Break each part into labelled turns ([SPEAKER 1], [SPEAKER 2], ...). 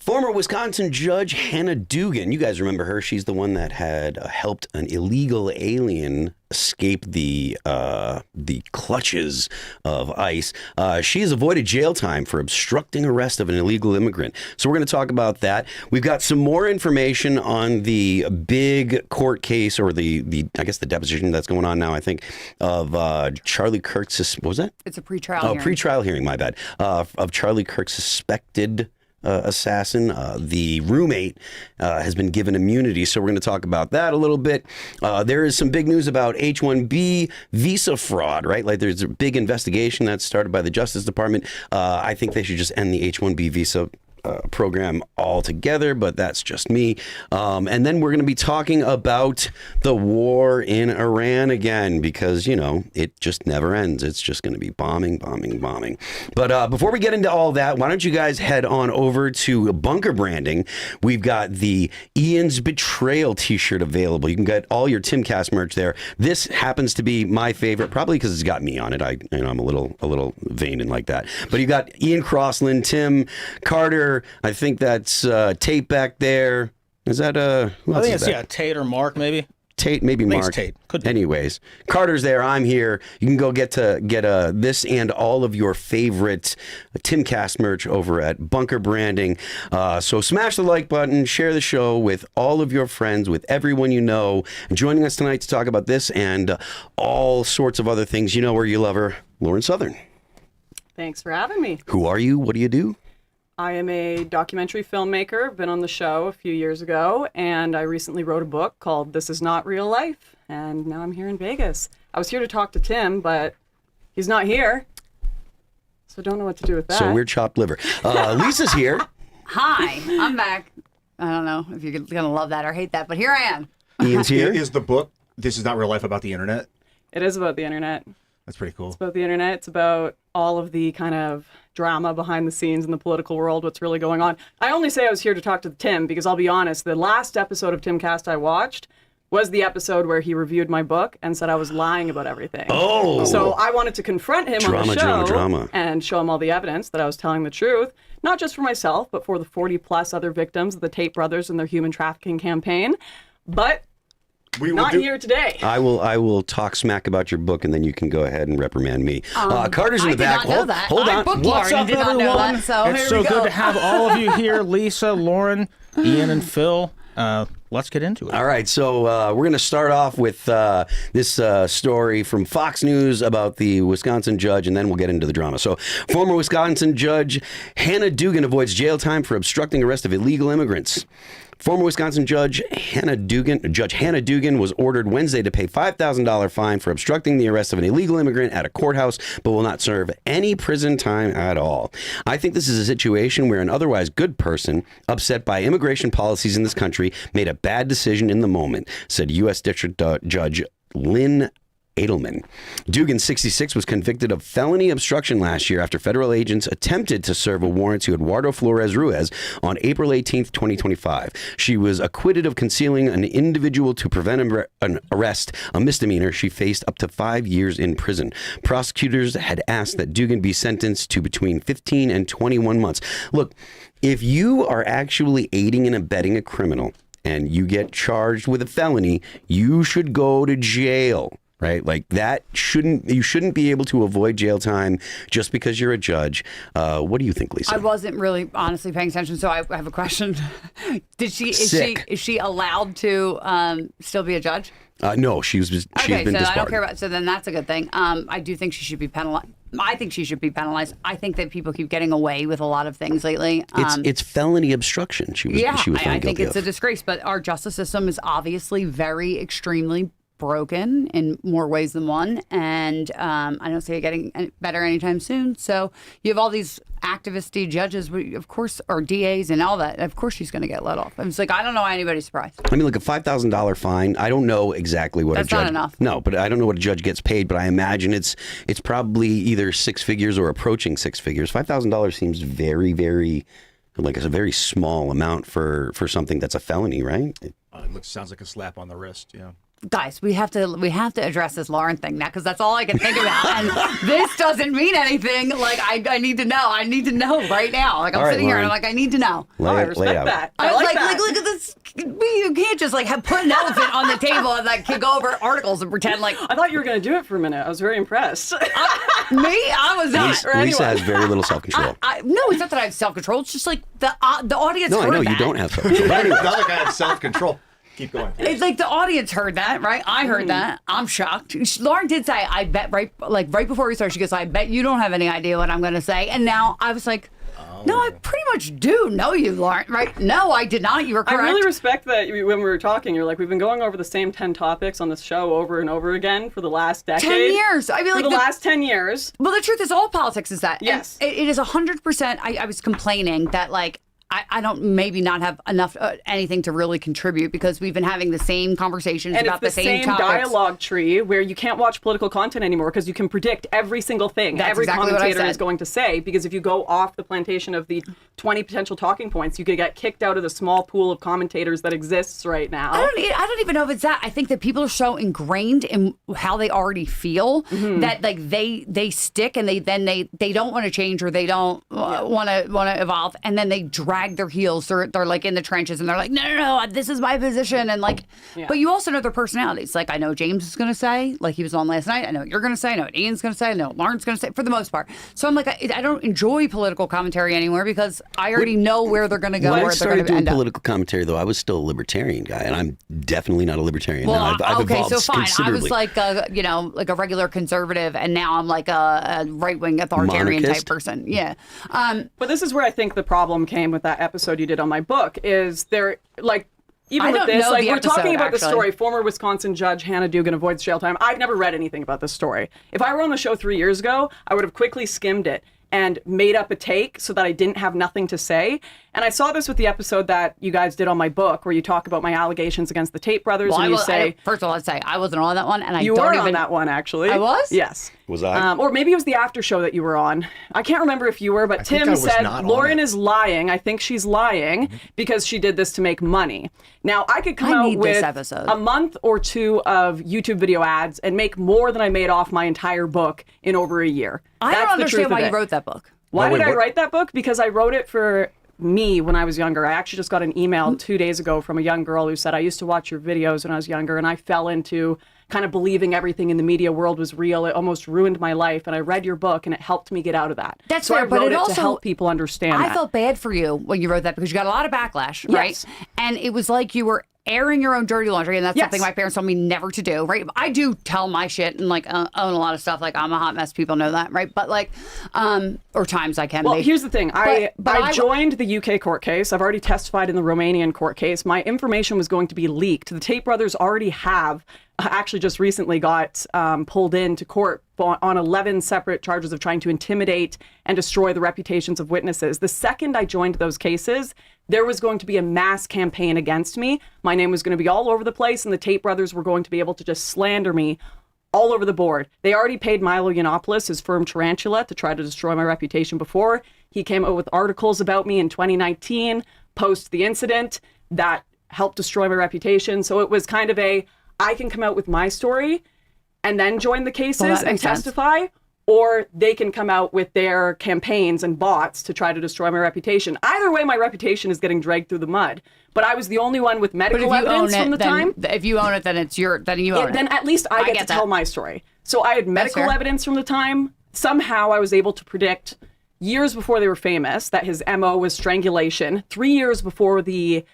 [SPEAKER 1] Former Wisconsin Judge Hannah Dugan, you guys remember her. She's the one that had helped an illegal alien escape the clutches of ICE. She has avoided jail time for obstructing arrest of an illegal immigrant. So we're going to talk about that. We've got some more information on the big court case, or the I guess the deposition that's going on now, I think, of Charlie Kirk's, what was that?
[SPEAKER 2] It's a pretrial hearing.
[SPEAKER 1] Pretrial hearing, my bad, of Charlie Kirk's suspected assassin. The roommate has been given immunity, so we're going to talk about that a little bit. There is some big news about H-1B visa fraud, right? Like, there's a big investigation that's started by the Justice Department. I think they should just end the H-1B visa program altogether, but that's just me. And then we're going to be talking about the war in Iran again, because, you know, it just never ends. It's just going to be bombing. But before we get into all that, why don't you guys head on over to Bunker Branding. We've got the Ian's Betrayal t-shirt available. You can get all your Timcast merch there. This happens to be my favorite, probably because it's got me on it. I'm a little vain and like that. But you got Ian Crossland, Tim Carter. I think that's Tate back there. Is that who else
[SPEAKER 3] I think
[SPEAKER 1] is
[SPEAKER 3] it's
[SPEAKER 1] that?
[SPEAKER 3] Tate or Mark, maybe.
[SPEAKER 1] Tate, maybe Mark.
[SPEAKER 3] Tate. Could be.
[SPEAKER 1] Anyways, Carter's there. I'm here. You can go get this and all of your favorite Timcast merch over at Bunker Branding. So smash the like button, share the show with all of your friends, with everyone you know. And joining us tonight to talk about this and all sorts of other things, you know where you love her, Lauren Southern.
[SPEAKER 4] Thanks for having me.
[SPEAKER 1] Who are you? What do you do?
[SPEAKER 4] I am a documentary filmmaker, been on the show a few years ago, and I recently wrote a book called This Is Not Real Life, and now I'm here in Vegas. I was here to talk to Tim, but he's not here, so don't know what to do with that.
[SPEAKER 1] So we're chopped liver. Lisa's here.
[SPEAKER 2] Hi, I'm back. I don't know if you're going to love that or hate that, but here I am.
[SPEAKER 1] Ian's here.
[SPEAKER 5] Is the book This Is Not Real Life about the internet?
[SPEAKER 4] It is about the internet.
[SPEAKER 5] That's pretty cool.
[SPEAKER 4] It's about the internet. It's about all of the kind of drama behind the scenes in the political world, what's really going on. I only say I was here to talk to Tim because I'll be honest, the last episode of Timcast I watched was the episode where he reviewed my book and said I was lying about everything.
[SPEAKER 1] Oh!
[SPEAKER 4] So I wanted to confront him on the show and show him all the evidence that I was telling the truth, not just for myself, but for the 40-plus other victims of the Tate brothers and their human trafficking campaign. But not here today.
[SPEAKER 1] I will talk smack about your book, and then you can go ahead and reprimand me. Carter's in the back.
[SPEAKER 2] Hold on.
[SPEAKER 3] What's up, everyone? It's so good to have all of you here. Lisa, Lauren, Ian, and Phil. Let's get into it.
[SPEAKER 1] All right, so we're going to start off with this story from Fox News about the Wisconsin judge, and then we'll get into the drama. So, former Wisconsin Judge Hannah Dugan avoids jail time for obstructing arrest of illegal immigrants. Former Wisconsin Judge Hannah Dugan was ordered Wednesday to pay $5,000 fine for obstructing the arrest of an illegal immigrant at a courthouse, but will not serve any prison time at all. I think this is a situation where an otherwise good person, upset by immigration policies in this country, made a bad decision in the moment, said U.S. District Judge Lynn Edelman. Dugan, 66, was convicted of felony obstruction last year after federal agents attempted to serve a warrant to Eduardo Flores Ruiz on April 18, 2025. She was acquitted of concealing an individual to prevent an arrest, a misdemeanor. She faced up to 5 years in prison. Prosecutors had asked that Dugan be sentenced to between 15 and 21 months. Look, if you are actually aiding and abetting a criminal and you get charged with a felony, you should go to jail. Right? Like that you shouldn't be able to avoid jail time just because you're a judge. What do you think, Lisa?
[SPEAKER 2] I wasn't really honestly paying attention, so I have a question. Is she allowed to still be a judge?
[SPEAKER 1] No, she's been disbarred.
[SPEAKER 2] I don't care about. So then that's a good thing. I do think she should be penalized. I think she should be penalized. I think that people keep getting away with a lot of things lately.
[SPEAKER 1] It's felony obstruction. She was found
[SPEAKER 2] I think it's
[SPEAKER 1] of.
[SPEAKER 2] a disgrace. But our justice system is obviously extremely broken in more ways than one, and I don't see it getting better anytime soon. So you have all these activist judges, of course, or DAs and all that. Of course she's going to get let off. It's like, I don't know why anybody's surprised.
[SPEAKER 1] I mean, like a $5,000 fine. I don't know exactly what
[SPEAKER 2] That's
[SPEAKER 1] a judge.
[SPEAKER 2] not enough.
[SPEAKER 1] No, but I don't know what a judge gets paid. But I imagine it's probably either six figures or approaching six figures. $5,000 seems very, very, like it's a very small amount for something that's a felony, right?
[SPEAKER 5] Sounds like a slap on the wrist. Yeah.
[SPEAKER 2] guys, we have to address this Lauren thing now because that's all I can think about. And this doesn't mean anything. Like I need to know. I need to know right now. Like I'm sitting here and I'm like, I need to know.
[SPEAKER 4] I respect that. I like that.
[SPEAKER 2] Look at this. You can't just like put an elephant on the table and like go over articles and pretend like.
[SPEAKER 4] I thought you were going to do it for a minute. I was very impressed.
[SPEAKER 2] I was not.
[SPEAKER 1] Lisa has very little self-control.
[SPEAKER 2] No, it's not that I have self-control. It's just like the audience.
[SPEAKER 1] No, I
[SPEAKER 2] heard
[SPEAKER 1] know
[SPEAKER 2] that.
[SPEAKER 1] you don't have self-control. But anyway.
[SPEAKER 5] Not like I have self-control. Keep going.
[SPEAKER 2] It's like the audience heard that, right? I heard that. I'm shocked. Lauren did say, I bet right before we started, she goes, I bet you don't have any idea what I'm going to say. And now I was like, no, I pretty much do know you, Lauren, right? No, I did not. You were correct.
[SPEAKER 4] I really respect that when we were talking, you're like, we've been going over the same 10 topics on this show over and over again for the last decade.
[SPEAKER 2] 10 years. I mean,
[SPEAKER 4] for
[SPEAKER 2] like
[SPEAKER 4] the last 10 years.
[SPEAKER 2] Well, the truth is all politics is that.
[SPEAKER 4] Yes.
[SPEAKER 2] And it is 100%. I was complaining that like, I don't maybe not have enough anything to really contribute because we've been having the same conversations
[SPEAKER 4] and
[SPEAKER 2] about
[SPEAKER 4] it's
[SPEAKER 2] the same topics.
[SPEAKER 4] Dialogue tree where you can't watch political content anymore because you can predict every single thing every
[SPEAKER 2] exactly
[SPEAKER 4] commentator is going to say, because if you go off the plantation of the 20 potential talking points, you could get kicked out of the small pool of commentators that exists right now.
[SPEAKER 2] I don't even know if it's that. I think that people are so ingrained in how they already feel that like they stick and they don't want to change or they don't want to evolve, and then they drag their heels. They're like in the trenches and they're like, no, this is my position. And like, but you also know their personalities. Like I know James is going to say, like he was on last night. I know what you're going to say. I know what Ian's going to say. I know what Lauren's going to say for the most part. So I'm like, I don't enjoy political commentary anymore because I already know where they're going to go.
[SPEAKER 1] When I
[SPEAKER 2] where they're
[SPEAKER 1] started
[SPEAKER 2] going to
[SPEAKER 1] doing
[SPEAKER 2] end up.
[SPEAKER 1] political commentary, though, I was still a libertarian guy, and I'm definitely not a libertarian now. I've
[SPEAKER 2] okay,
[SPEAKER 1] evolved
[SPEAKER 2] so fine.
[SPEAKER 1] considerably.
[SPEAKER 2] I was like a regular conservative, and now I'm like a right-wing authoritarian
[SPEAKER 1] Monarchist?
[SPEAKER 2] type person. Yeah.
[SPEAKER 4] But this is where I think the problem came with that episode you did on my book is there, like, even
[SPEAKER 2] I
[SPEAKER 4] with
[SPEAKER 2] don't
[SPEAKER 4] this,
[SPEAKER 2] know
[SPEAKER 4] like
[SPEAKER 2] the
[SPEAKER 4] we're
[SPEAKER 2] episode,
[SPEAKER 4] talking about the
[SPEAKER 2] actually.
[SPEAKER 4] story, former Wisconsin judge Hannah Dugan avoids jail time. I've never read anything about this story. If I were on the show 3 years ago, I would have quickly skimmed it and made up a take so that I didn't have nothing to say. And I saw this with the episode that you guys did on my book where you talk about my allegations against the Tate brothers.
[SPEAKER 2] Well,
[SPEAKER 4] and you say...
[SPEAKER 2] first of all, let's say I wasn't on that one, and
[SPEAKER 4] You were on that one, actually.
[SPEAKER 2] I was?
[SPEAKER 4] Yes.
[SPEAKER 1] Was I?
[SPEAKER 4] Or maybe it was the after show that you were on. I can't remember if you were, but
[SPEAKER 5] think I
[SPEAKER 4] Tim
[SPEAKER 5] was
[SPEAKER 4] said
[SPEAKER 5] not on
[SPEAKER 4] Lauren
[SPEAKER 5] it.
[SPEAKER 4] is lying. I think she's lying because she did this to make money. Now, I could come
[SPEAKER 2] I
[SPEAKER 4] out
[SPEAKER 2] need this
[SPEAKER 4] with
[SPEAKER 2] episode.
[SPEAKER 4] a month or two of YouTube video ads and make more than I made off my entire book in over a year.
[SPEAKER 2] I
[SPEAKER 4] That's
[SPEAKER 2] don't
[SPEAKER 4] the
[SPEAKER 2] understand
[SPEAKER 4] truth
[SPEAKER 2] why
[SPEAKER 4] of
[SPEAKER 2] you
[SPEAKER 4] it.
[SPEAKER 2] wrote that book.
[SPEAKER 4] Why
[SPEAKER 1] No,
[SPEAKER 4] did
[SPEAKER 1] wait,
[SPEAKER 4] I
[SPEAKER 1] what-
[SPEAKER 4] write that book? Because I wrote it for me when I was younger. I actually just got an email 2 days ago from a young girl who said, I used to watch your videos when I was younger, and I fell into kind of believing everything in the media world was real. It almost ruined my life, and I read your book, and it helped me get out of that.
[SPEAKER 2] That's
[SPEAKER 4] so
[SPEAKER 2] fair,
[SPEAKER 4] I
[SPEAKER 2] but
[SPEAKER 4] wrote
[SPEAKER 2] it
[SPEAKER 4] it
[SPEAKER 2] also-
[SPEAKER 4] to help people understand
[SPEAKER 2] I
[SPEAKER 4] that.
[SPEAKER 2] felt bad for you when you wrote that because you got a lot of backlash, right?
[SPEAKER 4] Yes.
[SPEAKER 2] And it was like you were airing your own dirty laundry, and that's
[SPEAKER 4] Yes.
[SPEAKER 2] something my parents told me never to do, right? I do tell my shit and like own a lot of stuff. Like I'm a hot mess. People know that, right? But like, or times I can
[SPEAKER 4] Well,
[SPEAKER 2] be.
[SPEAKER 4] here's the thing. I
[SPEAKER 2] I-
[SPEAKER 4] joined the UK court case. I've already testified in the Romanian court case. My information was going to be leaked. The Tate brothers already have actually just recently got pulled into court on 11 separate charges of trying to intimidate and destroy the reputations of witnesses. The second I joined those cases, there was going to be a mass campaign against me. My name was going to be all over the place, and the Tate brothers were going to be able to just slander me all over the board. They already paid Milo Yiannopoulos, his firm Tarantula, to try to destroy my reputation before. He came out with articles about me in 2019, post the incident, that helped destroy my reputation. So it was kind of I can come out with my story and then join the cases
[SPEAKER 2] that
[SPEAKER 4] and
[SPEAKER 2] makes sense.
[SPEAKER 4] testify, or they can come out with their campaigns and bots to try to destroy my reputation. Either way, my reputation is getting dragged through the mud. But I was the only one with
[SPEAKER 2] but if
[SPEAKER 4] medical
[SPEAKER 2] you own
[SPEAKER 4] evidence from
[SPEAKER 2] it,
[SPEAKER 4] the time.
[SPEAKER 2] then if you own it, then it's then you own it.
[SPEAKER 4] Then at least I get to
[SPEAKER 2] that.
[SPEAKER 4] tell my story. So I had medical
[SPEAKER 2] fair.
[SPEAKER 4] evidence from the time. Somehow I was able to predict years before they were famous that his MO was strangulation. 3 years before the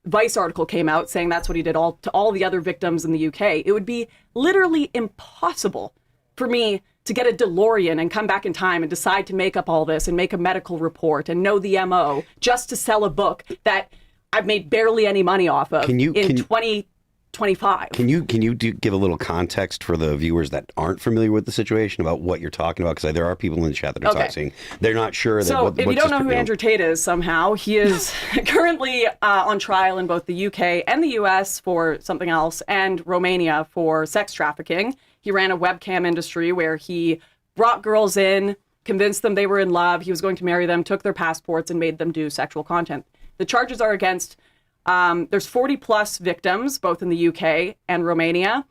[SPEAKER 4] Vice article came out saying that's what he did to all the other victims in the UK. It would be literally impossible for me to get a DeLorean and come back in time and decide to make up all this and make a medical report and know the MO just to sell a book that I've made barely any money off of in 2025.
[SPEAKER 1] Can you give a little context for the viewers that aren't familiar with the situation about what you're talking about? Because there are people in the chat that are talking. They're not sure that.
[SPEAKER 4] So, if you don't know who Andrew Tate is, somehow he is currently on trial in both the UK and the US for something else, and Romania for sex trafficking. He ran a webcam industry where he brought girls in, convinced them they were in love, he was going to marry them, took their passports, and made them do sexual content. The charges are against There's 40 plus victims, both in the UK and Romania.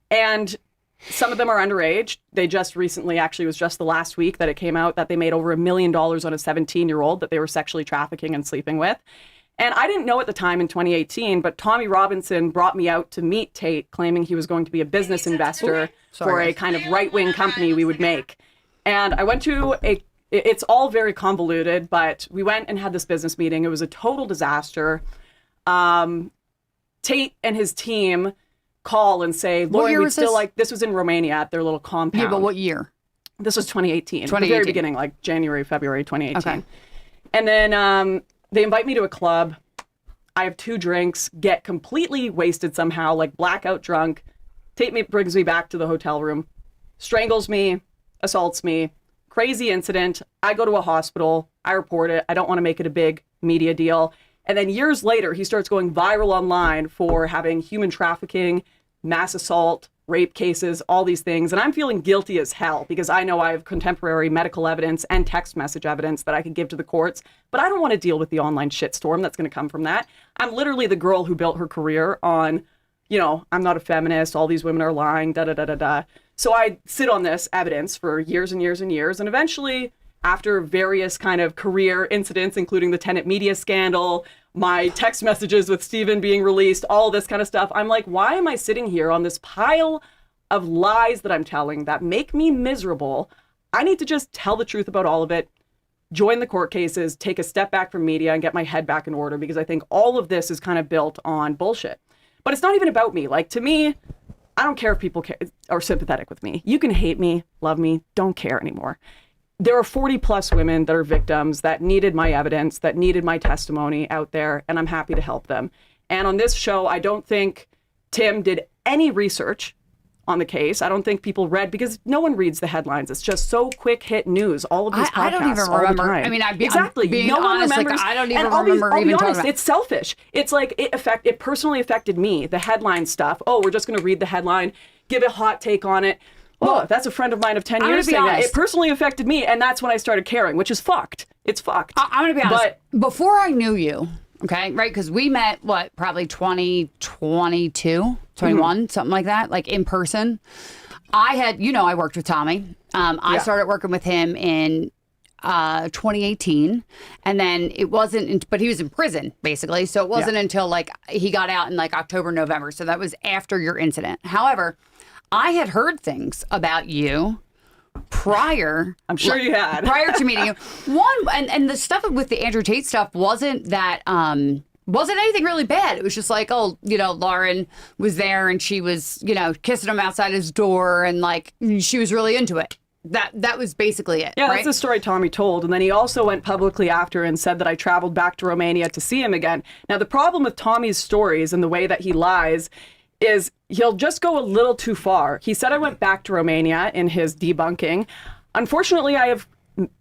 [SPEAKER 4] And some of them are underage. They just recently, actually, it was just the last week that it came out that they made over $1 million on a 17-year-old that they were sexually trafficking and sleeping with. And I didn't know at the time in 2018, but Tommy Robinson brought me out to meet Tate, claiming he was going to be a business investor for a kind of right-wing company we would make. And I went to it's all very convoluted, but we went and had this business meeting. It was a total disaster. Tate and his team call and say, Lauren, we'd still like, this was in Romania at their little compound.
[SPEAKER 2] Yeah, but what year?
[SPEAKER 4] This was 2018. The very beginning, like January, February 2018. Okay. And then they invite me to a club. I have 2 drinks, get completely wasted somehow, like blackout drunk. Tate brings me back to the hotel room, strangles me, assaults me. Crazy incident. I go to a hospital. I report it. I don't want to make it a big media deal. And then years later, he starts going viral online for having human trafficking, mass assault, rape cases, all these things. And I'm feeling guilty as hell because I know I have contemporary medical evidence and text message evidence that I could give to the courts. But I don't want to deal with the online shitstorm that's going to come from that. I'm literally the girl who built her career on, I'm not a feminist. All these women are lying, da-da-da-da-da. So I sit on this evidence for years and years and years. And eventually, after various kind of career incidents, including the Tenet media scandal, my text messages with Steven being released, all this kind of stuff, I'm like, why am I sitting here on this pile of lies that I'm telling that make me miserable? I need to just tell the truth about all of it, join the court cases, take a step back from media and get my head back in order, because I think all of this is kind of built on bullshit. But it's not even about me. Like, to me, I don't care if people are sympathetic with me. You can hate me, love me, don't care anymore. There are 40 plus women that are victims that needed my evidence, that needed my testimony out there, and I'm happy to help them. And on this show, I don't think Tim did any research on the case. I don't think people read, because no one reads the headlines. It's just so quick hit news. All of these podcasts,
[SPEAKER 2] I don't even remember. I mean,
[SPEAKER 4] exactly.
[SPEAKER 2] I'm being
[SPEAKER 4] no one
[SPEAKER 2] honest,
[SPEAKER 4] remembers.
[SPEAKER 2] Like, I don't even
[SPEAKER 4] and
[SPEAKER 2] remember
[SPEAKER 4] I'll be
[SPEAKER 2] even talking
[SPEAKER 4] honest,
[SPEAKER 2] about.
[SPEAKER 4] it's selfish. It's like it personally affected me. The headline stuff. Oh, we're just going to read the headline, give a hot take on it. Well, that's a friend of mine of 10 years saying that. It personally affected me, and that's when I started caring, which is fucked. It's fucked.
[SPEAKER 2] I'm going to be honest. But before I knew you, okay, right, because we met, probably 2022, 21, something like that, like in person. I had, I worked with Tommy. I started working with him in 2018, and then it wasn't, but he was in prison, basically, so it wasn't until, like, he got out in, like, October, November, so that was after your incident. However, I had heard things about you prior.
[SPEAKER 4] I'm sure you had.
[SPEAKER 2] Prior to meeting you. And the stuff with the Andrew Tate stuff wasn't that, wasn't anything really bad. It was just like, Lauren was there and she was, kissing him outside his door, and, like, she was really into it. That was basically it.
[SPEAKER 4] Yeah,
[SPEAKER 2] right?
[SPEAKER 4] That's the story Tommy told. And then he also went publicly after and said that I traveled back to Romania to see him again. Now, the problem with Tommy's stories and the way that he lies is he'll just go a little too far. He said I went back to Romania in his debunking. Unfortunately, I have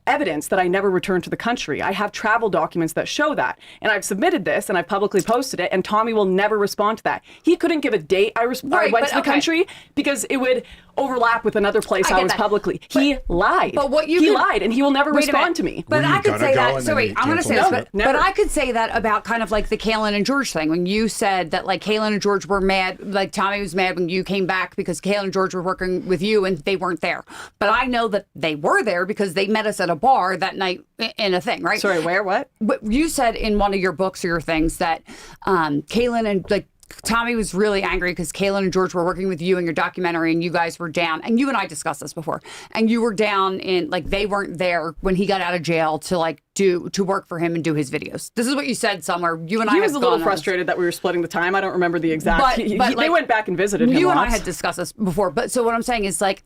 [SPEAKER 4] evidence that I never returned to the country. I have travel documents that show that. And I've submitted this and I've publicly posted it, and Tommy will never respond to that. He couldn't give a date I went to the country because it would overlap with another place I was publicly. He lied.
[SPEAKER 2] But
[SPEAKER 4] he lied, and he will never respond to me.
[SPEAKER 2] But I could say that. So wait, I'm going to say this. But I could say that about kind of like the Kaylin and George thing. When you said that, like, Kaylin and George were mad, like Tommy was mad when you came back because Kaylin and George were working with you and they weren't there. But I know that they were there because they met us at a bar that night in a thing, right?
[SPEAKER 4] Sorry, where? What?
[SPEAKER 2] But you said in one of your books or your things that Kaylin and, like, Tommy was really angry because Kaylin and George were working with you in your documentary, and you guys were down, and you and I discussed this before, and you were down in, like, they weren't there when he got out of jail to, like, to work for him and do his videos. This is what you said somewhere. You and I
[SPEAKER 4] was a little frustrated that we were splitting the time. I don't remember the exact. But they went back and visited him.
[SPEAKER 2] You and I had discussed this before, but so what I'm saying is, like,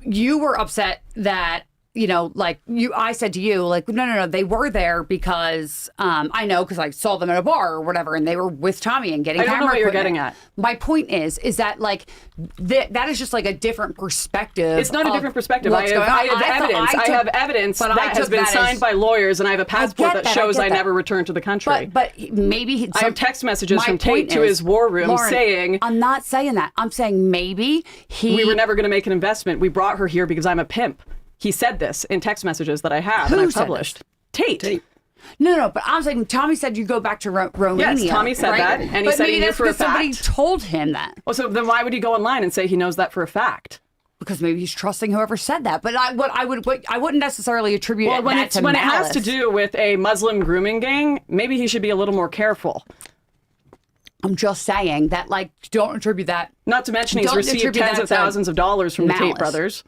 [SPEAKER 2] you were upset that, I said to you, like, no, they were there because I know because I saw them at a bar or whatever, and they were with Tommy and getting camera
[SPEAKER 4] I don't know what
[SPEAKER 2] equipment.
[SPEAKER 4] you're getting at.
[SPEAKER 2] My point is that, like, that is just, like, a different perspective.
[SPEAKER 4] It's not a different perspective. I have evidence that has been signed by lawyers, and I have a passport that shows I never returned to the country.
[SPEAKER 2] But maybe
[SPEAKER 4] I have text messages from Tate to his war room, Lauren, saying,
[SPEAKER 2] I'm not saying that. I'm saying maybe
[SPEAKER 4] we were never going to make an investment. We brought her here because I'm a pimp. He said this in text messages that I have and I published. Tate.
[SPEAKER 2] No, but I'm saying Tommy said you go back to Romania.
[SPEAKER 4] Yes, Tommy said
[SPEAKER 2] right?
[SPEAKER 4] that, and he
[SPEAKER 2] but
[SPEAKER 4] said
[SPEAKER 2] maybe
[SPEAKER 4] he knew
[SPEAKER 2] that's
[SPEAKER 4] for a
[SPEAKER 2] because somebody
[SPEAKER 4] fact.
[SPEAKER 2] told him that.
[SPEAKER 4] Well, so then why would he go online and say he knows that for a fact?
[SPEAKER 2] Because maybe he's trusting whoever said that. But I wouldn't necessarily attribute
[SPEAKER 4] Well, when
[SPEAKER 2] that to
[SPEAKER 4] it
[SPEAKER 2] malice.
[SPEAKER 4] has to do with a Muslim grooming gang, maybe he should be a little more careful.
[SPEAKER 2] I'm just saying that, like, don't attribute that.
[SPEAKER 4] Not to mention he's
[SPEAKER 2] Don't
[SPEAKER 4] received
[SPEAKER 2] attribute
[SPEAKER 4] tens
[SPEAKER 2] that
[SPEAKER 4] of
[SPEAKER 2] to
[SPEAKER 4] thousands of dollars from the Tate
[SPEAKER 2] malice.
[SPEAKER 4] brothers.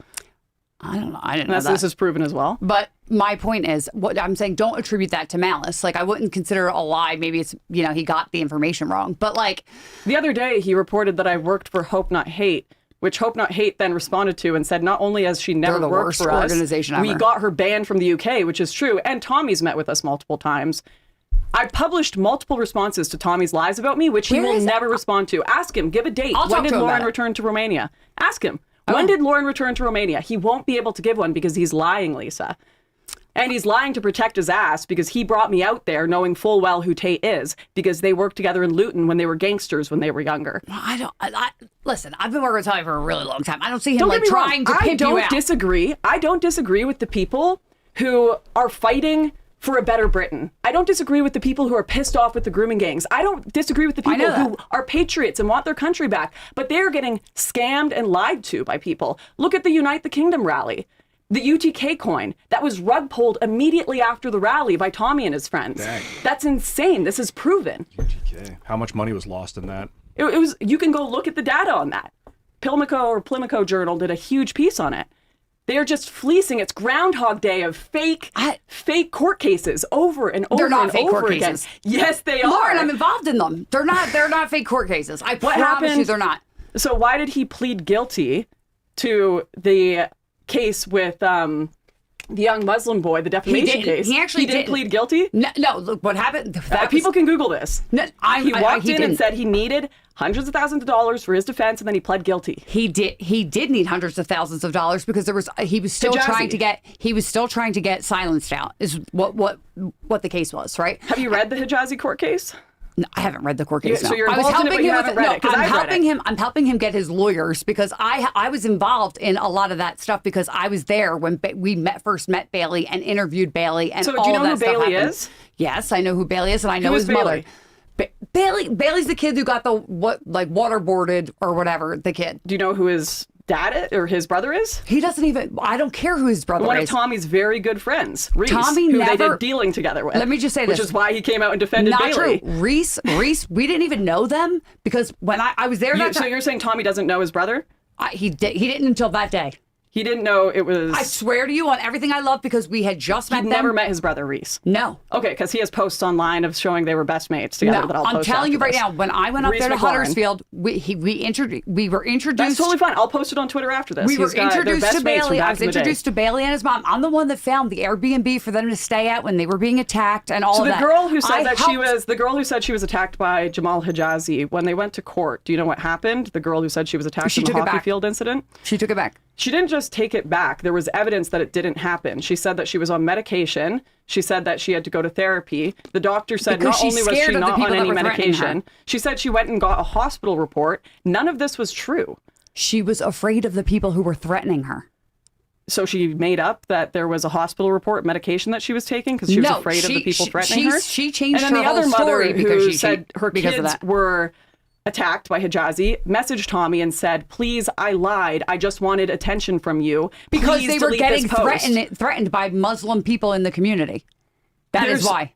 [SPEAKER 2] I don't know. I didn't
[SPEAKER 4] And
[SPEAKER 2] know that.
[SPEAKER 4] this is proven as well.
[SPEAKER 2] But my point is, what I'm saying, don't attribute that to malice. Like, I wouldn't consider it a lie. Maybe it's, he got the information wrong. But, like,
[SPEAKER 4] The other day, he reported that I worked for Hope Not Hate, which Hope Not Hate then responded to and said, not only has she never
[SPEAKER 2] the
[SPEAKER 4] worked
[SPEAKER 2] worst
[SPEAKER 4] for us,
[SPEAKER 2] organization
[SPEAKER 4] we
[SPEAKER 2] ever.
[SPEAKER 4] got her banned from the UK, which is true. And Tommy's met with us multiple times. I published multiple responses to Tommy's lies about me, which he
[SPEAKER 2] Where
[SPEAKER 4] will
[SPEAKER 2] is
[SPEAKER 4] never
[SPEAKER 2] that?
[SPEAKER 4] respond to. Ask him. Give a date.
[SPEAKER 2] I'll
[SPEAKER 4] When
[SPEAKER 2] talk
[SPEAKER 4] did
[SPEAKER 2] to him
[SPEAKER 4] Lauren
[SPEAKER 2] about it.
[SPEAKER 4] return to Romania? Ask him. When
[SPEAKER 2] will.
[SPEAKER 4] did Lauren return to Romania? He won't be able to give one because he's lying, Lisa. And he's lying to protect his ass because he brought me out there knowing full well who Tate is because they worked together in Luton when they were gangsters when they were younger.
[SPEAKER 2] listen, I've been working with Tommy for a really long time. I don't see him,
[SPEAKER 4] Don't
[SPEAKER 2] like,
[SPEAKER 4] get me wrong.
[SPEAKER 2] trying to
[SPEAKER 4] I
[SPEAKER 2] pimp you
[SPEAKER 4] don't
[SPEAKER 2] out.
[SPEAKER 4] disagree. I don't disagree with the people who are fighting for a better Britain. I don't disagree with the people who are pissed off with the grooming gangs. I don't disagree with the
[SPEAKER 2] I know
[SPEAKER 4] people who
[SPEAKER 2] that.
[SPEAKER 4] are patriots and want their country back. But they're getting scammed and lied to by people. Look at the Unite the Kingdom rally. The UTK coin that was rug pulled immediately after the rally by Tommy and his friends.
[SPEAKER 5] Dang.
[SPEAKER 4] That's insane. This is proven.
[SPEAKER 5] Okay. How much money was lost in that?
[SPEAKER 4] It was. You can go look at the data on that. Pimlico Journal did a huge piece on it. They're just fleecing. It's Groundhog Day of fake court cases over and over
[SPEAKER 2] They're not
[SPEAKER 4] and
[SPEAKER 2] fake
[SPEAKER 4] over
[SPEAKER 2] court
[SPEAKER 4] again.
[SPEAKER 2] cases.
[SPEAKER 4] Yes, they are.
[SPEAKER 2] Lauren, I'm involved in them. They're not fake court cases. I
[SPEAKER 4] What
[SPEAKER 2] promise you
[SPEAKER 4] happened?
[SPEAKER 2] they're not.
[SPEAKER 4] So why did he plead guilty to the case with the young Muslim boy, the defamation
[SPEAKER 2] didn't.
[SPEAKER 4] case?
[SPEAKER 2] He actually
[SPEAKER 4] didn't
[SPEAKER 2] didn't.
[SPEAKER 4] plead guilty.
[SPEAKER 2] No, look what happened.
[SPEAKER 4] People can Google this.
[SPEAKER 2] No,
[SPEAKER 4] He walked
[SPEAKER 2] he
[SPEAKER 4] in and
[SPEAKER 2] didn't.
[SPEAKER 4] said he needed hundreds of thousands of dollars for his defense, and then he pled guilty.
[SPEAKER 2] He did need hundreds of thousands of dollars because he was still
[SPEAKER 4] Hijazi.
[SPEAKER 2] trying to get silenced out is what the case was, right?
[SPEAKER 4] Have you read the Hijazi court case?
[SPEAKER 2] No, I haven't read the court case.
[SPEAKER 4] So
[SPEAKER 2] no.
[SPEAKER 4] you're
[SPEAKER 2] I was
[SPEAKER 4] involved in it,
[SPEAKER 2] helping
[SPEAKER 4] but you
[SPEAKER 2] him
[SPEAKER 4] haven't
[SPEAKER 2] with
[SPEAKER 4] read it, 'cause
[SPEAKER 2] I'm
[SPEAKER 4] I've read
[SPEAKER 2] helping
[SPEAKER 4] it.
[SPEAKER 2] him. I'm helping him get his lawyers because I was involved in a lot of that stuff because I was there when we first met Bailey and interviewed Bailey and
[SPEAKER 4] So
[SPEAKER 2] all
[SPEAKER 4] do you
[SPEAKER 2] of
[SPEAKER 4] know
[SPEAKER 2] that
[SPEAKER 4] who
[SPEAKER 2] stuff
[SPEAKER 4] Bailey
[SPEAKER 2] happened.
[SPEAKER 4] is?
[SPEAKER 2] Yes, I know who Bailey is, and I know
[SPEAKER 4] Who is
[SPEAKER 2] his mother.
[SPEAKER 4] Bailey?
[SPEAKER 2] Bailey's the kid who got the waterboarded or whatever. The kid.
[SPEAKER 4] Do you know who his dad is, or his brother is?
[SPEAKER 2] He doesn't even. I don't care who his brother
[SPEAKER 4] One
[SPEAKER 2] is.
[SPEAKER 4] of Tommy's very good friends, Reese,
[SPEAKER 2] Tommy
[SPEAKER 4] who they
[SPEAKER 2] never-
[SPEAKER 4] did dealing together with.
[SPEAKER 2] Let me just say
[SPEAKER 4] which
[SPEAKER 2] this.
[SPEAKER 4] is why he came out and defended
[SPEAKER 2] Not
[SPEAKER 4] Bailey.
[SPEAKER 2] true. Reese, we didn't even know them because when I was there that
[SPEAKER 4] So
[SPEAKER 2] time,
[SPEAKER 4] you're saying Tommy doesn't know his brother?
[SPEAKER 2] he didn't until that day.
[SPEAKER 4] He didn't know it was.
[SPEAKER 2] I swear to you on everything I love because we had just met
[SPEAKER 4] He'd
[SPEAKER 2] them.
[SPEAKER 4] never met his brother Reese.
[SPEAKER 2] No.
[SPEAKER 4] Okay, because he has posts online of showing they were best mates together.
[SPEAKER 2] No,
[SPEAKER 4] that I'll
[SPEAKER 2] I'm
[SPEAKER 4] post
[SPEAKER 2] telling you
[SPEAKER 4] after
[SPEAKER 2] right
[SPEAKER 4] this.
[SPEAKER 2] now. When I went up
[SPEAKER 4] Reese
[SPEAKER 2] there to
[SPEAKER 4] McLaurin.
[SPEAKER 2] Huddersfield, we were introduced.
[SPEAKER 4] That's totally fine. I'll post it on Twitter after this.
[SPEAKER 2] We were
[SPEAKER 4] He's got- they're
[SPEAKER 2] introduced
[SPEAKER 4] best
[SPEAKER 2] to
[SPEAKER 4] mates from
[SPEAKER 2] Bailey.
[SPEAKER 4] back
[SPEAKER 2] I was
[SPEAKER 4] in the day.
[SPEAKER 2] introduced to Bailey and his mom. I'm the one that found the Airbnb for them to stay at when they were being attacked and all
[SPEAKER 4] So
[SPEAKER 2] of
[SPEAKER 4] the
[SPEAKER 2] that.
[SPEAKER 4] girl who said
[SPEAKER 2] I
[SPEAKER 4] that
[SPEAKER 2] helped-
[SPEAKER 4] the girl who said she was attacked by Jamal Hijazi when they went to court. Do you know what happened? The girl who said she was attacked
[SPEAKER 2] She
[SPEAKER 4] in the
[SPEAKER 2] took it
[SPEAKER 4] hockey
[SPEAKER 2] back.
[SPEAKER 4] field incident.
[SPEAKER 2] She took it back.
[SPEAKER 4] She didn't just take it back. There was evidence that it didn't happen. She said that she was on medication. She said that she had to go to therapy. The doctor said
[SPEAKER 2] Because
[SPEAKER 4] not
[SPEAKER 2] she's
[SPEAKER 4] only was
[SPEAKER 2] scared
[SPEAKER 4] she
[SPEAKER 2] of the
[SPEAKER 4] not
[SPEAKER 2] people
[SPEAKER 4] on
[SPEAKER 2] that
[SPEAKER 4] any
[SPEAKER 2] were threatening her.
[SPEAKER 4] medication, she said she went and got a hospital report. None of this was true.
[SPEAKER 2] She was afraid of the people who were threatening her.
[SPEAKER 4] So she made up that there was a hospital report medication that she was taking because she was afraid of the people threatening her.
[SPEAKER 2] She changed
[SPEAKER 4] and then
[SPEAKER 2] her
[SPEAKER 4] the other
[SPEAKER 2] whole story
[SPEAKER 4] mother
[SPEAKER 2] because
[SPEAKER 4] who
[SPEAKER 2] she
[SPEAKER 4] said her
[SPEAKER 2] because of
[SPEAKER 4] kids
[SPEAKER 2] that.
[SPEAKER 4] were attacked by Hijazi, messaged Tommy and said, "Please, I lied. I just wanted attention from you
[SPEAKER 2] Because
[SPEAKER 4] Please
[SPEAKER 2] they were
[SPEAKER 4] delete
[SPEAKER 2] getting
[SPEAKER 4] this post."
[SPEAKER 2] threatened by Muslim people in the community. That is
[SPEAKER 4] There's-
[SPEAKER 2] why.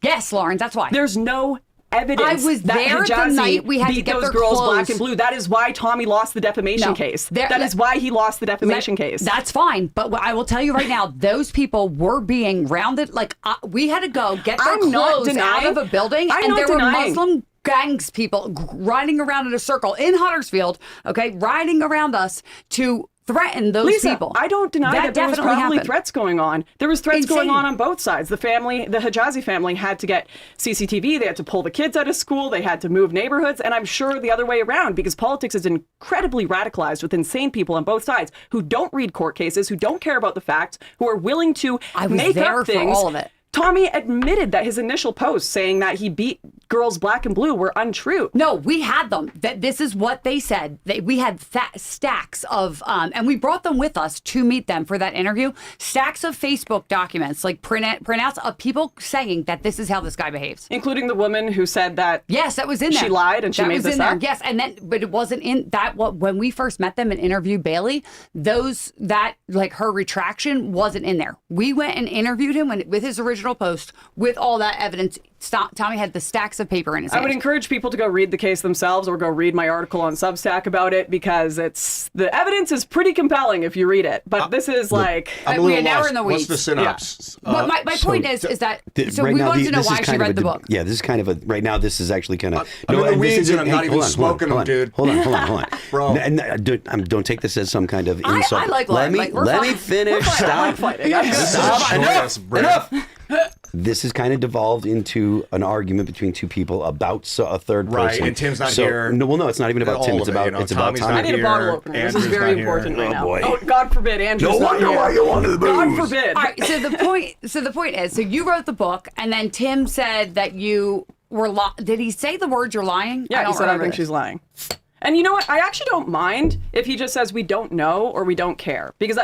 [SPEAKER 2] Yes, Lauren, that's why.
[SPEAKER 4] There's no evidence
[SPEAKER 2] I was
[SPEAKER 4] that
[SPEAKER 2] there the
[SPEAKER 4] Hijazi
[SPEAKER 2] night we had to
[SPEAKER 4] beat
[SPEAKER 2] get
[SPEAKER 4] those
[SPEAKER 2] their
[SPEAKER 4] girls
[SPEAKER 2] clothes.
[SPEAKER 4] black and blue. That is why Tommy lost the defamation
[SPEAKER 2] No,
[SPEAKER 4] case.
[SPEAKER 2] there-
[SPEAKER 4] That is why he lost the defamation case.
[SPEAKER 2] That's fine, but what I will tell you right now, those people were being rounded. Like we had to go get their
[SPEAKER 4] I'm not
[SPEAKER 2] clothes
[SPEAKER 4] denying-
[SPEAKER 2] out of a building,
[SPEAKER 4] I'm
[SPEAKER 2] and
[SPEAKER 4] not
[SPEAKER 2] there
[SPEAKER 4] denying.
[SPEAKER 2] were Muslim gangs people riding around in a circle in Huddersfield. Okay, riding around us to threaten those
[SPEAKER 4] Lisa,
[SPEAKER 2] people.
[SPEAKER 4] I don't deny that there was
[SPEAKER 2] definitely
[SPEAKER 4] probably
[SPEAKER 2] happened.
[SPEAKER 4] threats going on. There was threats going
[SPEAKER 2] Insane.
[SPEAKER 4] on both sides. The Hijazi family had to get CCTV. They had to pull the kids out of school. They had to move neighborhoods. And I'm sure the other way around, because politics is incredibly radicalized with insane people on both sides who don't read court cases, who don't care about the facts, who are willing to
[SPEAKER 2] I was
[SPEAKER 4] make
[SPEAKER 2] there
[SPEAKER 4] up
[SPEAKER 2] for
[SPEAKER 4] things.
[SPEAKER 2] all of it.
[SPEAKER 4] Tommy admitted that his initial post saying that he beat Girls Black and Blue were untrue.
[SPEAKER 2] No, we had them. This is what they said. We had stacks of, and we brought them with us to meet them for that interview. Stacks of Facebook documents, like printouts of people saying that this is how this guy behaves.
[SPEAKER 4] Including the woman who said that.
[SPEAKER 2] Yes, that was in there.
[SPEAKER 4] She lied and she made this up.
[SPEAKER 2] Yes, and then, but it wasn't in that. When we first met them and interviewed Bailey, her retraction wasn't in there. We went and interviewed him with his original post with all that evidence. Tommy had the stacks of paper in his hand.
[SPEAKER 4] I would encourage people to go read the case themselves or go read my article on Substack about it, because the evidence is pretty compelling if you read it. But this is like...
[SPEAKER 5] I'm a little
[SPEAKER 2] now
[SPEAKER 5] lost.
[SPEAKER 2] we're in the weeds.
[SPEAKER 5] What's the synopsis?
[SPEAKER 2] But my point is that... So
[SPEAKER 1] right
[SPEAKER 2] we
[SPEAKER 1] now,
[SPEAKER 2] wanted to know
[SPEAKER 1] this is
[SPEAKER 2] why she
[SPEAKER 1] kind of
[SPEAKER 2] read the book.
[SPEAKER 1] Yeah, this is kind of a... Right now, this is actually kind of...
[SPEAKER 5] I'm in the weeds and I'm not even smoking them, dude.
[SPEAKER 1] Hold on.
[SPEAKER 5] Bro.
[SPEAKER 1] Don't take this as some kind of insult.
[SPEAKER 2] I like
[SPEAKER 1] let
[SPEAKER 2] lying.
[SPEAKER 1] me finish. Stop. Enough. This has kind of devolved into an argument between two people about a third person.
[SPEAKER 5] Right, and Tim's not here.
[SPEAKER 1] No, it's not even about Tim. It's about
[SPEAKER 5] Tommy's
[SPEAKER 1] Tommy.
[SPEAKER 4] I need a bottle opener. This is very important right now.
[SPEAKER 1] Boy.
[SPEAKER 4] Oh, God forbid Andrew's not here.
[SPEAKER 1] No wonder why you wanted the booze.
[SPEAKER 4] God forbid.
[SPEAKER 2] All right, so the point is, so you wrote the book, and then Tim said that you were did he say the words "you're lying"?
[SPEAKER 4] Yeah, he said I think she's lying. And you know what? I actually don't mind if he just says we don't know or we don't care, because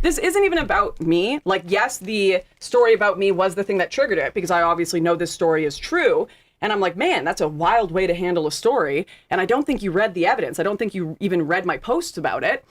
[SPEAKER 4] this isn't even about me. Like, yes, the story about me was the thing that triggered it, because I obviously know this story is true. And I'm like, man, that's a wild way to handle a story. And I don't think you read the evidence. I don't think you even read my posts about it.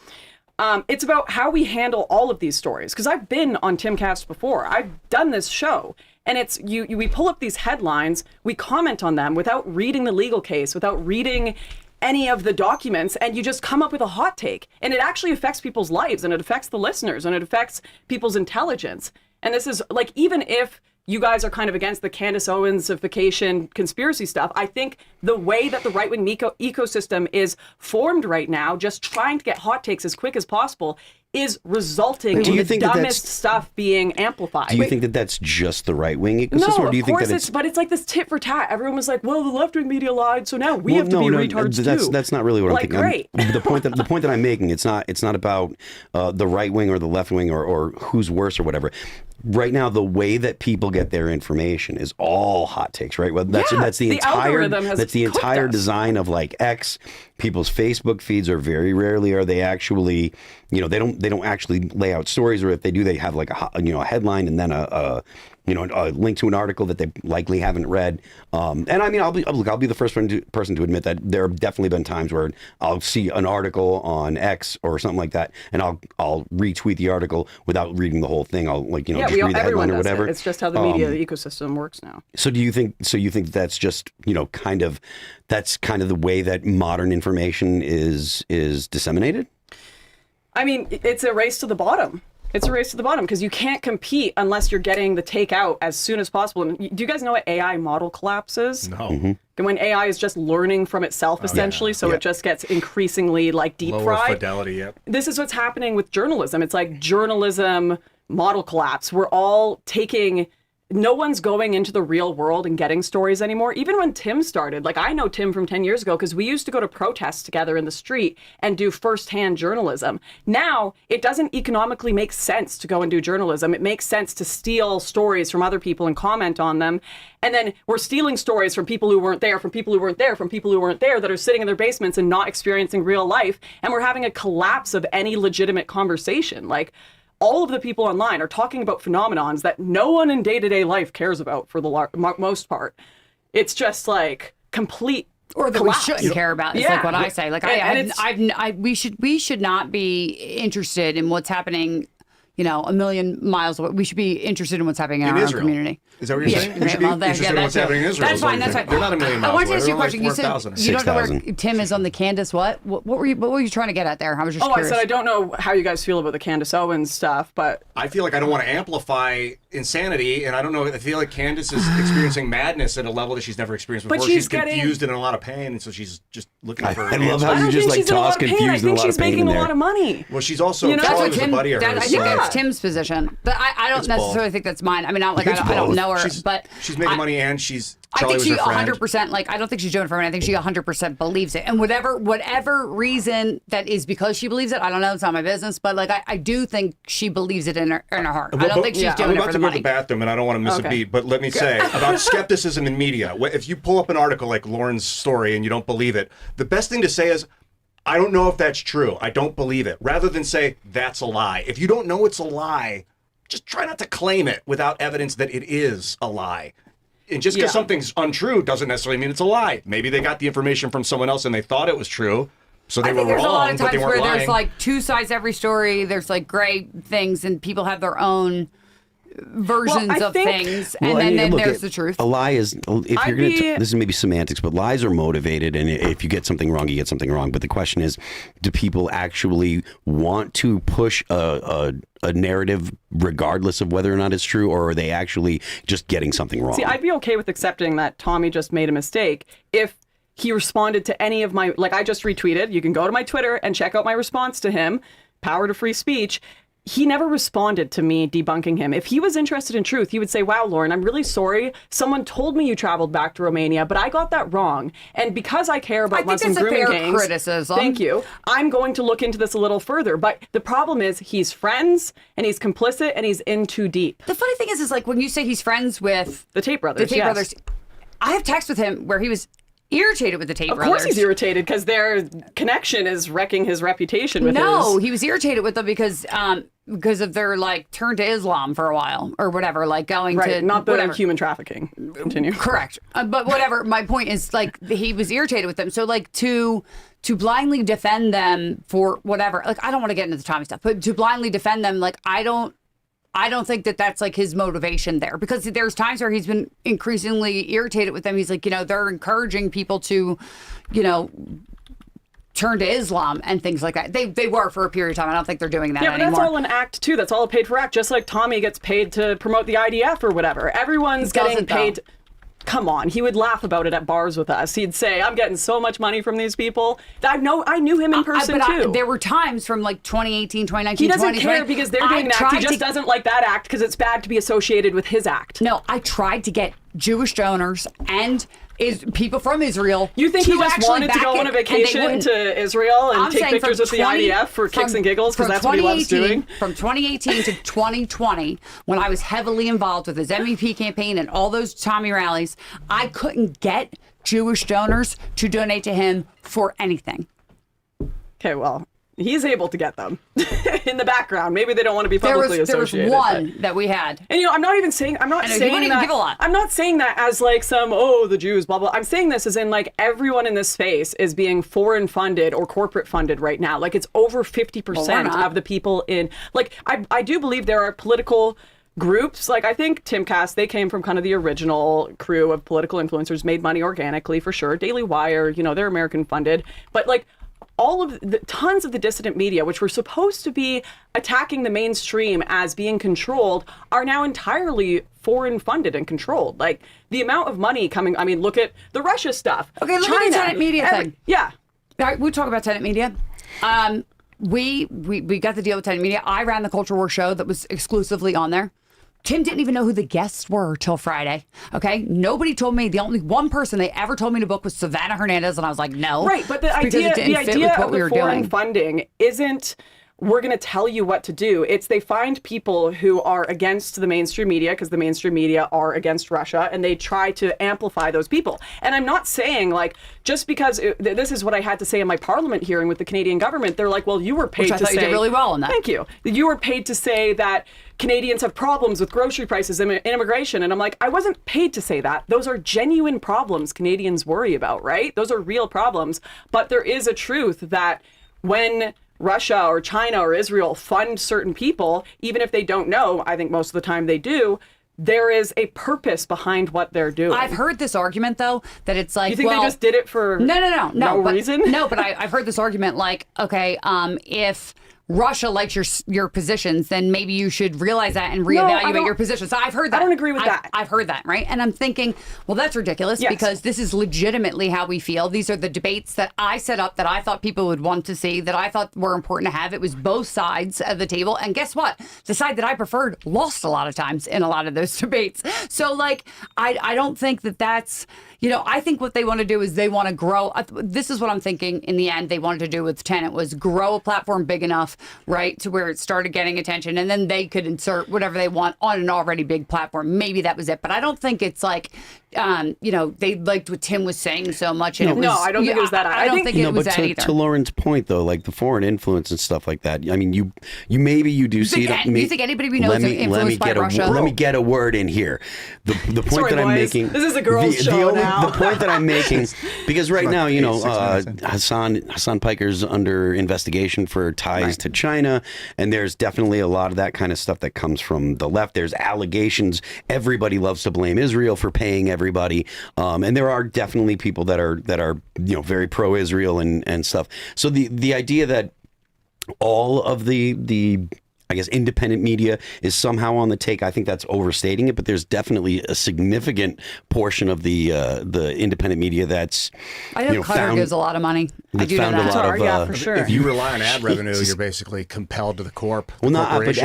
[SPEAKER 4] It's about how we handle all of these stories, because I've been on Timcast before. I've done this show. And it's we pull up these headlines, we comment on them without reading the legal case, without reading any of the documents, and you just come up with a hot take. And it actually affects people's lives, and it affects the listeners, and it affects people's intelligence. And this is like, even if you guys are kind of against the Candace Owens-ification conspiracy stuff, I think the way that the right-wing ecosystem is formed right now, just trying to get hot takes as quick as possible, is resulting in the dumbest stuff being amplified.
[SPEAKER 1] Do you think that that's just the right-wing ecosystem?
[SPEAKER 4] No,
[SPEAKER 1] or do you
[SPEAKER 4] of course
[SPEAKER 1] think that
[SPEAKER 4] but it's like this tit for tat. Everyone was like, well, the left-wing media lied, so now we have to be retards too.
[SPEAKER 1] That's not really what I'm thinking.
[SPEAKER 4] Great.
[SPEAKER 1] The point that I'm making, it's not about the right wing or the left wing or who's worse or whatever. Right now, the way that people get their information is all hot takes, right? Well, that's the entire design of like X. People's Facebook feeds are very rarely are they actually, they don't actually lay out stories, or if they do, they have like a headline and then a link to an article that they likely haven't read. And I mean, I'll be the first person to admit that there have definitely been times where I'll see an article on X or something like that, and I'll retweet the article without reading the whole thing. I'll just read the headline or whatever.
[SPEAKER 4] It's just how the media ecosystem works now.
[SPEAKER 1] So you think that's just that's kind of the way that modern information is disseminated?
[SPEAKER 4] I mean, it's a race to the bottom. It's a race to the bottom, because you can't compete unless you're getting the takeout as soon as possible. And do you guys know what AI model collapse is?
[SPEAKER 5] No.
[SPEAKER 1] Mm-hmm.
[SPEAKER 4] When AI is just learning from itself, essentially, it just gets increasingly like deep
[SPEAKER 5] Lower
[SPEAKER 4] fried.
[SPEAKER 5] fidelity, yep.
[SPEAKER 4] This is what's happening with journalism. It's like journalism model collapse. We're all taking... No one's going into the real world and getting stories anymore. Even when Tim started, like I know Tim from 10 years ago because we used to go to protests together in the street and do firsthand journalism. Now, it doesn't economically make sense to go and do journalism. It makes sense to steal stories from other people and comment on them. And then we're stealing stories from people who weren't there, from people who weren't there, from people who weren't there that are sitting in their basements and not experiencing real life. And we're having a collapse of any legitimate conversation. Like, all of the people online are talking about phenomenons that no one in day-to-day life cares about for the most part. It's just like complete
[SPEAKER 2] or that
[SPEAKER 4] collapse.
[SPEAKER 2] We shouldn't care about. It's like what I say. Like we should not be interested in what's happening, a million miles away. We should be interested in what's happening in our own community.
[SPEAKER 5] Is that what you're saying? We should be interested in what's happening in Israel.
[SPEAKER 2] That's fine. That's fine.
[SPEAKER 5] They're not a million miles
[SPEAKER 2] I want to
[SPEAKER 5] away.
[SPEAKER 2] ask you a
[SPEAKER 5] They're
[SPEAKER 2] question.
[SPEAKER 5] like 4,000.
[SPEAKER 2] You don't know where Tim is on the Candace what? What were you trying to get at there? I was just curious.
[SPEAKER 4] I said I don't know how you guys feel about the Candace Owens stuff, but
[SPEAKER 5] I feel like I don't want to amplify insanity, and I don't know. I feel like Candace is experiencing madness at a level that she's never experienced before. She's confused and in a lot of pain, and so she's just looking for.
[SPEAKER 1] I love how you just like toss confused and a lot of pain in there. I think
[SPEAKER 4] she's making a lot of money.
[SPEAKER 5] Well, she's also
[SPEAKER 2] that's what
[SPEAKER 5] a buddy of hers.
[SPEAKER 2] I think that's Tim's position, but I don't necessarily think that's mine. I mean, not like I don't know her, but
[SPEAKER 5] she's making money and she's Charlie
[SPEAKER 2] I think
[SPEAKER 5] was
[SPEAKER 2] she
[SPEAKER 5] her friend.
[SPEAKER 2] 100%, like, I don't think she's doing it for me. I think she 100% believes it. And whatever reason that is because she believes it, I don't know. It's not my business. But, like, I do think she believes it in her heart. I don't think she's doing
[SPEAKER 5] I'm
[SPEAKER 2] it
[SPEAKER 5] about
[SPEAKER 2] for
[SPEAKER 5] to
[SPEAKER 2] the
[SPEAKER 5] go to
[SPEAKER 2] money.
[SPEAKER 5] the bathroom, and I don't want to miss a beat, but let me say about skepticism in media. If you pull up an article like Lauren's story and you don't believe it, the best thing to say is, I don't know if that's true. I don't believe it. Rather than say, that's a lie. If you don't know it's a lie, just try not to claim it without evidence that it is a lie. And just because something's untrue doesn't necessarily mean it's a lie. Maybe they got the information from someone else and they thought it was true, so they were
[SPEAKER 2] There's a lot
[SPEAKER 5] wrong,
[SPEAKER 2] of
[SPEAKER 5] but they
[SPEAKER 2] times
[SPEAKER 5] weren't
[SPEAKER 2] where
[SPEAKER 5] lying.
[SPEAKER 2] there's like two sides to every story. There's like gray things, and people have their own versions of things, and then
[SPEAKER 1] look,
[SPEAKER 2] there's the truth.
[SPEAKER 1] A lie is, if you're going to, this is maybe semantics, but lies are motivated, and if you get something wrong, you get something wrong. But the question is, do people actually want to push a narrative regardless of whether or not it's true, or are they actually just getting something wrong?
[SPEAKER 4] See, I'd be okay with accepting that Tommy just made a mistake if he responded to any of my, like I just retweeted. You can go to my Twitter and check out my response to him. Power to free speech. He never responded to me debunking him. If he was interested in truth, he would say, wow, Lauren, I'm really sorry. Someone told me you traveled back to Romania, but I got that wrong. And because I care about Muslim grooming gangs,
[SPEAKER 2] criticism.
[SPEAKER 4] Thank you. I'm going to look into this a little further. But the problem is he's friends and he's complicit and he's in too deep.
[SPEAKER 2] The funny thing is like when you say he's friends with
[SPEAKER 4] The Tate brothers,
[SPEAKER 2] the Tate brothers, I have text with him where he was irritated with the Tate brothers.
[SPEAKER 4] Of course he's irritated because their connection is wrecking his reputation with
[SPEAKER 2] he was irritated with them because of their like turn to Islam for a while or whatever, like going to
[SPEAKER 4] not the
[SPEAKER 2] whatever.
[SPEAKER 4] human trafficking. Continue.
[SPEAKER 2] Correct, but whatever. My point is like he was irritated with them, so like to blindly defend them for whatever. Like I don't want to get into the Tommy stuff, but to blindly defend them, like I don't think that that's like his motivation there, because there's times where he's been increasingly irritated with them. He's like, they're encouraging people to, turn to Islam and things like that. They were for a period of time. I don't think they're doing that
[SPEAKER 4] anymore. Yeah, but that's all an act too. That's all a paid for act. Just like Tommy gets paid to promote the IDF or whatever. Everyone's getting paid. Come on, he would laugh about it at bars with us. He'd say, I'm getting so much money from these people. I knew him in person too.
[SPEAKER 2] There were times from like 2018, 2019,
[SPEAKER 4] he doesn't care because they're doing that. He just doesn't like that act because it's bad to be associated with his act.
[SPEAKER 2] No, I tried to get Jewish donors and people from Israel.
[SPEAKER 4] You think he just wanted to go on a vacation to Israel and take pictures with the IDF for kicks and giggles because that's what he loves doing?
[SPEAKER 2] From 2018 to 2020, when I was heavily involved with his MVP campaign and all those Tommy rallies, I couldn't get Jewish donors to donate to him for anything.
[SPEAKER 4] Okay, well, he's able to get them in the background. Maybe they don't want to be publicly associated.
[SPEAKER 2] There was one that we had.
[SPEAKER 4] And I'm not saying that. I'm not saying that as like the Jews, blah, blah. I'm saying this as in like everyone in this space is being foreign funded or corporate funded right now. Like it's over 50% of the people in, like, I do believe there are political groups. Like I think Timcast, they came from kind of the original crew of political influencers, made money organically for sure. Daily Wire, they're American funded, but like, all of the tons of the dissident media, which were supposed to be attacking the mainstream as being controlled, are now entirely foreign funded and controlled. Like the amount of money coming, I mean, look at the Russia stuff.
[SPEAKER 2] Okay, look at the tenant media thing.
[SPEAKER 4] Yeah.
[SPEAKER 2] All right, we'll talk about tenant media. We got the deal with tenant media. I ran the Culture War show that was exclusively on there. Tim didn't even know who the guests were till Friday. Okay, nobody told me. The only one person they ever told me to book was Savannah Hernandez, and I was like, no.
[SPEAKER 4] Right, but the idea of the foreign funding isn't we're going to tell you what to do. It's they find people who are against the mainstream media because the mainstream media are against Russia, and they try to amplify those people. And I'm not saying like just because this is what I had to say in my Parliament hearing with the Canadian government. They're like, well, you were paid to say.
[SPEAKER 2] You did really well on that.
[SPEAKER 4] Thank you. You were paid to say that Canadians have problems with grocery prices and immigration. And I'm like, I wasn't paid to say that. Those are genuine problems Canadians worry about, right? Those are real problems. But there is a truth that when Russia or China or Israel fund certain people, even if they don't know, I think most of the time they do, there is a purpose behind what they're doing.
[SPEAKER 2] I've heard this argument, though, that it's like,
[SPEAKER 4] you think they just did it for no
[SPEAKER 2] reason?
[SPEAKER 4] No,
[SPEAKER 2] but I've heard this argument like, okay, if Russia likes your positions, then maybe you should realize that and reevaluate your position. So I've heard that.
[SPEAKER 4] I don't agree with that.
[SPEAKER 2] I've heard that, right? And I'm thinking, well, that's ridiculous because this is legitimately how we feel. These are the debates that I set up that I thought people would want to see, that I thought were important to have. It was both sides of the table. And guess what? The side that I preferred lost a lot of times in a lot of those debates. So, like, I don't think that's, I think what they want to do is they want to grow. This is what I'm thinking in the end they wanted to do with Tenet was grow a platform big enough, right, to where it started getting attention, and then they could insert whatever they want on an already big platform. Maybe that was it. But I don't think it's like, they liked what Tim was saying so much. And
[SPEAKER 4] no, I don't think it was that.
[SPEAKER 2] I don't think it was that either.
[SPEAKER 1] To Lauren's point, though, like the foreign influence and stuff like that, I mean, you do see it.
[SPEAKER 2] You think anybody we know is influenced by Russia?
[SPEAKER 1] Let me get a word in here. The point
[SPEAKER 4] Sorry,
[SPEAKER 1] that I'm
[SPEAKER 4] boys.
[SPEAKER 1] making.
[SPEAKER 4] This is a girls' show now.
[SPEAKER 1] The point that I'm making, because right now, Hassan Piker's under investigation for ties to China, and there's definitely a lot of that kind of stuff that comes from the left. There's allegations. Everybody loves to blame Israel for paying everybody, and there are definitely people that are very pro-Israel and stuff. So the idea that all of the I guess independent media is somehow on the take, I think that's overstating it, but there's definitely a significant portion of the independent media that's
[SPEAKER 2] I know Qatar gives a lot of money. I do know that.
[SPEAKER 4] For sure.
[SPEAKER 5] If you rely on ad revenue, you're basically compelled to the corp.
[SPEAKER 1] Well, it's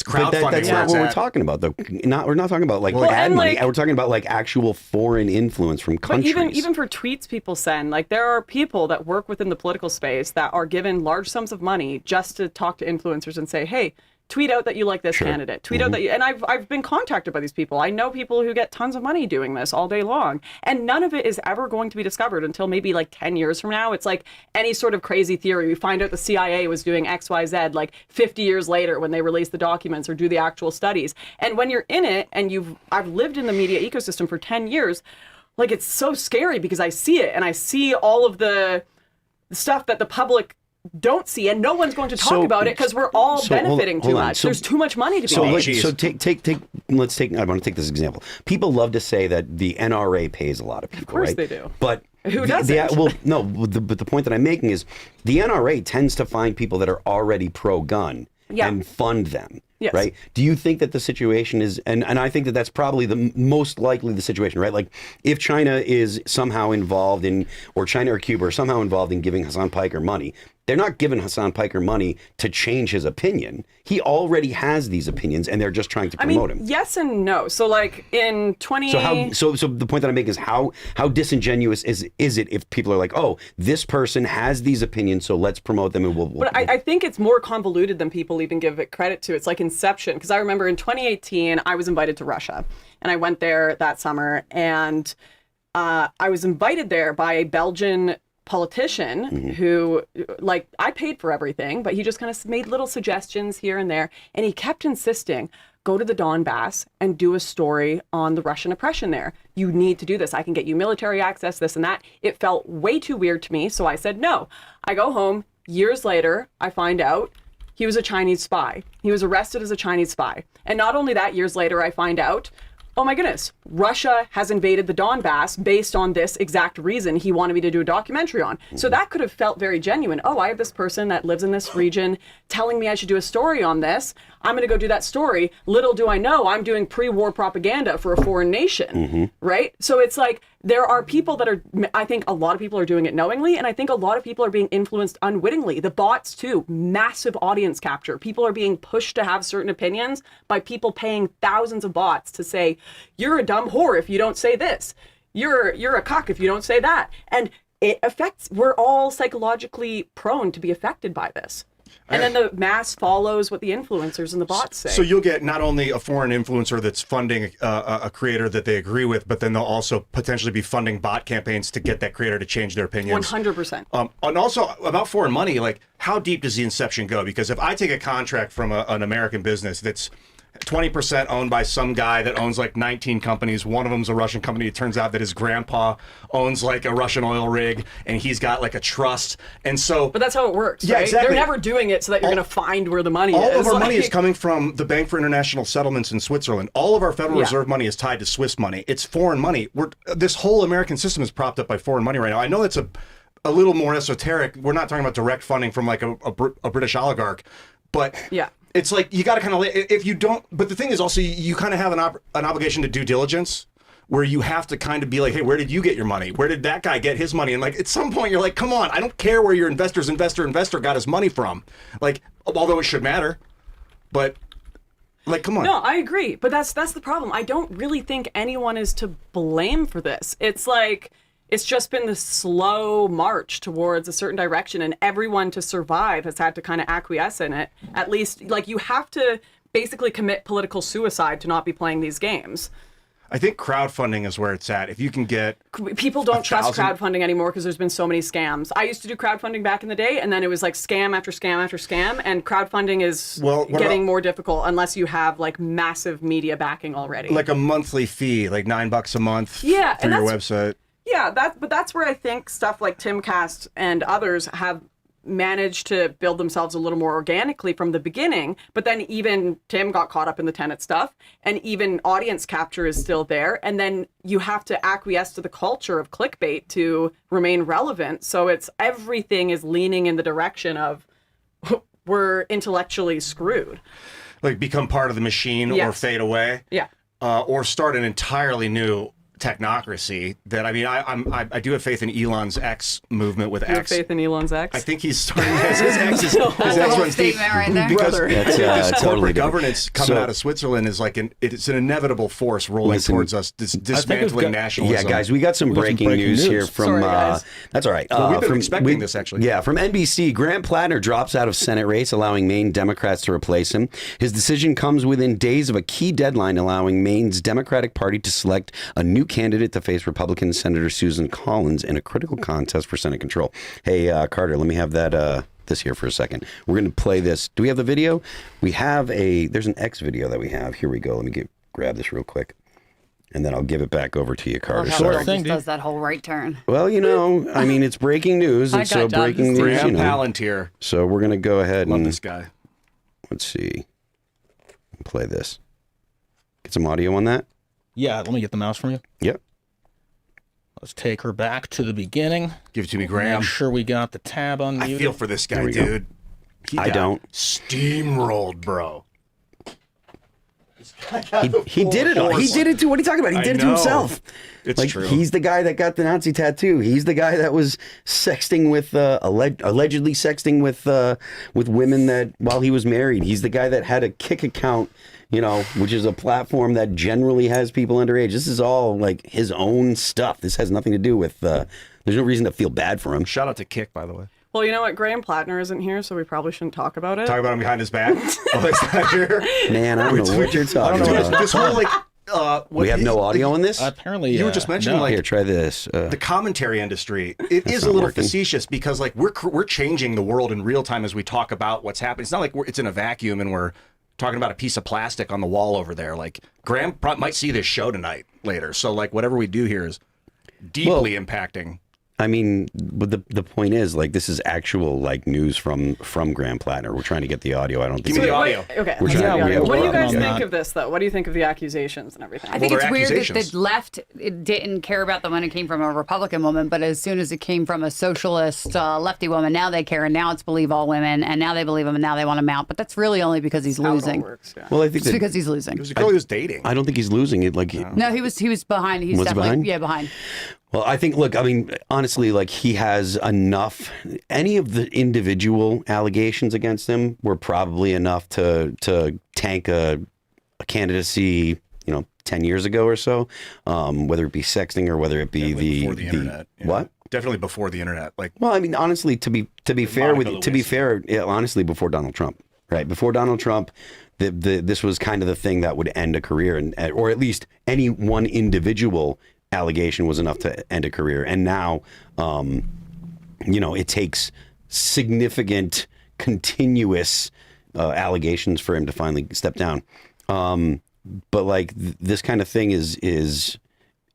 [SPEAKER 1] crowdfunding. That's not what we're talking about, though. We're not talking about ad money. We're talking about like actual foreign influence from countries.
[SPEAKER 4] But even for tweets people send, like there are people that work within the political space that are given large sums of money just to talk to influencers and say, hey, tweet out that you like this candidate. Tweet out that you, and I've been contacted by these people. I know people who get tons of money doing this all day long, and none of it is ever going to be discovered until maybe like 10 years from now. It's like any sort of crazy theory. We find out the CIA was doing XYZ like 50 years later when they release the documents or do the actual studies. And when you're in it, and I've lived in the media ecosystem for 10 years, like it's so scary because I see it and I see all of the stuff that the public don't see, and no one's going to talk about it because we're all benefiting too much. There's too much money to be made.
[SPEAKER 1] Let's take. I want to take this example. People love to say that the NRA pays a lot of people.
[SPEAKER 4] Of course
[SPEAKER 1] right?
[SPEAKER 4] they do.
[SPEAKER 1] But
[SPEAKER 4] who doesn't?
[SPEAKER 1] But the point that I'm making is the NRA tends to find people that are already pro-gun and fund them.
[SPEAKER 4] Yes.
[SPEAKER 1] Right? Do you think that the situation is, and I think that that's probably the most likely the situation, right? Like if China is somehow involved in, or China or Cuba are somehow involved in giving Hassan Piker money, they're not giving Hassan Piker money to change his opinion. He already has these opinions, and they're just trying to promote him.
[SPEAKER 4] Yes and no. So, like in 20...
[SPEAKER 1] So the point that I'm making is how disingenuous is it if people are like, oh, this person has these opinions, so let's promote them, and we'll
[SPEAKER 4] But I think it's more convoluted than people even give it credit to. It's like Inception, because I remember in 2018, I was invited to Russia, and I went there that summer, and I was invited there by a Belgian politician who, like, I paid for everything, but he just kind of made little suggestions here and there, and he kept insisting, go to the Donbass and do a story on the Russian oppression there. You need to do this. I can get you military access, this and that. It felt way too weird to me, so I said no. I go home. Years later, I find out he was a Chinese spy. He was arrested as a Chinese spy. And not only that, years later, I find out, oh my goodness, Russia has invaded the Donbass based on this exact reason he wanted me to do a documentary on. So that could have felt very genuine. Oh, I have this person that lives in this region telling me I should do a story on this. I'm going to go do that story. Little do I know, I'm doing pre-war propaganda for a foreign nation, right? So it's like, there are people that are, I think a lot of people are doing it knowingly, and I think a lot of people are being influenced unwittingly. The bots too, massive audience capture. People are being pushed to have certain opinions by people paying thousands of bots to say, you're a dumb whore if you don't say this. You're a cock if you don't say that. And it affects, we're all psychologically prone to be affected by this. And then the mass follows what the influencers and the bots say.
[SPEAKER 5] So you'll get not only a foreign influencer that's funding a creator that they agree with, but then they'll also potentially be funding bot campaigns to get that creator to change their opinions.
[SPEAKER 4] 100%.
[SPEAKER 5] And also about foreign money, like how deep does the inception go? Because if I take a contract from an American business that's 20% owned by some guy that owns like 19 companies. One of them's a Russian company. It turns out that his grandpa owns like a Russian oil rig, and he's got like a trust. And so,
[SPEAKER 4] but that's how it works,
[SPEAKER 5] yeah,
[SPEAKER 4] right?
[SPEAKER 5] Exactly.
[SPEAKER 4] They're never doing it so that you're going to find where the money is.
[SPEAKER 5] All of our money is coming from the Bank for International Settlements in Switzerland. All of our Federal Reserve money is tied to Swiss money. It's foreign money. This whole American system is propped up by foreign money right now. I know it's a little more esoteric. We're not talking about direct funding from like a British oligarch, but
[SPEAKER 4] Yeah.
[SPEAKER 5] it's like you got to kind of, if you don't, but the thing is also you kind of have an obligation to due diligence, where you have to kind of be like, hey, where did you get your money? Where did that guy get his money? And like at some point you're like, come on, I don't care where your investor got his money from. Like, although it should matter, but like, come on.
[SPEAKER 4] No, I agree. But that's the problem. I don't really think anyone is to blame for this. It's like, it's just been this slow march towards a certain direction, and everyone to survive has had to kind of acquiesce in it. At least, like, you have to basically commit political suicide to not be playing these games.
[SPEAKER 5] I think crowdfunding is where it's at. If you can get
[SPEAKER 4] people don't trust
[SPEAKER 5] 1,000
[SPEAKER 4] crowdfunding anymore because there's been so many scams. I used to do crowdfunding back in the day, and then it was like scam after scam after scam, and crowdfunding is getting more difficult unless you have like massive media backing already.
[SPEAKER 5] like a monthly fee, like $9 a month through
[SPEAKER 4] and
[SPEAKER 5] your website.
[SPEAKER 4] Yeah, but that's where I think stuff like Timcast and others have managed to build themselves a little more organically from the beginning. But then even Tim got caught up in the Tenet stuff, and even audience capture is still there. And then you have to acquiesce to the culture of clickbait to remain relevant. So it's everything is leaning in the direction of we're intellectually screwed.
[SPEAKER 5] Like become part of the machine or fade away.
[SPEAKER 4] Yeah.
[SPEAKER 5] Or start an entirely new technocracy that, I mean, I do have faith in Elon's X movement with
[SPEAKER 4] You have
[SPEAKER 5] X.
[SPEAKER 4] faith in Elon's X?
[SPEAKER 5] I think he's starting his X. His X runs deep.
[SPEAKER 2] Statement right there.
[SPEAKER 5] Because
[SPEAKER 1] That's,
[SPEAKER 5] this
[SPEAKER 1] totally
[SPEAKER 5] corporate
[SPEAKER 1] different.
[SPEAKER 5] governance coming out of Switzerland is like it's an inevitable force rolling towards us, dismantling nationalism.
[SPEAKER 1] Yeah, guys, we got some breaking news here from.
[SPEAKER 4] Sorry, guys.
[SPEAKER 1] That's all right.
[SPEAKER 5] Well, we've been expecting this, actually.
[SPEAKER 1] Yeah, from NBC, Grant Plattner drops out of Senate race, allowing Maine Democrats to replace him. His decision comes within days of a key deadline, allowing Maine's Democratic Party to select a new candidate to face Republican Senator Susan Collins in a critical contest for Senate control. Hey, Carter, let me have that. This here for a second. We're going to play this. Do we have the video? We have there's an X video that we have. Here we go. Let me grab this real quick. And then I'll give it back over to you, Carter.
[SPEAKER 2] How
[SPEAKER 3] Sure
[SPEAKER 2] Will
[SPEAKER 3] thing,
[SPEAKER 2] just
[SPEAKER 3] dude.
[SPEAKER 2] does that whole right turn.
[SPEAKER 1] Well, you know, I mean, it's breaking news.
[SPEAKER 2] I
[SPEAKER 1] And so
[SPEAKER 2] got
[SPEAKER 1] breaking
[SPEAKER 2] jobs.
[SPEAKER 1] news,
[SPEAKER 5] Graham
[SPEAKER 1] you know.
[SPEAKER 5] Palantir.
[SPEAKER 1] So we're going to go ahead
[SPEAKER 5] Love
[SPEAKER 1] and
[SPEAKER 5] this guy.
[SPEAKER 1] let's see. Play this. Get some audio on that.
[SPEAKER 3] Yeah, let me get the mouse from you.
[SPEAKER 1] Yep.
[SPEAKER 3] Let's take her back to the beginning.
[SPEAKER 5] Give it to me, Graham.
[SPEAKER 3] Make sure we got the tab unmuted.
[SPEAKER 5] I feel for this guy,
[SPEAKER 1] we go.
[SPEAKER 5] dude. He
[SPEAKER 1] I
[SPEAKER 5] got
[SPEAKER 1] don't.
[SPEAKER 5] steamrolled, bro.
[SPEAKER 1] He did it all. He did it too. What are you talking about? He
[SPEAKER 5] I
[SPEAKER 1] did it to
[SPEAKER 5] know.
[SPEAKER 1] himself.
[SPEAKER 5] It's
[SPEAKER 1] like,
[SPEAKER 5] true.
[SPEAKER 1] He's the guy that got the Nazi tattoo. He's the guy that was sexting with, allegedly sexting with women that while he was married. He's the guy that had a Kick account, you know, which is a platform that generally has people underage. This is all like his own stuff. This has nothing to do with. There's no reason to feel bad for him.
[SPEAKER 5] Shout out to Kick, by the way.
[SPEAKER 4] Well, you know what? Graham Plattner isn't here, so we probably shouldn't talk about it.
[SPEAKER 5] Talk about him behind his back. Oh, he's not here.
[SPEAKER 1] Man, I don't know what you're talking about.
[SPEAKER 5] This whole like.
[SPEAKER 1] We have no audio on this.
[SPEAKER 3] Apparently,
[SPEAKER 5] You were just mentioning
[SPEAKER 3] no.
[SPEAKER 5] like
[SPEAKER 1] Here, try this.
[SPEAKER 5] the commentary industry. It is a
[SPEAKER 1] not
[SPEAKER 5] little
[SPEAKER 1] working.
[SPEAKER 5] facetious because like we're changing the world in real time as we talk about what's happening. It's not like it's in a vacuum and we're talking about a piece of plastic on the wall over there. Like Graham might see this show tonight later, so like whatever we do here is deeply impacting.
[SPEAKER 1] I mean, but the point is, like, this is actual like news from Graham Plattner. We're trying to get the audio. I don't think
[SPEAKER 5] Give me the
[SPEAKER 1] we-
[SPEAKER 5] audio.
[SPEAKER 4] Okay.
[SPEAKER 1] We're
[SPEAKER 4] let's
[SPEAKER 1] trying-
[SPEAKER 4] get the
[SPEAKER 1] we
[SPEAKER 4] audio.
[SPEAKER 1] have
[SPEAKER 4] What do you
[SPEAKER 1] a problem
[SPEAKER 4] guys
[SPEAKER 1] on
[SPEAKER 4] think
[SPEAKER 3] that.
[SPEAKER 4] of this, though? What do you think of the accusations and everything?
[SPEAKER 2] I think
[SPEAKER 5] Well,
[SPEAKER 2] it's
[SPEAKER 5] they're
[SPEAKER 2] weird that
[SPEAKER 5] accusations.
[SPEAKER 2] the left didn't care about them when it came from a Republican woman, but as soon as it came from a socialist lefty woman, now they care, and now it's believe all women, and now they believe him, and now they want him out. But that's really only because he's
[SPEAKER 4] How it all
[SPEAKER 2] losing.
[SPEAKER 4] works, yeah.
[SPEAKER 1] Well, I think
[SPEAKER 2] It's
[SPEAKER 1] that,
[SPEAKER 2] because he's losing.
[SPEAKER 5] It was a girl he was dating.
[SPEAKER 1] I don't think he's losing it. Like,
[SPEAKER 2] No, he was behind. He's
[SPEAKER 1] Was he
[SPEAKER 2] definitely
[SPEAKER 1] behind?
[SPEAKER 2] behind.
[SPEAKER 1] well, I think. Look, I mean, honestly, like he has enough. Any of the individual allegations against him were probably enough to tank a candidacy. 10 years ago or so, whether it be sexting or whether it be
[SPEAKER 5] Before the internet. Yeah.
[SPEAKER 1] What?
[SPEAKER 5] Definitely before the internet. Like
[SPEAKER 1] Well, I mean, honestly, to be fair
[SPEAKER 5] Monica Lewinsky.
[SPEAKER 1] yeah, honestly, before Donald Trump, right? Before Donald Trump, this was kind of the thing that would end a career, or at least any one individual allegation was enough to end a career. And now, it takes significant, continuous allegations for him to finally step down. But like this kind of thing is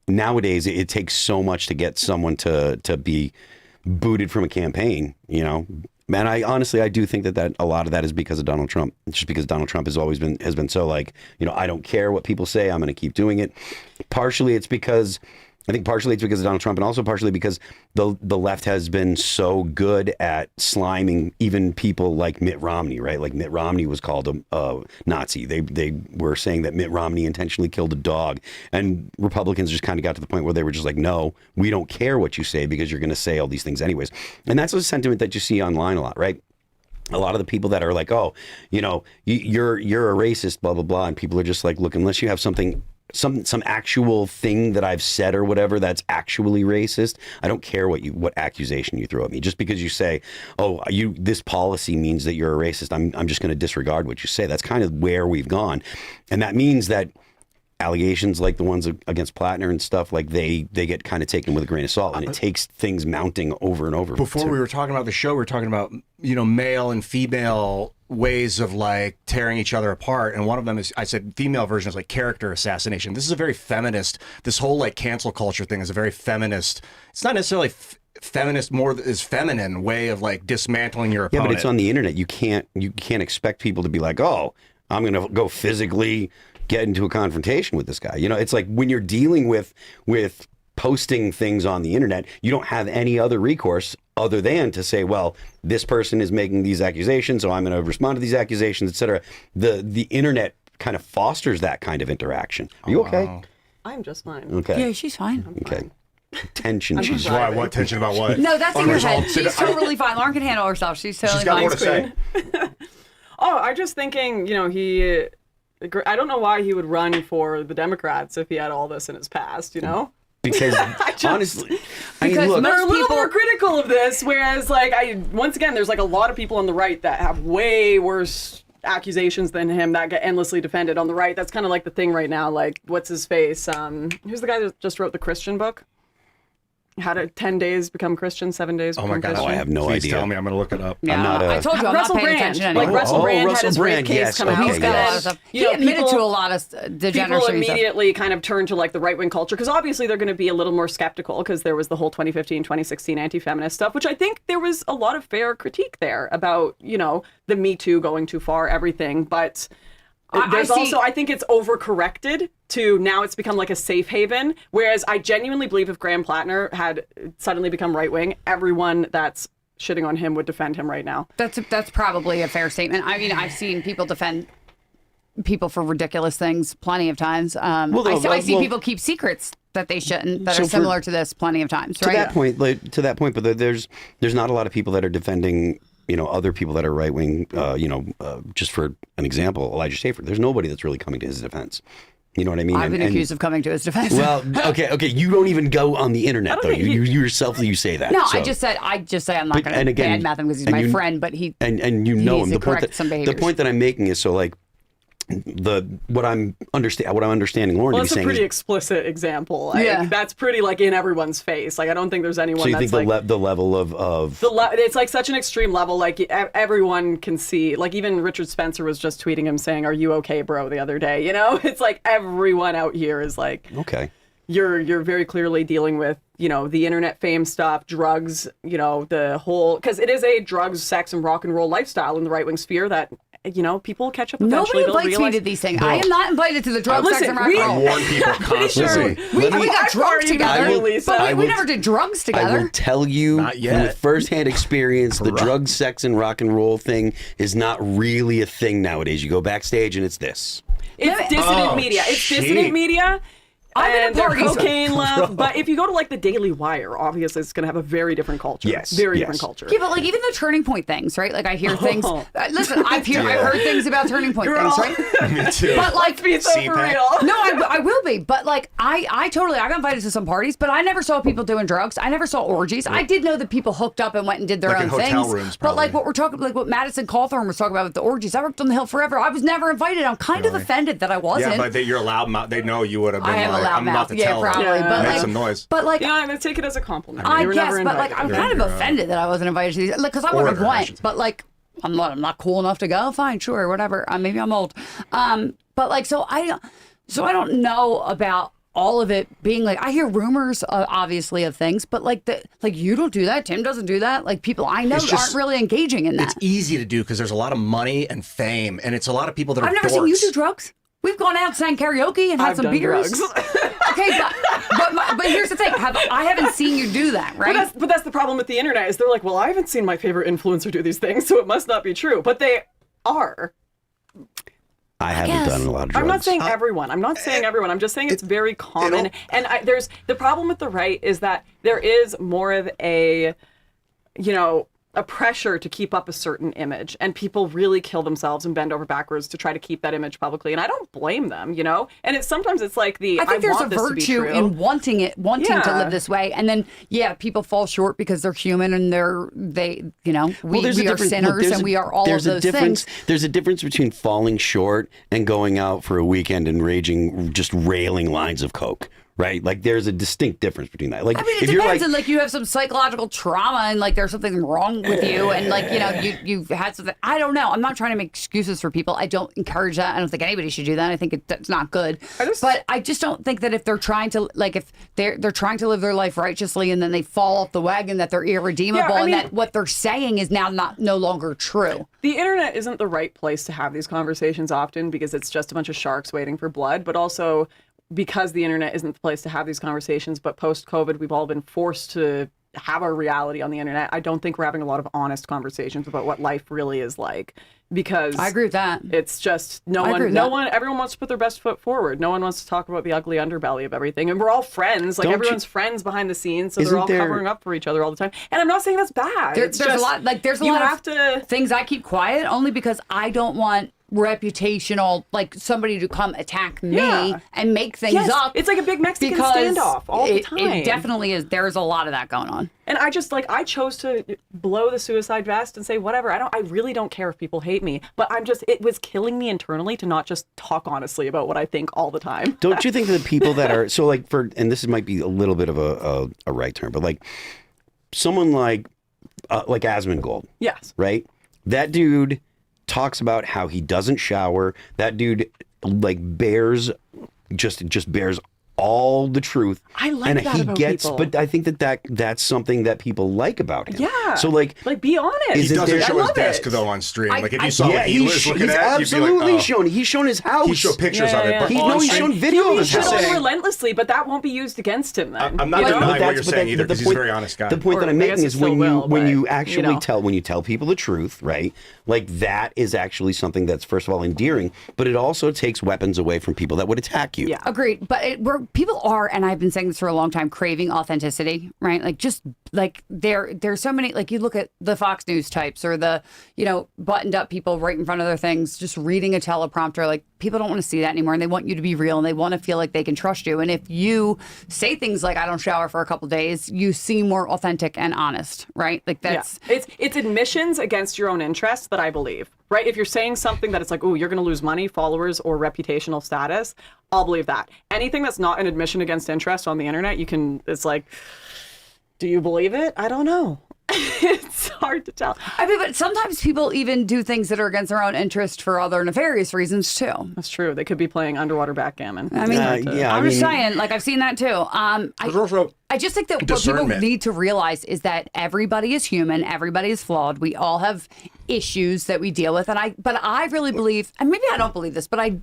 [SPEAKER 1] nowadays it takes so much to get someone to be booted from a campaign, Man, I do think that a lot of that is because of Donald Trump. It's just because Donald Trump has been so like, I don't care what people say, I'm going to keep doing it. Partially it's because I think partially it's because of Donald Trump, and also partially because the left has been so good at sliming even people like Mitt Romney, right? Like Mitt Romney was called a Nazi. They were saying that Mitt Romney intentionally killed a dog, and Republicans just kind of got to the point where they were just like, no, we don't care what you say because you're going to say all these things anyways. And that's a sentiment that you see online a lot, right? A lot of the people that are like, oh, you're a racist, blah blah blah, and people are just like, look, unless you have some actual thing that I've said or whatever that's actually racist, I don't care what accusation you throw at me. Just because you say, oh, this policy means that you're a racist, I'm just going to disregard what you say. That's kind of where we've gone, and that means that allegations like the ones against Plattner and stuff, like they get kind of taken with a grain of salt, and it takes things mounting over and over.
[SPEAKER 5] Before we were talking about the show, we were talking about male and female ways of like tearing each other apart, and one of them is, I said, female version is like character assassination. This is a very feminist. This whole like cancel culture thing is a very feminist. It's not necessarily feminist, more is feminine way of like dismantling your opponent.
[SPEAKER 1] Yeah, but it's on the internet. You can't expect people to be like, oh, I'm going to go physically get into a confrontation with this guy. It's like when you're dealing with posting things on the internet, you don't have any other recourse other than to say, well, this person is making these accusations, so I'm going to respond to these accusations, etc. The internet kind of fosters that kind of interaction. Are you okay?
[SPEAKER 5] Wow.
[SPEAKER 4] I'm just fine.
[SPEAKER 1] Okay.
[SPEAKER 2] Yeah, she's fine.
[SPEAKER 1] Okay. Tension.
[SPEAKER 5] She's why? What tension about what?
[SPEAKER 2] No, that's in your head.
[SPEAKER 5] Unresolved.
[SPEAKER 2] She's totally fine. Lauren can handle herself. She's totally
[SPEAKER 5] She's got
[SPEAKER 2] fine.
[SPEAKER 5] more to say.
[SPEAKER 4] Oh, I'm just thinking, I don't know why he would run for the Democrats if he had all this in his past,
[SPEAKER 1] Because honestly,
[SPEAKER 2] Because
[SPEAKER 1] look,
[SPEAKER 4] They're a little
[SPEAKER 2] people-
[SPEAKER 4] more critical of this, whereas, once again, there's like a lot of people on the right that have way worse accusations than him that get endlessly defended on the right. That's kind of like the thing right now. Like, what's his face? Who's the guy that just wrote the Christian book? How to 10 days become Christian, 7 days become
[SPEAKER 5] Oh my God,
[SPEAKER 4] Christian.
[SPEAKER 1] I have no
[SPEAKER 5] Please
[SPEAKER 1] idea.
[SPEAKER 5] tell me. I'm going to look it up.
[SPEAKER 2] Yeah, I told you I'm
[SPEAKER 4] Russell
[SPEAKER 2] not paying
[SPEAKER 4] Brand,
[SPEAKER 2] attention
[SPEAKER 4] like
[SPEAKER 2] anymore.
[SPEAKER 4] Russell Brand
[SPEAKER 1] Russell
[SPEAKER 4] had his
[SPEAKER 1] Brand,
[SPEAKER 4] rape case
[SPEAKER 1] yes,
[SPEAKER 4] come out.
[SPEAKER 1] okay,
[SPEAKER 2] He's got a lot of
[SPEAKER 1] yes.
[SPEAKER 2] stuff. He admitted to a lot of degeneracy.
[SPEAKER 4] People
[SPEAKER 2] and stuff.
[SPEAKER 4] immediately kind of turn to like the right-wing culture because obviously they're going to be a little more skeptical because there was the whole 2015, 2016 anti-feminist stuff, which I think there was a lot of fair critique there about, the Me Too going too far, everything. But there's also, I think it's overcorrected to now it's become like a safe haven. Whereas I genuinely believe if Graham Plattner had suddenly become right-wing, everyone that's shitting on him would defend him right now.
[SPEAKER 2] That's probably a fair statement. I mean, I've seen people defend people for ridiculous things plenty of times. I see people keep secrets that they shouldn't, that
[SPEAKER 1] So
[SPEAKER 2] are similar to this plenty of times,
[SPEAKER 1] to
[SPEAKER 2] right?
[SPEAKER 1] that point, but there's not a lot of people that are defending other people that are right wing. Just for an example, Elijah Schaffer. There's nobody that's really coming to his defense. You know what I mean?
[SPEAKER 2] I've been accused of coming to his defense.
[SPEAKER 1] Well, okay. You don't even go on the internet though.
[SPEAKER 4] think
[SPEAKER 1] You yourself say that.
[SPEAKER 2] No,
[SPEAKER 1] so.
[SPEAKER 2] I just say I'm not going to badmouth him because he's my friend, but he
[SPEAKER 1] and you
[SPEAKER 2] he
[SPEAKER 1] know
[SPEAKER 2] needs
[SPEAKER 1] him.
[SPEAKER 2] to correct some
[SPEAKER 1] The
[SPEAKER 2] behaviors.
[SPEAKER 1] point that I'm making is so like what I'm understanding Lauren
[SPEAKER 4] Well,
[SPEAKER 1] to be
[SPEAKER 4] that's a
[SPEAKER 1] saying
[SPEAKER 4] pretty
[SPEAKER 1] is,
[SPEAKER 4] explicit example.
[SPEAKER 2] Yeah.
[SPEAKER 4] That's pretty like in everyone's face. Like I don't think there's anyone
[SPEAKER 1] so you
[SPEAKER 4] that's
[SPEAKER 1] think
[SPEAKER 4] like
[SPEAKER 1] the level of
[SPEAKER 4] it's like such an extreme level. Like everyone can see. Like even Richard Spencer was just tweeting him saying, "Are you okay, bro?" the other day. It's like everyone out here is like,
[SPEAKER 1] okay.
[SPEAKER 4] You're very clearly dealing with the internet fame stuff, drugs. The whole because it is a drugs, sex, and rock and roll lifestyle in the right wing sphere that people will catch up eventually.
[SPEAKER 2] Nobody
[SPEAKER 4] They'll
[SPEAKER 2] invites me
[SPEAKER 4] realize-
[SPEAKER 2] to these things. I am not invited to the drug sex
[SPEAKER 4] Listen,
[SPEAKER 2] and rock
[SPEAKER 4] we-
[SPEAKER 2] and
[SPEAKER 5] I
[SPEAKER 2] roll.
[SPEAKER 5] warn people constantly.
[SPEAKER 2] We
[SPEAKER 1] Let me-
[SPEAKER 2] got drunk together,
[SPEAKER 4] Lisa.
[SPEAKER 2] but we never did drugs
[SPEAKER 1] I will
[SPEAKER 2] together.
[SPEAKER 1] tell you
[SPEAKER 5] Not yet.
[SPEAKER 1] with firsthand experience, the drug, sex, and rock and roll thing is not really a thing nowadays. You go backstage and it's this.
[SPEAKER 4] It's dissident
[SPEAKER 5] Oh,
[SPEAKER 4] media. It's
[SPEAKER 5] shit.
[SPEAKER 4] dissident media.
[SPEAKER 2] I've been
[SPEAKER 4] And
[SPEAKER 2] to
[SPEAKER 4] their
[SPEAKER 2] parties.
[SPEAKER 4] cocaine love. But if you go to like the Daily Wire, obviously it's going to have a very different culture.
[SPEAKER 1] Yes,
[SPEAKER 4] Very
[SPEAKER 1] yes.
[SPEAKER 4] different culture.
[SPEAKER 2] Yeah, but like even the Turning Point things, right? Like I hear things.
[SPEAKER 4] Oh.
[SPEAKER 2] Listen, I've heard things about Turning Point things, right?
[SPEAKER 5] Me too.
[SPEAKER 2] But like,
[SPEAKER 4] Be so for
[SPEAKER 5] CPAC.
[SPEAKER 4] real.
[SPEAKER 2] no, I will be. But like, I got invited to some parties, but I never saw people doing drugs. I never saw orgies. I did know that people hooked up and went and did their
[SPEAKER 5] Like
[SPEAKER 2] own
[SPEAKER 5] in hotel
[SPEAKER 2] things.
[SPEAKER 5] rooms,
[SPEAKER 2] but like
[SPEAKER 5] probably.
[SPEAKER 2] what we're talking, like what Madison Cawthorn was talking about with the orgies. I worked on the Hill forever. I was never invited. I'm kind of offended that I wasn't.
[SPEAKER 5] Yeah, but you're a loud mouth. They know you would have been
[SPEAKER 2] I am
[SPEAKER 5] like,
[SPEAKER 2] a loud
[SPEAKER 5] I'm
[SPEAKER 2] mouth.
[SPEAKER 5] about to
[SPEAKER 2] Yeah,
[SPEAKER 5] tell them.
[SPEAKER 2] probably.
[SPEAKER 4] Yeah.
[SPEAKER 2] But
[SPEAKER 5] Make
[SPEAKER 2] like,
[SPEAKER 5] some noise.
[SPEAKER 2] But like,
[SPEAKER 4] Yeah, I'm going to take it as a compliment.
[SPEAKER 2] I
[SPEAKER 4] You were
[SPEAKER 2] guess,
[SPEAKER 4] never
[SPEAKER 2] but like,
[SPEAKER 4] invited.
[SPEAKER 2] I'm kind of offended that I wasn't invited to these, like, because I would have
[SPEAKER 5] Order, I
[SPEAKER 2] went,
[SPEAKER 5] should say.
[SPEAKER 2] but like, I'm not cool enough to go. Fine, sure, whatever. Maybe I'm old, but like, so I don't know about all of it being like, I hear rumors, obviously, of things, but like you don't do that. Tim doesn't do that. Like people I know
[SPEAKER 5] It's just-
[SPEAKER 2] aren't really engaging in that.
[SPEAKER 5] It's easy to do because there's a lot of money and fame, and it's a lot of people that
[SPEAKER 2] I've
[SPEAKER 5] are
[SPEAKER 2] never seen you
[SPEAKER 5] dorks.
[SPEAKER 2] do drugs. We've gone out, sang karaoke, and had
[SPEAKER 4] I've
[SPEAKER 2] some
[SPEAKER 4] done
[SPEAKER 2] beers.
[SPEAKER 4] drugs.
[SPEAKER 2] Okay, but here's the thing. I haven't seen you do that, right?
[SPEAKER 4] But that's the problem with the internet is they're like, well, I haven't seen my favorite influencer do these things, so it must not be true. But they are.
[SPEAKER 1] I haven't done a lot of drugs.
[SPEAKER 4] I'm not saying everyone. I'm not saying everyone. I'm just saying it's very common. And there's the problem with the right is that there is more of a, a pressure to keep up a certain image, and people really kill themselves and bend over backwards to try to keep that image publicly. And I don't blame them, And sometimes it's like I
[SPEAKER 2] think there's a
[SPEAKER 4] want this to be
[SPEAKER 2] virtue
[SPEAKER 4] true.
[SPEAKER 2] in wanting to live this way, and then people fall short because they're human and we are sinners and we are all of those things.
[SPEAKER 1] There's a difference between falling short and going out for a weekend and raging, just railing lines of coke. Right, like there's a distinct difference between that. Like,
[SPEAKER 2] I mean, it
[SPEAKER 1] if
[SPEAKER 2] depends.
[SPEAKER 1] you're
[SPEAKER 2] And you have some psychological trauma, and there's something wrong with you, and you've had something. I don't know. I'm not trying to make excuses for people. I don't encourage that. I don't think anybody should do that. I think it's not good. But I just don't think that if they're trying to if they're trying to live their life righteously, and then they fall off the wagon, that they're irredeemable, and that what they're saying is now no longer true.
[SPEAKER 4] The internet isn't the right place to have these conversations often because it's just a bunch of sharks waiting for blood, but also because the internet isn't the place to have these conversations, but post-COVID, we've all been forced to have our reality on the internet. I don't think we're having a lot of honest conversations about what life really is like, because
[SPEAKER 2] I agree with that.
[SPEAKER 4] It's just everyone wants to put their best foot forward. No one wants to talk about the ugly underbelly of everything. And we're all friends. Everyone's friends behind the scenes, so they're all covering up for each other all the time. And I'm not saying that's bad.
[SPEAKER 2] There's a lot of things I keep quiet only because I don't want reputational, somebody to come attack me and make things up.
[SPEAKER 4] It's like a big Mexican standoff all the time.
[SPEAKER 2] It definitely is. There's a lot of that going on.
[SPEAKER 4] And I just I chose to blow the suicide vest and say whatever. I really don't care if people hate me, but it was killing me internally to not just talk honestly about what I think all the time.
[SPEAKER 1] Don't you think that the people that are and this might be a little bit of a right term, but someone like Asmongold,
[SPEAKER 4] yes,
[SPEAKER 1] right? That dude talks about how he doesn't shower. That dude bears all the truth.
[SPEAKER 4] I like that about people.
[SPEAKER 1] But I think that's something that people like about him.
[SPEAKER 4] Yeah.
[SPEAKER 1] So
[SPEAKER 4] be honest.
[SPEAKER 5] He doesn't show his desk though on stream. If you saw what he was looking at,
[SPEAKER 1] you'd be like, oh. He's shown his house.
[SPEAKER 5] He showed pictures of it, but
[SPEAKER 1] he's shown video of his house.
[SPEAKER 4] He's shown relentlessly, but that won't be used against him then.
[SPEAKER 5] I'm not denying what you're saying either, because he's a very honest guy.
[SPEAKER 1] The point that I'm making is when you actually tell people the truth, right? That is actually something that's first of all endearing, but it also takes weapons away from people that would attack you.
[SPEAKER 2] Yeah, agreed. But people are, and I've been saying this for a long time, craving authenticity, right? There's so many, you look at the Fox News types or the, buttoned up people right in front of their things, just reading a teleprompter. People don't want to see that anymore, and they want you to be real, and they want to feel like they can trust you. And if you say things like, I don't shower for a couple days, you seem more authentic and honest, right? That's...
[SPEAKER 4] Yeah. It's admissions against your own interests that I believe, right? If you're saying something that it's like, oh, you're going to lose money, followers, or reputational status, I'll believe that. Anything that's not an admission against interest on the internet, it's like, do you believe it? I don't know. It's hard to tell.
[SPEAKER 2] But sometimes people even do things that are against their own interest for other nefarious reasons too.
[SPEAKER 4] That's true. They could be playing underwater backgammon.
[SPEAKER 2] I'm just saying, I've seen that too. I just think that what people need to realize is that everybody is human, everybody is flawed. We all have issues that we deal with, but I really believe, and maybe I don't believe this, but I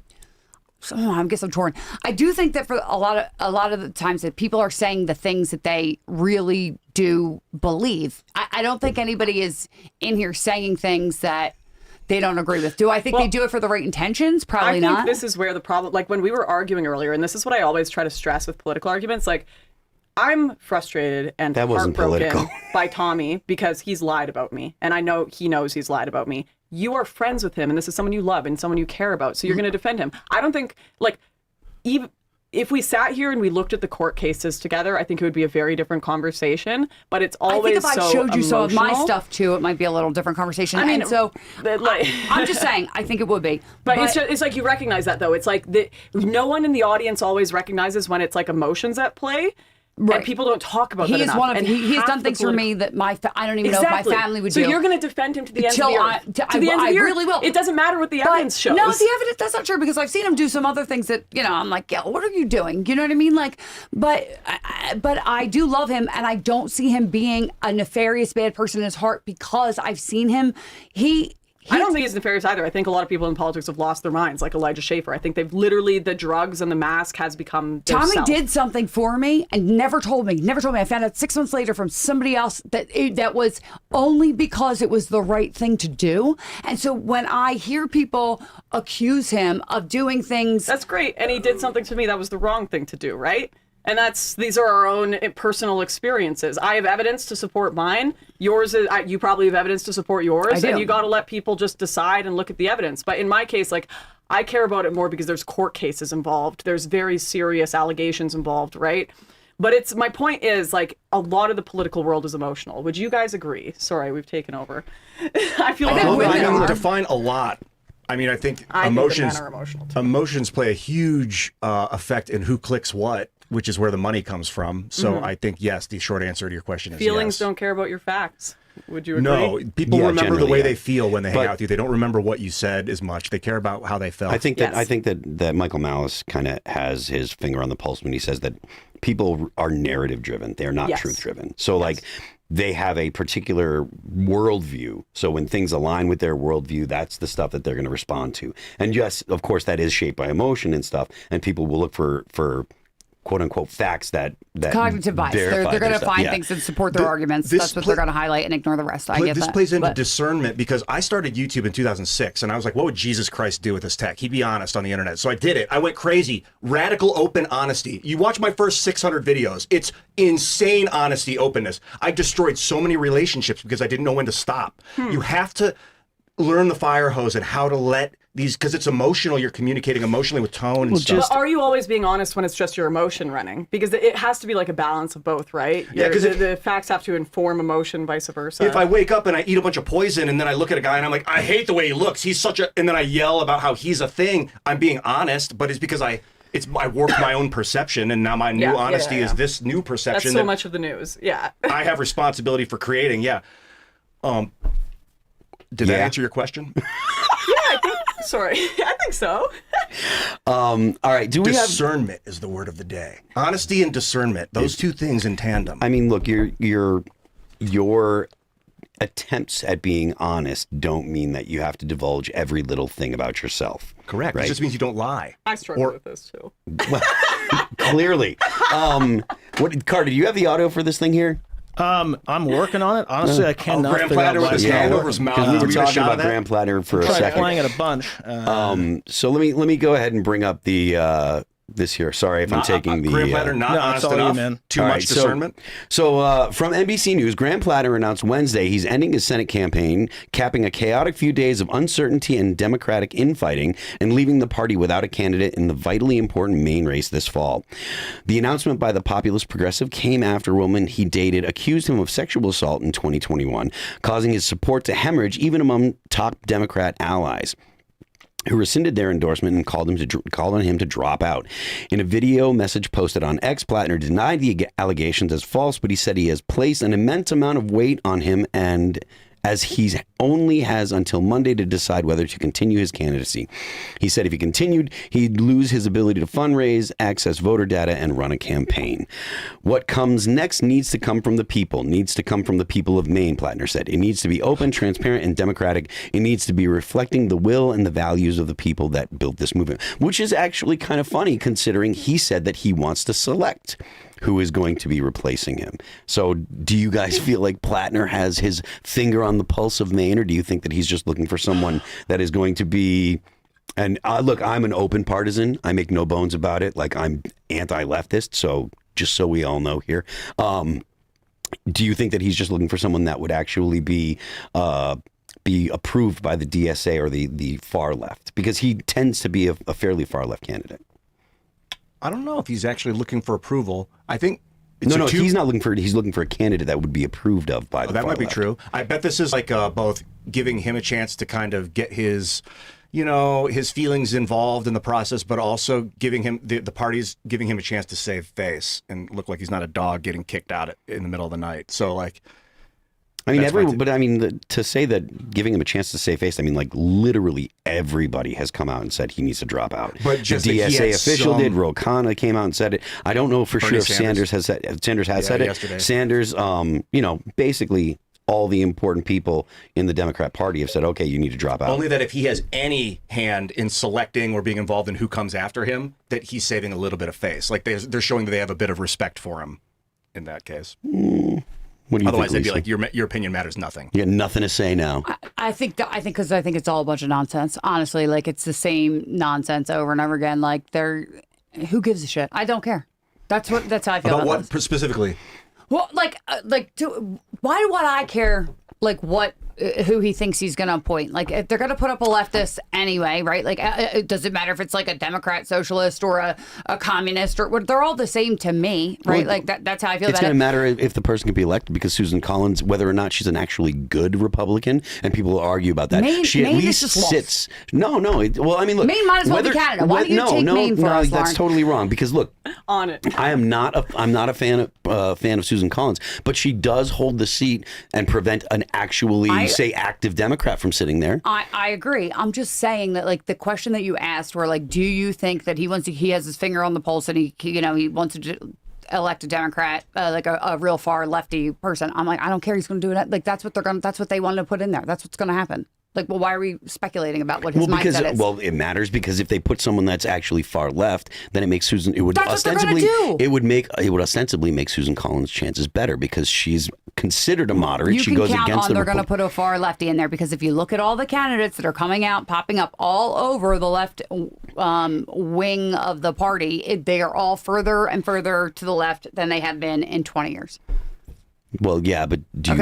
[SPEAKER 2] guess I'm torn. I do think that for a lot of the times that people are saying the things that they really do believe. I don't think anybody is in here saying things that they don't agree with. Do I think they do it for the right intentions? Probably not.
[SPEAKER 4] I think this is where the problem, when we were arguing earlier, and this is what I always try to stress with political arguments, I'm frustrated and heartbroken by Tommy because he's lied about me. And I know he knows he's lied about me. You are friends with him, and this is someone you love and someone you care about, so you're going to defend him. I don't think, even if we sat here and we looked at the court cases together, I think it would be a very different conversation, but it's always so
[SPEAKER 2] I think if I showed you some of my
[SPEAKER 4] emotional.
[SPEAKER 2] Stuff, too, it might be a little different conversation.
[SPEAKER 4] I'm
[SPEAKER 2] just saying, I think it would be.
[SPEAKER 4] But it's like you recognize that, though. It's like no one in the audience always recognizes when it's emotions at play. Right. And people don't talk about that enough.
[SPEAKER 2] He has done things for me that I don't even know if my family would do.
[SPEAKER 4] So you're going to defend him to the end of the earth. To the end of the earth. I really will. It doesn't matter what the evidence shows.
[SPEAKER 2] No, the evidence, that's not true, because I've seen him do some other things that, I'm like, yeah, what are you doing? You know what I mean? But I do love him, and I don't see him being a nefarious bad person in his heart, because I've seen him.
[SPEAKER 4] I don't think he's nefarious either. I think a lot of people in politics have lost their minds, like Elijah Schaffer. I think they've literally, the drugs and the mask has become their
[SPEAKER 2] Tommy
[SPEAKER 4] self.
[SPEAKER 2] did something for me and never told me. I found out 6 months later from somebody else that was only because it was the right thing to do. And so when I hear people accuse him of doing things,
[SPEAKER 4] That's great. And he did something to me that was the wrong thing to do, right? And these are our own personal experiences. I have evidence to support mine. Yours is, you probably have evidence to support yours.
[SPEAKER 2] I do.
[SPEAKER 4] And you got to let people just decide and look at the evidence. But in my case, like, I care about it more because there's court cases involved. There's very serious allegations involved, right? But my point is, like, a lot of the political world is emotional. Would you guys agree? Sorry, we've taken over. I feel like
[SPEAKER 5] I define a lot. I mean, I think
[SPEAKER 4] I
[SPEAKER 5] emotions
[SPEAKER 4] think the men are emotional too.
[SPEAKER 5] emotions play a huge effect in who clicks what, which is where the money comes from. So I think, yes, the short answer to your question is
[SPEAKER 4] Feelings
[SPEAKER 5] yes.
[SPEAKER 4] don't care about your facts. Would you agree?
[SPEAKER 5] No, people
[SPEAKER 1] Yeah,
[SPEAKER 5] remember the
[SPEAKER 1] generally,
[SPEAKER 5] way
[SPEAKER 1] yeah.
[SPEAKER 5] they feel when they hang
[SPEAKER 1] But-
[SPEAKER 5] out with you. They don't remember what you said as much. They care about how they felt.
[SPEAKER 1] I think
[SPEAKER 4] Yes.
[SPEAKER 1] that Michael Malice kind of has his finger on the pulse when he says that people are narrative driven. They are not
[SPEAKER 4] Yes.
[SPEAKER 1] truth driven. So like they have a particular worldview. So when things align with their worldview, that's the stuff that they're going to respond to. And yes, of course, that is shaped by emotion and stuff. And people will look for quote unquote facts that
[SPEAKER 2] cognitive bias. They're
[SPEAKER 1] verify
[SPEAKER 2] going
[SPEAKER 1] their
[SPEAKER 2] to
[SPEAKER 1] stuff.
[SPEAKER 2] find
[SPEAKER 1] Yeah.
[SPEAKER 2] things and support their arguments.
[SPEAKER 5] this
[SPEAKER 2] That's what
[SPEAKER 5] pla-
[SPEAKER 2] they're going to highlight and ignore the rest. I get
[SPEAKER 5] this
[SPEAKER 2] that.
[SPEAKER 5] plays into
[SPEAKER 2] But-
[SPEAKER 5] discernment because I started YouTube in 2006 and I was like, what would Jesus Christ do with this tech? He'd be honest on the internet. So I did it. I went crazy. Radical open honesty. You watch my first 600 videos. It's insane honesty, openness. I destroyed so many relationships because I didn't know when to stop. You have to learn the fire hose and how to let these, because it's emotional. You're communicating emotionally with tone and stuff.
[SPEAKER 4] But are you always being honest when it's just your emotion running? Because it has to be like a balance of both, right?
[SPEAKER 5] Yeah, 'cause
[SPEAKER 4] the facts have to inform emotion, vice versa.
[SPEAKER 5] If I wake up and I eat a bunch of poison and then I look at a guy and I'm like, I hate the way he looks. He's such a, and then I yell about how he's a thing. I'm being honest, but it's because I warped my own perception, and now my new honesty is this new
[SPEAKER 4] That's
[SPEAKER 5] perception
[SPEAKER 4] so
[SPEAKER 5] that
[SPEAKER 4] much of the news. Yeah.
[SPEAKER 5] I have responsibility for creating. Yeah. Did that answer your question?
[SPEAKER 4] Sorry. I think so.
[SPEAKER 1] All right. Do we have?
[SPEAKER 5] Discernment is the word of the day. Honesty and discernment; those two things in tandem.
[SPEAKER 1] I mean, look, your attempts at being honest don't mean that you have to divulge every little thing about yourself.
[SPEAKER 5] Correct.
[SPEAKER 1] Right?
[SPEAKER 5] It just means you don't lie.
[SPEAKER 4] I struggle with this too.
[SPEAKER 1] Clearly. Carter, do you have the audio for this thing here?
[SPEAKER 3] I'm working on it. Honestly, I cannot
[SPEAKER 5] Graham
[SPEAKER 3] figure out
[SPEAKER 5] Platter with
[SPEAKER 3] why
[SPEAKER 5] his
[SPEAKER 3] it's
[SPEAKER 5] hand
[SPEAKER 3] not
[SPEAKER 5] over his
[SPEAKER 3] working.
[SPEAKER 5] mouth.
[SPEAKER 1] Because we were
[SPEAKER 5] Did get a
[SPEAKER 1] talking
[SPEAKER 5] shot of
[SPEAKER 1] about
[SPEAKER 5] that?
[SPEAKER 1] Graham Platter for a
[SPEAKER 3] Tried
[SPEAKER 1] second.
[SPEAKER 3] playing it a bunch.
[SPEAKER 1] So let me go ahead and bring up the this here. Sorry if I'm taking the
[SPEAKER 5] Graham Platter not
[SPEAKER 3] No,
[SPEAKER 5] honest
[SPEAKER 3] it's all you,
[SPEAKER 5] enough.
[SPEAKER 3] man.
[SPEAKER 5] Too
[SPEAKER 1] All
[SPEAKER 5] much
[SPEAKER 1] right,
[SPEAKER 5] discernment.
[SPEAKER 1] So from NBC News, Graham Platter announced Wednesday he's ending his Senate campaign, capping a chaotic few days of uncertainty and Democratic infighting, and leaving the party without a candidate in the vitally important Maine race this fall. The announcement by the populist progressive came after a woman he dated accused him of sexual assault in 2021, causing his support to hemorrhage even among top Democrat allies, who rescinded their endorsement and called on him to drop out. In a video message posted on X, Plattner denied the allegations as false, but he said he has placed an immense amount of weight on him, and as he only has until Monday to decide whether to continue his candidacy. He said if he continued, he'd lose his ability to fundraise, access voter data, and run a campaign. What comes next needs to come from the people, of Maine, Plattner said. It needs to be open, transparent, and democratic. It needs to be reflecting the will and the values of the people that built this movement, which is actually kind of funny considering he said that he wants to select who is going to be replacing him. So do you guys feel like Plattner has his finger on the pulse of Maine, or do you think that he's just looking for someone that is going to be, and look, I'm an open partisan. I make no bones about it. Like, I'm anti-leftist, so just so we all know here. Do you think that he's just looking for someone that would actually be approved by the DSA or the far left? Because he tends to be a fairly far left candidate.
[SPEAKER 5] I don't know if he's actually looking for approval. I think
[SPEAKER 1] He's not looking for. He's looking for a candidate that would be approved of by the
[SPEAKER 5] that
[SPEAKER 1] far
[SPEAKER 5] might be
[SPEAKER 1] left.
[SPEAKER 5] true. I bet this is like both giving him a chance to kind of get his, his feelings involved in the process, but also giving him the parties giving him a chance to save face and look like he's not a dog getting kicked out in the middle of the night. So like,
[SPEAKER 1] I mean, to say that giving him a chance to save face, I mean, like literally everybody has come out and said he needs to drop out.
[SPEAKER 5] But just
[SPEAKER 1] the
[SPEAKER 5] that he
[SPEAKER 1] DSA
[SPEAKER 5] had
[SPEAKER 1] official
[SPEAKER 5] some-
[SPEAKER 1] did. Ro Khanna came out and said it. I don't know for
[SPEAKER 5] Bernie
[SPEAKER 1] sure if
[SPEAKER 5] Sanders.
[SPEAKER 1] Sanders has said it.
[SPEAKER 5] yesterday.
[SPEAKER 1] Sanders, basically all the important people in the Democrat Party have said, okay, you need to drop out.
[SPEAKER 5] Only that if he has any hand in selecting or being involved in who comes after him, that he's saving a little bit of face. Like they're showing that they have a bit of respect for him in that case.
[SPEAKER 1] What do you
[SPEAKER 5] Otherwise,
[SPEAKER 1] think,
[SPEAKER 5] they'd be
[SPEAKER 1] Lisa?
[SPEAKER 5] like, your opinion matters nothing.
[SPEAKER 1] You got nothing to say now.
[SPEAKER 2] I think because I think it's all a bunch of nonsense. Honestly, like it's the same nonsense over and over again. Like who gives a shit? I don't care. That's how I feel
[SPEAKER 5] About
[SPEAKER 2] about
[SPEAKER 5] what
[SPEAKER 2] this.
[SPEAKER 5] specifically?
[SPEAKER 2] Well, why would I care? Like who he thinks he's going to appoint? Like if they're going to put up a leftist anyway, right? Like does it matter if it's like a Democrat, socialist, or a communist, or they're all the same to me, right?
[SPEAKER 1] Well,
[SPEAKER 2] like that's how I feel
[SPEAKER 1] It's
[SPEAKER 2] about
[SPEAKER 1] going
[SPEAKER 2] it.
[SPEAKER 1] to matter if the person can be elected because Susan Collins, whether or not she's an actually good Republican, and people will argue about that.
[SPEAKER 2] Maine-
[SPEAKER 1] she at
[SPEAKER 2] Maine is
[SPEAKER 1] least
[SPEAKER 2] just lost.
[SPEAKER 1] sits. No. Well, I mean, look.
[SPEAKER 2] Maine might as well be Canada. Why don't you take Maine for us,
[SPEAKER 1] that's
[SPEAKER 2] Lauren?
[SPEAKER 1] totally wrong. Because look,
[SPEAKER 4] On it.
[SPEAKER 1] I'm not a fan of Susan Collins, but she does hold the seat and prevent an actually active Democrat from sitting there.
[SPEAKER 2] I agree. I'm just saying that, like, the question that you asked were like, do you think that he has his finger on the pulse and he wants to elect a Democrat, like a real far lefty person? I'm like, I don't care. He's going to do it. Like, that's what they wanted to put in there. That's what's going to happen. Like, well, why are we speculating about what his mindset is?
[SPEAKER 1] Well, it matters because if they put someone that's actually far left, then it makes Susan. It would
[SPEAKER 2] That's what they're gonna do.
[SPEAKER 1] It would ostensibly make Susan Collins' chances better because she's considered a moderate.
[SPEAKER 2] You
[SPEAKER 1] She
[SPEAKER 2] can
[SPEAKER 1] goes
[SPEAKER 2] count
[SPEAKER 1] against
[SPEAKER 2] on
[SPEAKER 1] the
[SPEAKER 2] they're going to put a far lefty in there because if you look at all the candidates that are coming out, popping up all over the left wing of the party, they are all further and further to the left than they have been in 20 years.
[SPEAKER 1] Well, yeah, but
[SPEAKER 2] So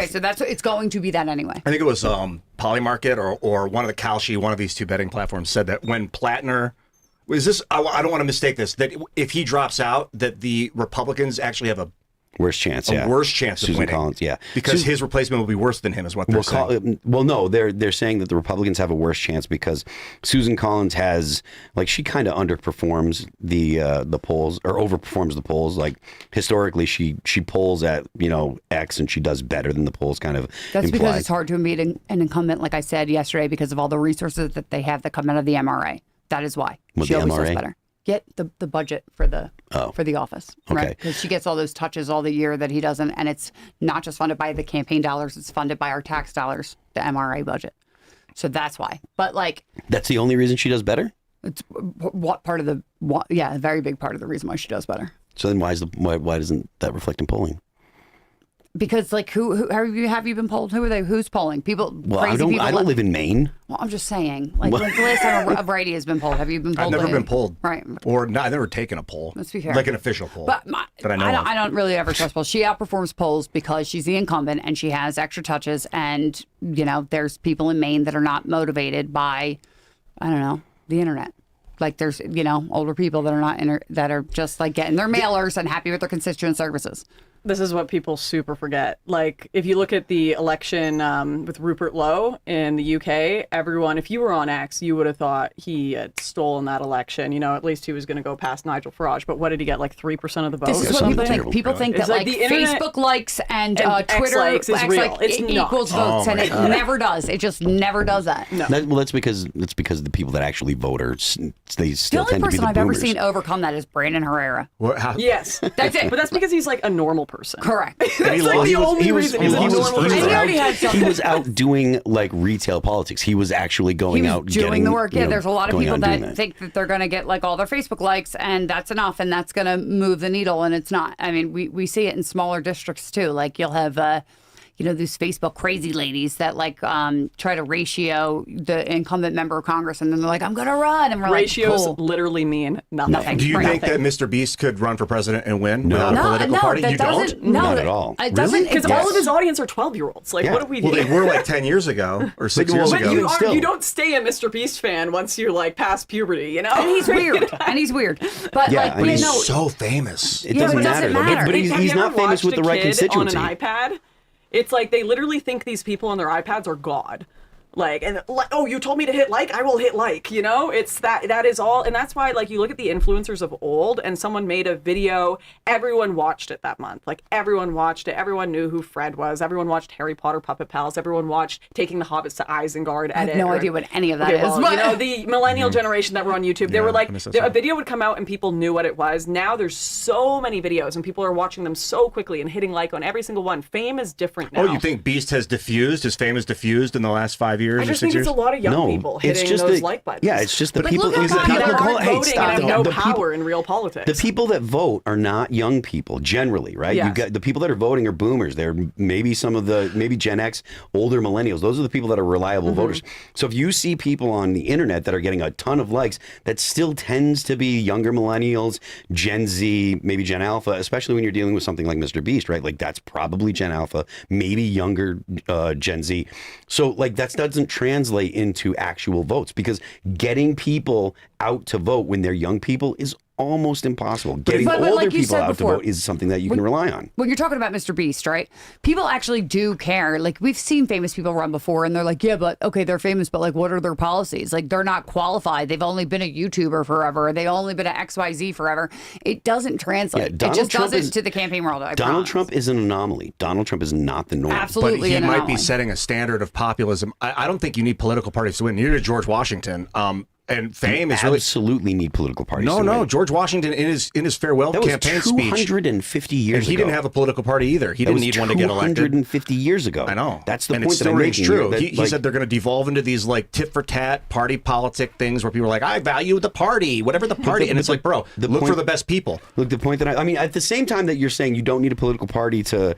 [SPEAKER 2] it's going to be that anyway.
[SPEAKER 5] I think it was Polymarket or one of the Kalshi, one of these two betting platforms said that when Plattner was this, I don't want to mistake this, that if he drops out, that the Republicans actually have a
[SPEAKER 1] worse chance.
[SPEAKER 5] worse chance of
[SPEAKER 1] Susan
[SPEAKER 5] winning.
[SPEAKER 1] Collins, yeah,
[SPEAKER 5] because his replacement will be worse than him, is what they're saying.
[SPEAKER 1] No, they're saying that the Republicans have a worse chance because Susan Collins has, like, she kind of underperforms the polls or overperforms the polls. Like historically, she polls at X and she does better than the polls kind of
[SPEAKER 2] That's
[SPEAKER 1] imply.
[SPEAKER 2] because it's hard to meet an incumbent, like I said yesterday, because of all the resources that they have that come out of the MRA. That is why
[SPEAKER 1] What,
[SPEAKER 2] she
[SPEAKER 1] the
[SPEAKER 2] always
[SPEAKER 1] MRA?
[SPEAKER 2] does better. Get the budget for the office, right?
[SPEAKER 1] Okay.
[SPEAKER 2] Because she gets all those touches all the year that he doesn't, and it's not just funded by the campaign dollars; it's funded by our tax dollars, the MRA budget. So that's why. But like,
[SPEAKER 1] That's the only reason she does better.
[SPEAKER 2] it's a very big part of the reason why she does better.
[SPEAKER 1] So then why doesn't that reflect in polling?
[SPEAKER 2] Because like who have you been polled? Who are they? Who's polling? People.
[SPEAKER 1] Well,
[SPEAKER 2] crazy people
[SPEAKER 1] I don't live in Maine.
[SPEAKER 2] Well, I'm just saying. Like, when's the last time a variety has been polled? Have you been polled?
[SPEAKER 5] I've never been polled.
[SPEAKER 2] Right.
[SPEAKER 5] Or no, I've never taken a poll.
[SPEAKER 2] Let's be fair.
[SPEAKER 5] Like an official poll.
[SPEAKER 2] But
[SPEAKER 5] that I know of.
[SPEAKER 2] I don't really ever trust polls. She outperforms polls because she's the incumbent and she has extra touches. And, there's people in Maine that are not motivated by, I don't know, the internet. Like there's, older people that are not that are just like getting their mailers and happy with their constituent services.
[SPEAKER 4] This is what people super forget. Like, if you look at the election with Rupert Lowe in the UK, everyone, if you were on X, you would have thought he had stolen that election. At least he was going to go past Nigel Farage. But what did he get? Like 3% of the vote?
[SPEAKER 2] This is what people think. People think that
[SPEAKER 4] It's like
[SPEAKER 2] like
[SPEAKER 4] the internet
[SPEAKER 2] Facebook likes and
[SPEAKER 4] and
[SPEAKER 2] Twitter
[SPEAKER 4] X likes is real. It's not.
[SPEAKER 2] equals votes, and it never does. It just never does that. No.
[SPEAKER 1] That's because the people that actually vote they
[SPEAKER 2] The
[SPEAKER 1] still
[SPEAKER 2] only
[SPEAKER 1] tend to be
[SPEAKER 2] person
[SPEAKER 1] the
[SPEAKER 2] I've ever
[SPEAKER 1] boomers.
[SPEAKER 2] seen overcome that is Brandon Herrera.
[SPEAKER 4] Yes.
[SPEAKER 2] That's it.
[SPEAKER 4] But that's because he's like a normal person.
[SPEAKER 2] Correct.
[SPEAKER 4] That's like the only reason he's a normal person.
[SPEAKER 1] He was out doing like retail politics. He was actually going
[SPEAKER 2] He was
[SPEAKER 1] out
[SPEAKER 2] doing
[SPEAKER 1] getting
[SPEAKER 2] the work. Yeah, there's a lot of
[SPEAKER 1] going
[SPEAKER 2] people
[SPEAKER 1] out doing
[SPEAKER 2] that think that they're going to get like all their Facebook likes and that's enough and that's going to move the needle, and it's not. I mean, we see it in smaller districts too. Like you'll have these Facebook crazy ladies that like try to ratio the incumbent member of Congress, and then they're like, I'm going to run. And we're
[SPEAKER 4] Ratios
[SPEAKER 2] like, cool.
[SPEAKER 4] literally mean nothing.
[SPEAKER 5] Do you think that Mr. Beast could run for president and win without a political party?
[SPEAKER 2] that
[SPEAKER 5] You
[SPEAKER 2] doesn't.
[SPEAKER 5] don't?
[SPEAKER 2] No,
[SPEAKER 1] Not at all.
[SPEAKER 2] It doesn't.
[SPEAKER 4] Because
[SPEAKER 2] it
[SPEAKER 4] all
[SPEAKER 2] does-
[SPEAKER 4] of his audience are 12-year-olds. Like, what do we do?
[SPEAKER 5] Well, they were like 10 years ago or 6 years
[SPEAKER 4] But
[SPEAKER 5] ago.
[SPEAKER 4] you don't stay a Mr. Beast fan once you like pass puberty,
[SPEAKER 2] And he's weird. But
[SPEAKER 1] Yeah,
[SPEAKER 2] like,
[SPEAKER 1] and he's
[SPEAKER 5] so famous.
[SPEAKER 1] It
[SPEAKER 2] Yeah,
[SPEAKER 1] doesn't
[SPEAKER 2] but it doesn't
[SPEAKER 1] matter.
[SPEAKER 2] matter.
[SPEAKER 1] But
[SPEAKER 4] Have
[SPEAKER 1] he's
[SPEAKER 4] you
[SPEAKER 1] not
[SPEAKER 4] ever
[SPEAKER 1] famous with
[SPEAKER 4] watched
[SPEAKER 1] the
[SPEAKER 4] a
[SPEAKER 1] right
[SPEAKER 4] kid
[SPEAKER 1] constituency.
[SPEAKER 4] on an iPad? It's like they literally think these people on their iPads are God. Like, and oh, you told me to hit like, I will hit like, you know, it's that is all. And that's why, like, you look at the influencers of old and someone made a video, everyone watched it that month. Like, everyone watched it. Everyone knew who Fred was. Everyone watched Harry Potter Puppet Pals. Everyone watched Taking the Hobbits to Isengard.
[SPEAKER 2] I have no idea what any of that is.
[SPEAKER 4] Well,
[SPEAKER 2] But
[SPEAKER 4] you know, the millennial generation that were on YouTube, they were like,
[SPEAKER 3] missed that
[SPEAKER 4] a
[SPEAKER 3] stuff.
[SPEAKER 4] video would come out and people knew what it was. Now there's so many videos and people are watching them so quickly and hitting like on every single one. Fame is different now.
[SPEAKER 5] Oh, you think Beast has diffused? His fame has diffused in the last 5 years
[SPEAKER 4] I
[SPEAKER 5] or
[SPEAKER 4] just
[SPEAKER 5] 6
[SPEAKER 4] think
[SPEAKER 5] years?
[SPEAKER 4] it's a lot of young
[SPEAKER 1] No,
[SPEAKER 4] people
[SPEAKER 1] it's
[SPEAKER 4] hitting
[SPEAKER 1] just
[SPEAKER 4] those
[SPEAKER 1] the-
[SPEAKER 4] like buttons.
[SPEAKER 1] Yeah, it's just the people.
[SPEAKER 2] look how
[SPEAKER 1] is the
[SPEAKER 2] bad
[SPEAKER 1] people
[SPEAKER 4] that
[SPEAKER 2] people-
[SPEAKER 4] aren't
[SPEAKER 1] hey,
[SPEAKER 4] voting
[SPEAKER 1] stop.
[SPEAKER 4] and have no
[SPEAKER 1] The
[SPEAKER 4] power
[SPEAKER 1] people-
[SPEAKER 4] in real politics.
[SPEAKER 1] The people that vote are not young people generally, right?
[SPEAKER 4] Yes.
[SPEAKER 1] You got the people that are voting are boomers. They're maybe maybe Gen X, older millennials. Those are the people that are reliable voters. So if you see people on the internet that are getting a ton of likes, that still tends to be younger millennials, Gen Z, maybe Gen Alpha, especially when you're dealing with something like Mr. Beast, right? Like that's probably Gen Alpha, maybe younger Gen Z. So like that doesn't translate into actual votes because getting people out to vote when they're young people is almost impossible. Getting
[SPEAKER 2] but
[SPEAKER 1] older
[SPEAKER 2] like you
[SPEAKER 1] people
[SPEAKER 2] said
[SPEAKER 1] out
[SPEAKER 2] before,
[SPEAKER 1] to vote is something that you can rely on.
[SPEAKER 2] when you're talking about Mr. Beast, right? People actually do care. Like we've seen famous people run before and they're like, yeah, but okay, they're famous, but like what are their policies? Like they're not qualified. They've only been a YouTuber forever. They've only been at XYZ forever. It doesn't translate. It
[SPEAKER 1] Donald
[SPEAKER 2] just
[SPEAKER 1] Trump
[SPEAKER 2] doesn't
[SPEAKER 1] is-
[SPEAKER 2] to the campaign world. I
[SPEAKER 1] Donald
[SPEAKER 2] promise.
[SPEAKER 1] Trump is an anomaly. Donald Trump is not the norm.
[SPEAKER 2] Absolutely.
[SPEAKER 5] But he
[SPEAKER 2] an
[SPEAKER 5] might
[SPEAKER 2] anomaly.
[SPEAKER 5] be setting a standard of populism. I don't think you need political parties to win. Neither did George Washington. And fame is really
[SPEAKER 1] Absolutely need political parties.
[SPEAKER 5] no,
[SPEAKER 1] to
[SPEAKER 5] no.
[SPEAKER 1] win.
[SPEAKER 5] George Washington in his farewell
[SPEAKER 1] That was
[SPEAKER 5] campaign speech,
[SPEAKER 1] 250 years
[SPEAKER 5] and he
[SPEAKER 1] ago.
[SPEAKER 5] didn't have a political party either. He
[SPEAKER 1] That
[SPEAKER 5] didn't
[SPEAKER 1] was
[SPEAKER 5] need one to get elected.
[SPEAKER 1] 250 years ago.
[SPEAKER 5] I know.
[SPEAKER 1] That's the
[SPEAKER 5] and
[SPEAKER 1] point
[SPEAKER 5] it still
[SPEAKER 1] that I'm
[SPEAKER 5] rings
[SPEAKER 1] making.
[SPEAKER 5] true.
[SPEAKER 1] That,
[SPEAKER 5] He
[SPEAKER 1] like,
[SPEAKER 5] said they're going to devolve into these like tit for tat party politic things where people are like, I value the party, whatever the party, and it's like, bro, look for the best people.
[SPEAKER 1] Look, the point that I mean, at the same time that you're saying you don't need a political party to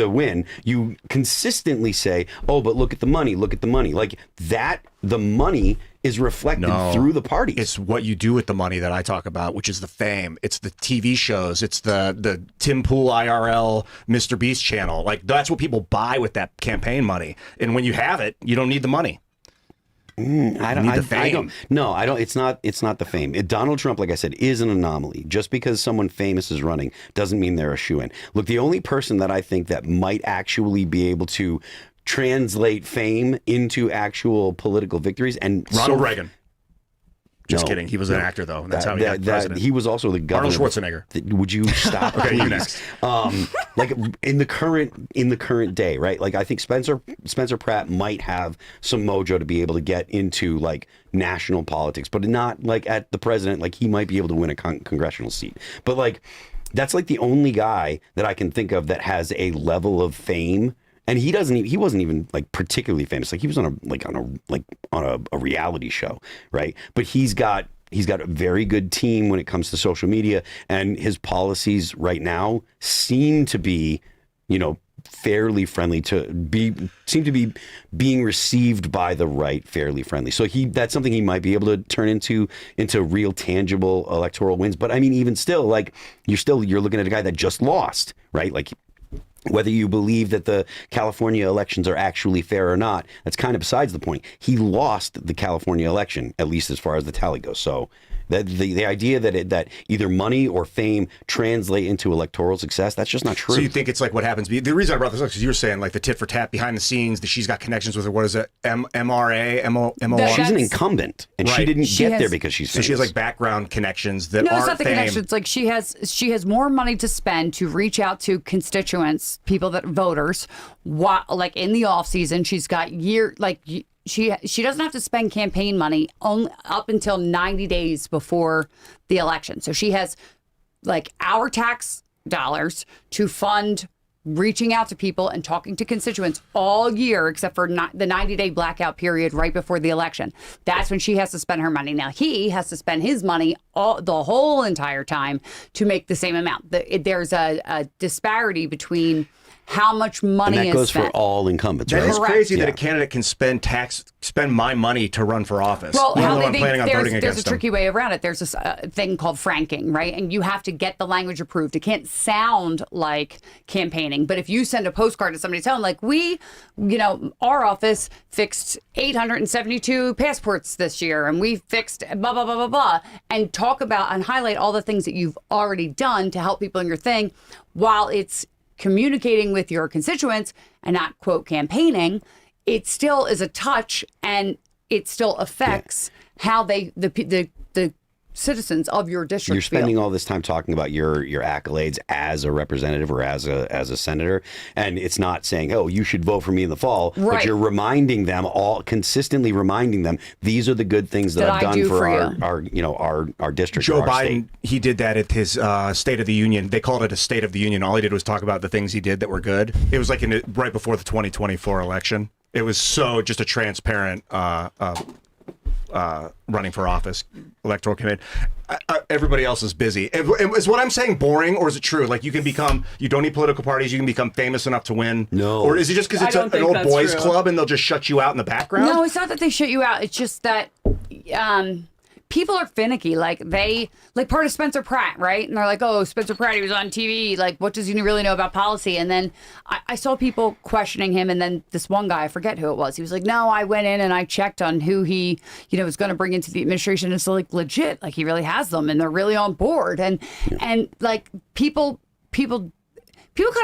[SPEAKER 1] win, you consistently say, oh, but look at the money, look at the money. Like that, the money is reflected through the parties.
[SPEAKER 5] It's what you do with the money that I talk about, which is the fame. It's the TV shows. It's the Tim Pool IRL Mr. Beast channel. Like that's what people buy with that campaign money. And when you have it, you don't need the money.
[SPEAKER 1] I don't.
[SPEAKER 5] need the
[SPEAKER 1] I
[SPEAKER 5] fame.
[SPEAKER 1] don't. No, I don't. It's not. It's not the fame. Donald Trump, like I said, is an anomaly. Just because someone famous is running doesn't mean they're a shoo-in. Look, the only person that I think that might actually be able to translate fame into actual political victories and
[SPEAKER 5] Ronald Reagan. Just
[SPEAKER 1] No,
[SPEAKER 5] kidding. He was an
[SPEAKER 1] no.
[SPEAKER 5] actor though. And that's how he got president.
[SPEAKER 1] He was also the governor.
[SPEAKER 5] Arnold Schwarzenegger.
[SPEAKER 1] Would you stop?
[SPEAKER 5] Okay,
[SPEAKER 1] please?
[SPEAKER 5] you next.
[SPEAKER 1] Like in the current day, right? Like I think Spencer Pratt might have some mojo to be able to get into like national politics, but not like at the president. Like he might be able to win a congressional seat, but like that's like the only guy that I can think of that has a level of fame. And he wasn't even like particularly famous. Like he was on a reality show, right? But he's got a very good team when it comes to social media, and his policies right now seem to be, fairly friendly seem to be being received by the right fairly friendly. So that's something he might be able to turn into real tangible electoral wins. But I mean, even still, like you're looking at a guy that just lost, right? Like whether you believe that the California elections are actually fair or not, that's kind of besides the point. He lost the California election, at least as far as the tally goes. So that the idea that either money or fame translate into electoral success, that's just not true.
[SPEAKER 5] So you think it's like what happens? The reason I brought this up is because you were saying like the tit for tat behind the scenes that she's got connections with her. What is it? MRA, MOR.
[SPEAKER 1] She's an incumbent, and she
[SPEAKER 5] Right.
[SPEAKER 1] didn't
[SPEAKER 2] She
[SPEAKER 1] get there
[SPEAKER 2] has-
[SPEAKER 1] because she's
[SPEAKER 5] So
[SPEAKER 1] famous.
[SPEAKER 5] she has like background connections that
[SPEAKER 2] No, it's
[SPEAKER 5] aren't
[SPEAKER 2] not the
[SPEAKER 5] fame.
[SPEAKER 2] connections. Like she has more money to spend to reach out to constituents, people that voters. Like in the off season, she's got she doesn't have to spend campaign money only up until 90 days before the election. So she has like our tax dollars to fund reaching out to people and talking to constituents all year, except for the 90-day blackout period right before the election. That's when she has to spend her money. Now he has to spend his money the whole entire time to make the same amount. There's a disparity between how much money
[SPEAKER 1] and that
[SPEAKER 2] is
[SPEAKER 1] goes
[SPEAKER 2] spent.
[SPEAKER 1] for all incumbents,
[SPEAKER 5] That
[SPEAKER 1] right?
[SPEAKER 5] is
[SPEAKER 2] Correct.
[SPEAKER 5] crazy that
[SPEAKER 1] Yeah.
[SPEAKER 5] a candidate can spend my money to run for office.
[SPEAKER 2] Well,
[SPEAKER 5] even
[SPEAKER 2] how
[SPEAKER 5] though I'm planning on voting
[SPEAKER 2] there's
[SPEAKER 5] against
[SPEAKER 2] a
[SPEAKER 5] them.
[SPEAKER 2] tricky way around it. There's this thing called franking, right? And you have to get the language approved. It can't sound like campaigning, but if you send a postcard to somebody telling like our office fixed 872 passports this year and we fixed blah, blah, blah, blah, blah, and talk about and highlight all the things that you've already done to help people in your thing while it's communicating with your constituents and not quote campaigning, it still is a touch, and it still affects how the citizens of your district
[SPEAKER 1] You're spending
[SPEAKER 2] feel.
[SPEAKER 1] all this time talking about your accolades as a representative or as a senator, and it's not saying, "Oh, you should vote for me in the fall," but
[SPEAKER 2] Right.
[SPEAKER 1] you're reminding them consistently reminding them these are the good things that I've done
[SPEAKER 2] do
[SPEAKER 1] for
[SPEAKER 2] you.
[SPEAKER 1] our district.
[SPEAKER 5] Joe
[SPEAKER 1] or our
[SPEAKER 5] Biden,
[SPEAKER 1] state.
[SPEAKER 5] he did that at his State of the Union. They called it a State of the Union. All he did was talk about the things he did that were good. It was like right before the 2024 election. It was just a transparent running for office, electoral committee. Everybody else is busy. Is what I'm saying boring, or is it true? Like you don't need political parties. You can become famous enough to win.
[SPEAKER 1] No.
[SPEAKER 5] Or is it just because
[SPEAKER 4] I
[SPEAKER 5] it's
[SPEAKER 4] don't
[SPEAKER 5] an
[SPEAKER 4] think
[SPEAKER 5] old
[SPEAKER 4] that's
[SPEAKER 5] boys
[SPEAKER 4] true.
[SPEAKER 5] club and they'll just shut you out in the background?
[SPEAKER 2] No, it's not that they shut you out. It's just that people are finicky. Like part of Spencer Pratt, right? And they're like, "Oh, Spencer Pratt, he was on TV. Like, what does he really know about policy?" And then I saw people questioning him. And then this one guy, I forget who it was, he was like, "No, I went in and I checked on who he, was going to bring into the administration. It's like legit. Like he really has them, and they're really on board." And like people kind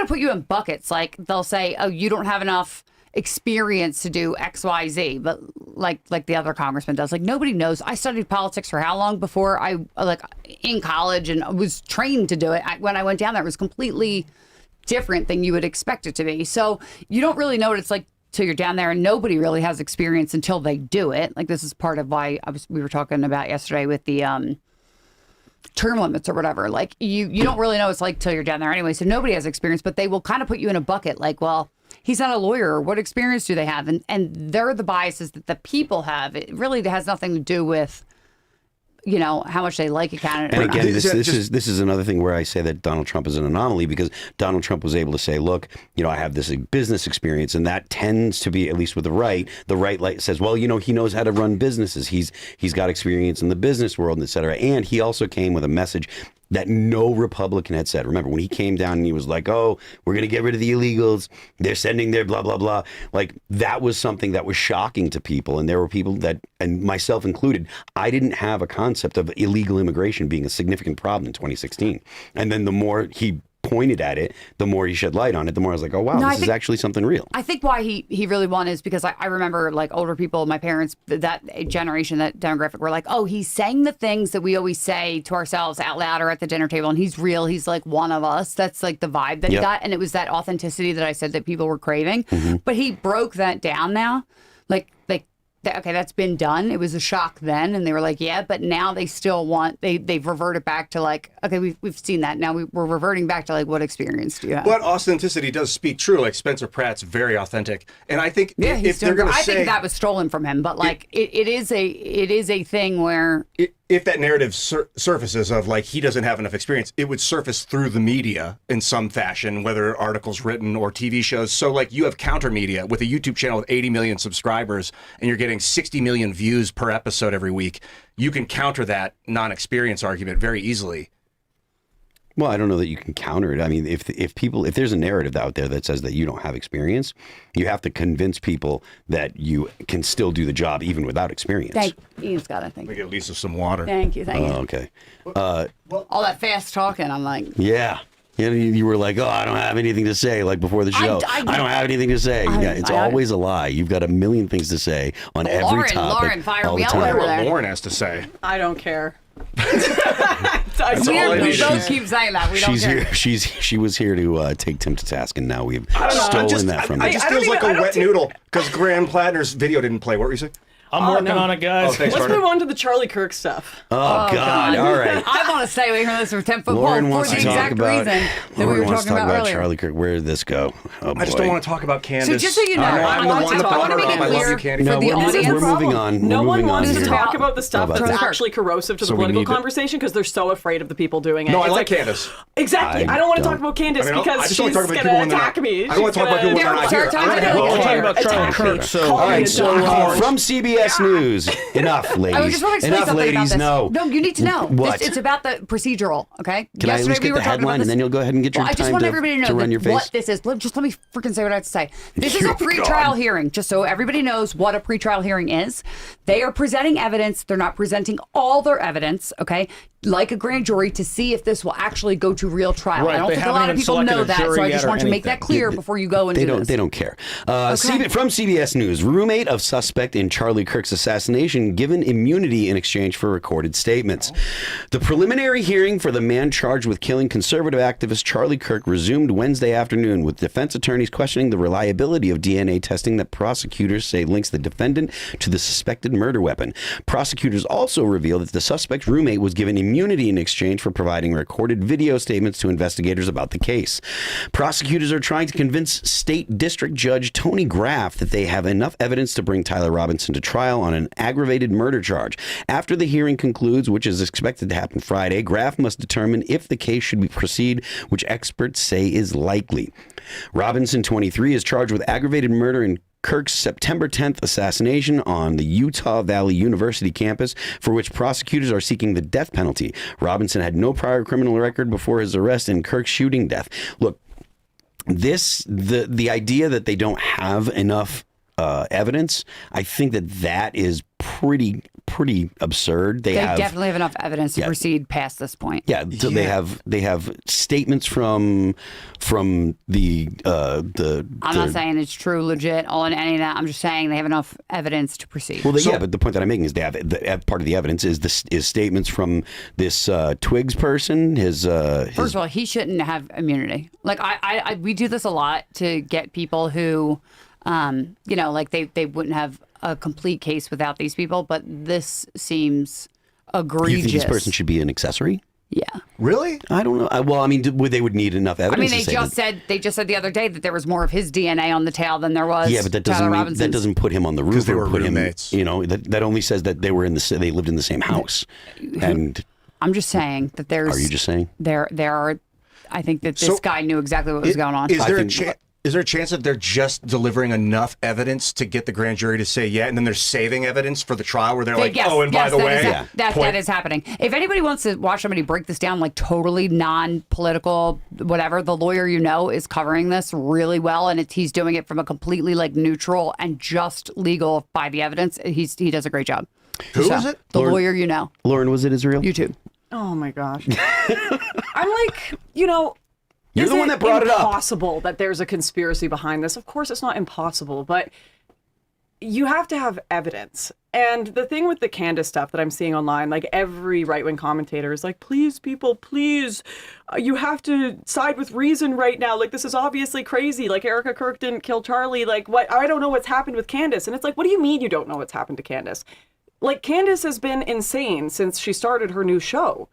[SPEAKER 2] of put you in buckets. Like they'll say, "Oh, you don't have enough experience to do XYZ," but like the other congressman does. Like nobody knows. I studied politics for how long before I in college and was trained to do it. When I went down there, it was completely different than you would expect it to be. So you don't really know what it's like till you're down there, and nobody really has experience until they do it. Like this is part of why we were talking about yesterday with the term limits or whatever. Like you don't really know what it's like till you're down there anyway. So nobody has experience, but they will kind of put you in a bucket. Like, well, he's not a lawyer. What experience do they have? And they're the biases that the people have. It really has nothing to do with, how much they like a candidate.
[SPEAKER 1] And
[SPEAKER 2] or not.
[SPEAKER 1] again, this is another thing where I say that Donald Trump is an anomaly, because Donald Trump was able to say, "Look, I have this business experience," and that tends to be, at least with the right says, "Well, he knows how to run businesses. He's got experience in the business world, and et cetera." And he also came with a message that no Republican had said. Remember, when he came down and he was like, "Oh, we're going to get rid of the illegals. They're sending their blah, blah, blah." Like, that was something that was shocking to people. And there were people that, and myself included, I didn't have a concept of illegal immigration being a significant problem in 2016. And then the more he pointed at it, the more he shed light on it, the more I was like, "Oh, wow, this is actually something real."
[SPEAKER 2] I think why he really won is because I remember like older people, my parents, that generation, that demographic were like, "Oh, he's saying the things that we always say to ourselves out loud or at the dinner table, and he's real. He's like one of us." That's like the vibe that he got. And it was that authenticity that I said that people were craving.
[SPEAKER 1] Mm-hmm.
[SPEAKER 2] But he broke that down now. Okay, that's been done. It was a shock then, and they were like, "Yeah," but now they still want. They've reverted back to like, "Okay, we've seen that. Now we're reverting back to like, what experience do you have?"
[SPEAKER 5] But authenticity does speak true. Like Spencer Pratt's very authentic, and I think
[SPEAKER 2] he's
[SPEAKER 5] if they're going to say,
[SPEAKER 2] I think that was stolen from him. But like, it is a thing where.
[SPEAKER 5] If that narrative surfaces of like he doesn't have enough experience, it would surface through the media in some fashion, whether articles written or TV shows. So like you have counter media with a YouTube channel with 80 million subscribers, and you're getting 60 million views per episode every week. You can counter that non-experience argument very easily.
[SPEAKER 1] Well, I don't know that you can counter it. I mean, if there's a narrative out there that says that you don't have experience, you have to convince people that you can still do the job even without experience.
[SPEAKER 2] Ian's got it. Thank
[SPEAKER 5] We
[SPEAKER 2] you.
[SPEAKER 5] get Lisa some water.
[SPEAKER 2] Thank you.
[SPEAKER 1] Oh, okay.
[SPEAKER 2] All that fast talking, I'm like,
[SPEAKER 1] Yeah. You were like, "Oh, I don't have anything to say," like before the show. I don't have anything to say. It's always a lie. You've got a million things to say on every topic.
[SPEAKER 2] Lauren, fire
[SPEAKER 1] all
[SPEAKER 2] me
[SPEAKER 1] the
[SPEAKER 2] up
[SPEAKER 1] time.
[SPEAKER 2] over
[SPEAKER 5] What
[SPEAKER 2] there.
[SPEAKER 5] Lauren has to say.
[SPEAKER 4] I don't care.
[SPEAKER 5] That's all I
[SPEAKER 2] We
[SPEAKER 5] need.
[SPEAKER 2] both keep saying that. We don't
[SPEAKER 1] She's
[SPEAKER 2] care.
[SPEAKER 1] here. She was here to take Tim to task, and now we've
[SPEAKER 5] I don't know,
[SPEAKER 1] stolen that from
[SPEAKER 5] I
[SPEAKER 1] her.
[SPEAKER 5] just
[SPEAKER 4] I don't
[SPEAKER 5] feels like
[SPEAKER 4] even- I
[SPEAKER 5] a
[SPEAKER 4] don't
[SPEAKER 5] wet
[SPEAKER 4] think-
[SPEAKER 5] noodle because Graham Plattner's video didn't play. What were you saying?
[SPEAKER 3] I'm working
[SPEAKER 4] no.
[SPEAKER 3] on it, guys.
[SPEAKER 5] Oh, thanks,
[SPEAKER 4] Let's
[SPEAKER 5] Carter.
[SPEAKER 4] move on to the Charlie Kirk stuff.
[SPEAKER 1] Oh God! All right.
[SPEAKER 2] I want to stay away from this for 10 foot
[SPEAKER 1] Lauren
[SPEAKER 2] pole for
[SPEAKER 1] wants
[SPEAKER 2] the
[SPEAKER 1] to talk
[SPEAKER 2] exact
[SPEAKER 1] about.
[SPEAKER 2] reason that we
[SPEAKER 1] Lauren
[SPEAKER 2] were
[SPEAKER 1] wants to
[SPEAKER 2] talking
[SPEAKER 1] talk
[SPEAKER 2] about
[SPEAKER 1] about
[SPEAKER 2] earlier.
[SPEAKER 1] Charlie Kirk. Where did this go? Oh,
[SPEAKER 5] I just
[SPEAKER 1] boy.
[SPEAKER 5] don't want to talk about Candace.
[SPEAKER 2] So just so you know,
[SPEAKER 5] I'm the
[SPEAKER 2] I
[SPEAKER 5] one that
[SPEAKER 2] want to
[SPEAKER 5] brought her
[SPEAKER 2] make
[SPEAKER 5] up.
[SPEAKER 2] it
[SPEAKER 5] I love
[SPEAKER 2] clear
[SPEAKER 5] you, Candy.
[SPEAKER 2] for
[SPEAKER 1] No,
[SPEAKER 2] the
[SPEAKER 1] we're
[SPEAKER 2] audience.
[SPEAKER 1] moving on.
[SPEAKER 4] No
[SPEAKER 1] We're
[SPEAKER 4] one
[SPEAKER 1] moving
[SPEAKER 4] wants
[SPEAKER 1] on
[SPEAKER 4] to
[SPEAKER 1] here.
[SPEAKER 4] talk about the stuff
[SPEAKER 1] How about
[SPEAKER 4] that's
[SPEAKER 1] that?
[SPEAKER 4] actually corrosive to the
[SPEAKER 5] So we
[SPEAKER 4] political
[SPEAKER 5] need to-
[SPEAKER 4] conversation because they're so afraid of the people doing it.
[SPEAKER 5] No, I
[SPEAKER 4] It's
[SPEAKER 5] like Candace.
[SPEAKER 4] Exactly.
[SPEAKER 1] I
[SPEAKER 4] I don't want to
[SPEAKER 1] don't.
[SPEAKER 4] talk about Candace
[SPEAKER 5] I mean, I
[SPEAKER 4] because
[SPEAKER 5] just
[SPEAKER 4] she's
[SPEAKER 5] want to talk
[SPEAKER 4] going
[SPEAKER 5] about
[SPEAKER 4] to
[SPEAKER 5] people when they're
[SPEAKER 4] attack
[SPEAKER 5] not-
[SPEAKER 4] me.
[SPEAKER 5] I don't want to talk about people when they're not here.
[SPEAKER 2] Start
[SPEAKER 5] I want to
[SPEAKER 2] talking
[SPEAKER 5] have
[SPEAKER 2] about
[SPEAKER 5] a
[SPEAKER 3] Talking
[SPEAKER 5] car.
[SPEAKER 3] about Charlie
[SPEAKER 4] Attack
[SPEAKER 3] Kirk.
[SPEAKER 4] me.
[SPEAKER 3] So,
[SPEAKER 4] Call
[SPEAKER 1] All
[SPEAKER 4] me
[SPEAKER 1] right,
[SPEAKER 4] a
[SPEAKER 1] so
[SPEAKER 4] dog.
[SPEAKER 1] from CBS News, enough, ladies.
[SPEAKER 2] I just want to explain
[SPEAKER 1] enough,
[SPEAKER 2] something
[SPEAKER 1] ladies.
[SPEAKER 2] about this.
[SPEAKER 1] No,
[SPEAKER 2] No, you need to know.
[SPEAKER 1] What?
[SPEAKER 2] It's about the procedural, okay?
[SPEAKER 1] Can I at least get the
[SPEAKER 2] talking about
[SPEAKER 1] headline,
[SPEAKER 2] this.
[SPEAKER 1] and then you'll go ahead and get your
[SPEAKER 2] I just
[SPEAKER 1] time
[SPEAKER 2] want
[SPEAKER 1] to-
[SPEAKER 2] everybody to know
[SPEAKER 1] to run
[SPEAKER 2] that
[SPEAKER 1] your face?
[SPEAKER 2] what this is. Just let me freaking say what I have to say. This is a
[SPEAKER 1] Oh,
[SPEAKER 2] pre-trial
[SPEAKER 1] God.
[SPEAKER 2] hearing, just so everybody knows what a pre-trial hearing is. They are presenting evidence. They're not presenting all their evidence, okay? like a grand jury to see if this will actually go to real trial.
[SPEAKER 3] Right,
[SPEAKER 2] I don't
[SPEAKER 3] they
[SPEAKER 2] think a
[SPEAKER 3] haven't
[SPEAKER 2] lot of
[SPEAKER 3] even
[SPEAKER 2] people know
[SPEAKER 3] selected a
[SPEAKER 2] that, so
[SPEAKER 3] jury
[SPEAKER 2] I
[SPEAKER 3] yet
[SPEAKER 2] just
[SPEAKER 3] or
[SPEAKER 2] want to make that
[SPEAKER 3] anything.
[SPEAKER 2] clear before you go into this.
[SPEAKER 1] They don't care. From CBS News, roommate of suspect in Charlie Kirk's assassination given immunity in exchange for recorded statements. The preliminary hearing for the man charged with killing conservative activist Charlie Kirk resumed Wednesday afternoon, with defense attorneys questioning the reliability of DNA testing that prosecutors say links the defendant to the suspected murder weapon. Prosecutors also revealed that the suspect's roommate was given immunity in exchange for providing recorded video statements to investigators about the case. Prosecutors are trying to convince State District Judge Tony Graff that they have enough evidence to bring Tyler Robinson to trial on an aggravated murder charge. After the hearing concludes, which is expected to happen Friday, Graff must determine if the case should proceed, which experts say is likely. Robinson, 23, is charged with aggravated murder in Kirk's September 10th assassination on the Utah Valley University campus, for which prosecutors are seeking the death penalty. Robinson had no prior criminal record before his arrest in Kirk's shooting death. Look, the idea that they don't have enough evidence, I think that is pretty absurd. They
[SPEAKER 2] definitely have enough evidence to proceed past this point.
[SPEAKER 1] Yeah, so they have statements from the
[SPEAKER 2] I'm not saying it's true, legit, on any of that. I'm just saying they have enough evidence to proceed.
[SPEAKER 1] Well, but the point that I'm making is they have part of the evidence is statements from this Twiggs person. First
[SPEAKER 2] of all, he shouldn't have immunity. Like we do this a lot to get people who, like they wouldn't have a complete case without these people, but this seems egregious.
[SPEAKER 1] You think this person should be an accessory?
[SPEAKER 2] Yeah.
[SPEAKER 5] Really?
[SPEAKER 1] I don't know. Well, I mean, they would need enough evidence.
[SPEAKER 2] They just said the other day that there was more of his DNA on the tail than there was.
[SPEAKER 1] Yeah, but that doesn't put him on the roof.
[SPEAKER 5] They were
[SPEAKER 1] put
[SPEAKER 5] roommates.
[SPEAKER 1] That only says that they lived in the same house. And
[SPEAKER 2] I'm just saying that there's.
[SPEAKER 1] Are you just saying?
[SPEAKER 2] There are. I think that this guy knew exactly what was going on.
[SPEAKER 5] Is there a chance that they're just delivering enough evidence to get the grand jury to say yeah, and then they're saving evidence for the trial where they're by the way,
[SPEAKER 2] that is happening. If anybody wants to watch somebody break this down like totally non-political, whatever, the lawyer is covering this really well, and he's doing it from a completely like neutral and just legal by the evidence. He does a great job.
[SPEAKER 5] Who is it?
[SPEAKER 2] The lawyer
[SPEAKER 1] Lauren, was it Israel?
[SPEAKER 2] YouTube.
[SPEAKER 4] Oh my gosh. I'm like,
[SPEAKER 1] You're the one that brought it up.
[SPEAKER 4] Is it impossible that there's a conspiracy behind this? Of course it's not impossible, but you have to have evidence. And the thing with the Candace stuff that I'm seeing online, like every right-wing commentator is like, please, people, please, you have to side with reason right now. Like, this is obviously crazy. Like, Erica Kirk didn't kill Charlie. Like, what? I don't know what's happened with Candace. And it's like, what do you mean you don't know what's happened to Candace? Like, Candace has been insane since she started her new show.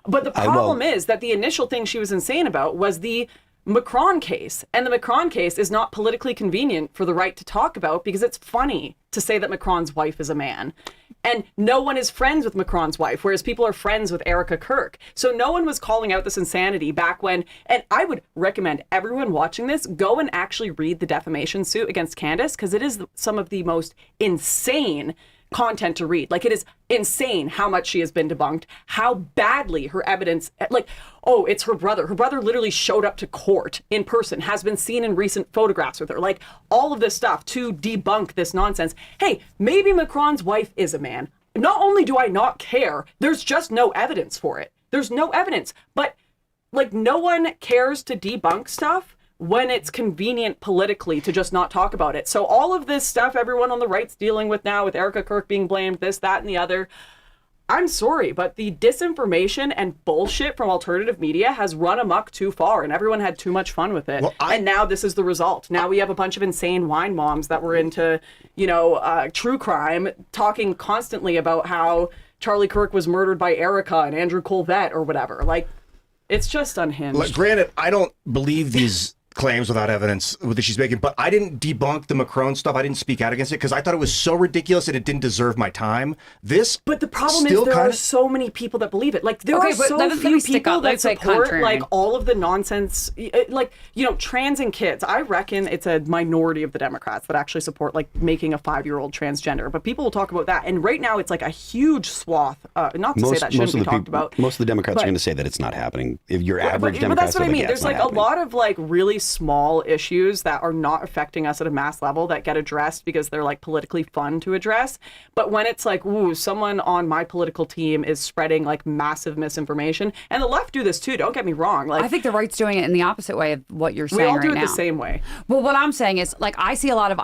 [SPEAKER 4] But the problem is that the initial thing she was insane about was the Macron case. And the Macron case is not politically convenient for the right to talk about because it's funny to say that Macron's wife is a man. And no one is friends with Macron's wife, whereas people are friends with Erica Kirk. So no one was calling out this insanity back when, and I would recommend everyone watching this, go and actually read the defamation suit against Candace, because it is some of the most insane content to read. Like, it is insane how much she has been debunked, how badly her evidence, like, oh, it's her brother. Her brother literally showed up to court in person, has been seen in recent photographs with her, like all of this stuff to debunk this nonsense. Hey, maybe Macron's wife is a man. Not only do I not care, there's just no evidence for it. There's no evidence, but like no one cares to debunk stuff when it's convenient politically to just not talk about it. So all of this stuff everyone on the right's dealing with now, with Erica Kirk being blamed, this, that, and the other, I'm sorry, but the disinformation and bullshit from alternative media has run amok too far, and everyone had too much fun with it. And now this is the result. Now we have a bunch of insane wine moms that were into, true crime, talking constantly about how Charlie Kirk was murdered by Erica and Andrew Colvette or whatever. Like, it's just unhinged.
[SPEAKER 5] Granted, I don't believe these claims without evidence that she's making, but I didn't debunk the Macron stuff. I didn't speak out against it because I thought it was so ridiculous and it didn't deserve my time. But the problem is there are so many people that believe it. Like, there are so few people that support like all of the nonsense, like, trans and kids. I reckon it's a minority of the Democrats that actually support like making a 5-year-old transgender, but people will talk about that. And right now it's like a huge swath, not to say that shouldn't be talked about.
[SPEAKER 1] Most of the Democrats are going to say that it's not happening. If your average Democrat,
[SPEAKER 4] but that's what I mean. There's like a lot of like really small issues that are not affecting us at a mass level that get addressed because they're like politically fun to address. But when it's like, ooh, someone on my political team is spreading like massive misinformation, and the left do this too, don't get me wrong. Like,
[SPEAKER 2] I think the right's doing it in the opposite way of what you're saying
[SPEAKER 4] we all
[SPEAKER 2] right
[SPEAKER 4] do it
[SPEAKER 2] now.
[SPEAKER 4] the same way.
[SPEAKER 2] Well, what I'm saying is, like, I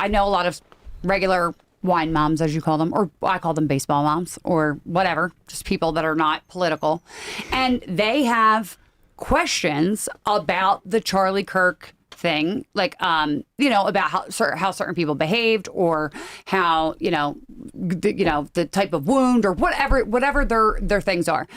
[SPEAKER 2] know a lot of regular wine moms, as you call them, or I call them baseball moms, or whatever, just people that are not political. And they have questions about the Charlie Kirk thing, like, about how certain people behaved, or how, the type of wound, or whatever their things are.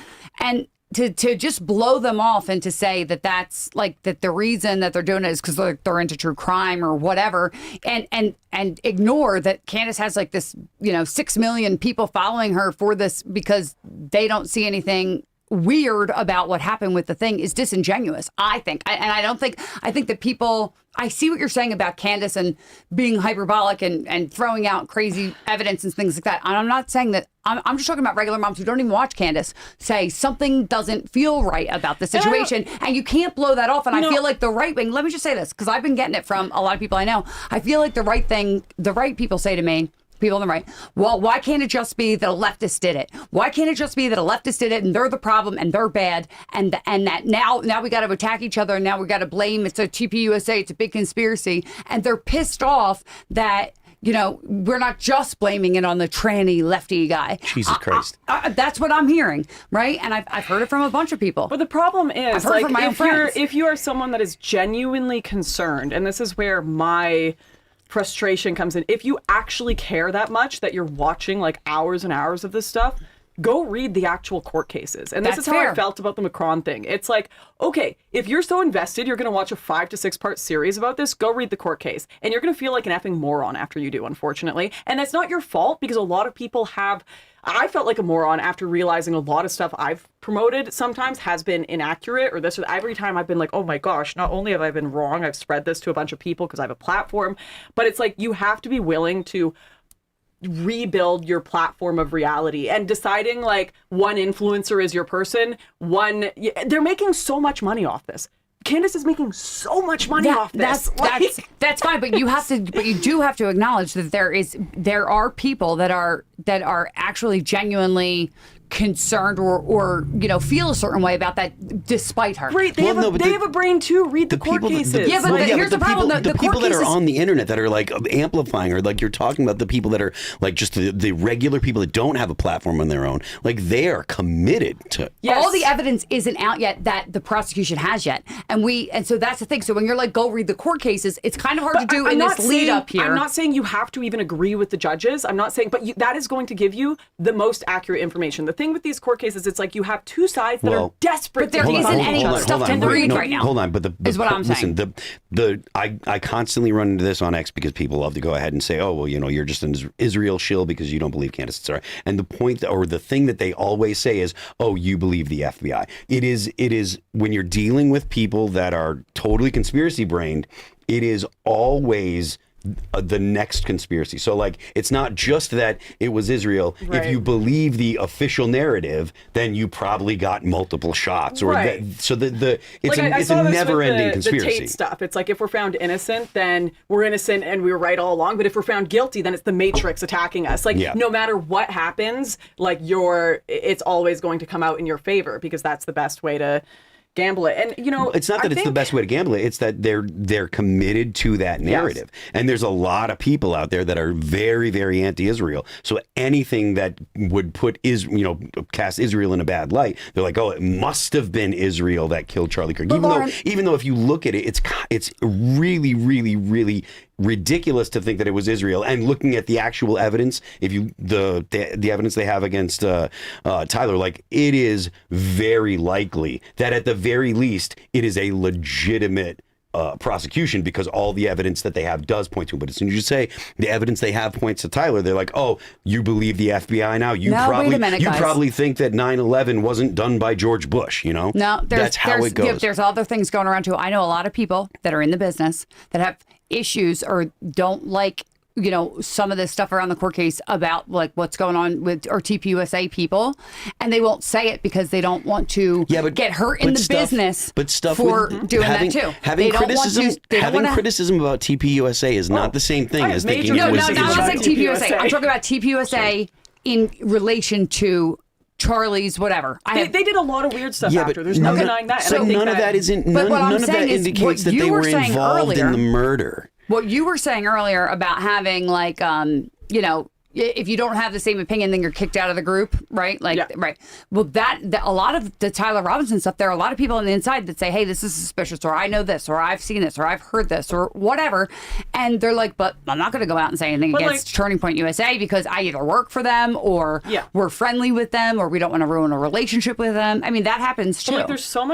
[SPEAKER 2] And to just blow them off and to say that that's like that the reason that they're doing it is because they're into true crime or whatever, and ignore that Candace has like this 6 million people following her for this because they don't see anything weird about what happened with the thing is disingenuous, I think. I think that people, I see what you're saying about Candace and being hyperbolic and throwing out crazy evidence and things like that. And I'm not saying that, I'm just talking about regular moms who don't even watch Candace say something doesn't feel right about the situation. And you can't blow that off. And I feel like the right wing, let me just say this, because I've been getting it from a lot of people I know. I feel like the right people say to me, people on the right, well, why can't it just be that a leftist did it? Why can't it just be that a leftist did it and they're the problem and they're bad, and that now we got to attack each other, and now we got to blame, it's a TPUSA, it's a big conspiracy, and they're pissed off that we're not just blaming it on the tranny lefty guy.
[SPEAKER 1] Jesus Christ.
[SPEAKER 2] That's what I'm hearing, right? And I've heard it from a bunch of people.
[SPEAKER 4] But the problem is,
[SPEAKER 2] I've heard it from my own friends.
[SPEAKER 4] if you are someone that is genuinely concerned, and this is where my frustration comes in, if you actually care that much that you're watching like hours and hours of this stuff, go read the actual court cases. And this is how I felt about the Macron thing. It's like, okay, if you're so invested, you're going to watch a 5 to 6 part series about this, go read the court case. And you're going to feel like an effing moron after you do, unfortunately. And that's not your fault, because a lot of people have, I felt like a moron after realizing a lot of stuff I've promoted sometimes has been inaccurate, or this, every time I've been like, oh my gosh, not only have I been wrong, I've spread this to a bunch of people because I have a platform, but it's like, you have to be willing to rebuild your platform of reality, and deciding like one influencer is your person. They're making so much money off this. Candace is making so much money off this.
[SPEAKER 2] That's fine, but you do have to acknowledge that there are people that are actually genuinely concerned or feel a certain way about that despite her.
[SPEAKER 4] Right, they have a brain too. Read the court cases.
[SPEAKER 2] Here's the problem.
[SPEAKER 1] The people that are on the internet that are like amplifying her, like you're talking about the people that are like just the regular people that don't have a platform on their own, like they are committed to.
[SPEAKER 2] Yes. All the evidence isn't out yet that the prosecution has yet, and so that's the thing. So when you're like, go read the court cases, it's kind of hard to do in this lead up here.
[SPEAKER 4] I'm not saying you have to even agree with the judges. I'm not saying, but that is going to give you the most accurate information. The thing with these court cases, it's like you have two sides that are desperate.
[SPEAKER 2] But there isn't any stuff to read right now.
[SPEAKER 1] Hold on, but
[SPEAKER 2] is what I'm saying.
[SPEAKER 1] Listen, I constantly run into this on X because people love to go ahead and say, oh, well, you're just an Israel shill because you don't believe Candace. Sorry. And the point or the thing that they always say is, oh, you believe the FBI. It is when you're dealing with people that are totally conspiracy brained, it is always the next conspiracy. So like, it's not just that it was Israel. Right. If you believe the official narrative, then you probably got multiple shots, or
[SPEAKER 4] right.
[SPEAKER 1] It's a never-ending conspiracy.
[SPEAKER 4] The Tate stuff. It's like, if we're found innocent, then we're innocent and we were right all along. But if we're found guilty, then it's the Matrix attacking us. Like, no matter what happens, like it's always going to come out in your favor, because that's the best way to gamble it. And
[SPEAKER 1] it's not that it's the best way to gamble it, it's that they're committed to that narrative. Yes. And there's a lot of people out there that are very, very anti-Israel. So anything that would put cast Israel in a bad light, they're like, oh, it must have been Israel that killed Charlie Kirk. Even though if you look at it, it's really, really, really ridiculous to think that it was Israel. And looking at the actual evidence, if you the evidence they have against Tyler, like, it is very likely that at the very least it is a legitimate prosecution, because all the evidence that they have does point to him. But as soon as you say the evidence they have points to Tyler, they're like, oh, you believe the FBI now?
[SPEAKER 2] Wait a minute, guys.
[SPEAKER 1] Probably think that 9/11 wasn't done by George Bush, No, that's how it goes.
[SPEAKER 2] There's other things going around too. I know a lot of people that are in the business that have issues or don't like some of this stuff around the court case about like what's going on with our TPUSA people, and they won't say it because they don't want to get hurt in the business for doing that too.
[SPEAKER 1] Having criticism about TPUSA is not the same thing as thinking it was
[SPEAKER 2] not saying TPUSA. I'm talking about TPUSA in relation to Charlie's whatever.
[SPEAKER 4] They did a lot of weird stuff after. There's no denying that.
[SPEAKER 1] So none of that indicates that they were involved in the murder. What
[SPEAKER 2] you were saying earlier about having like, if you don't have the same opinion, then you're kicked out of the group, right? Right. Well, that a lot of the Tyler Robinson stuff, there are a lot of people on the inside that say, hey, this is suspicious, or I know this, or I've seen this, or I've heard this, or whatever. And they're like, but I'm not going to go out and say anything against Turning Point USA because I either work for them or we're friendly with them or we don't want to ruin a relationship with them. I mean, that happens too.
[SPEAKER 4] But there's so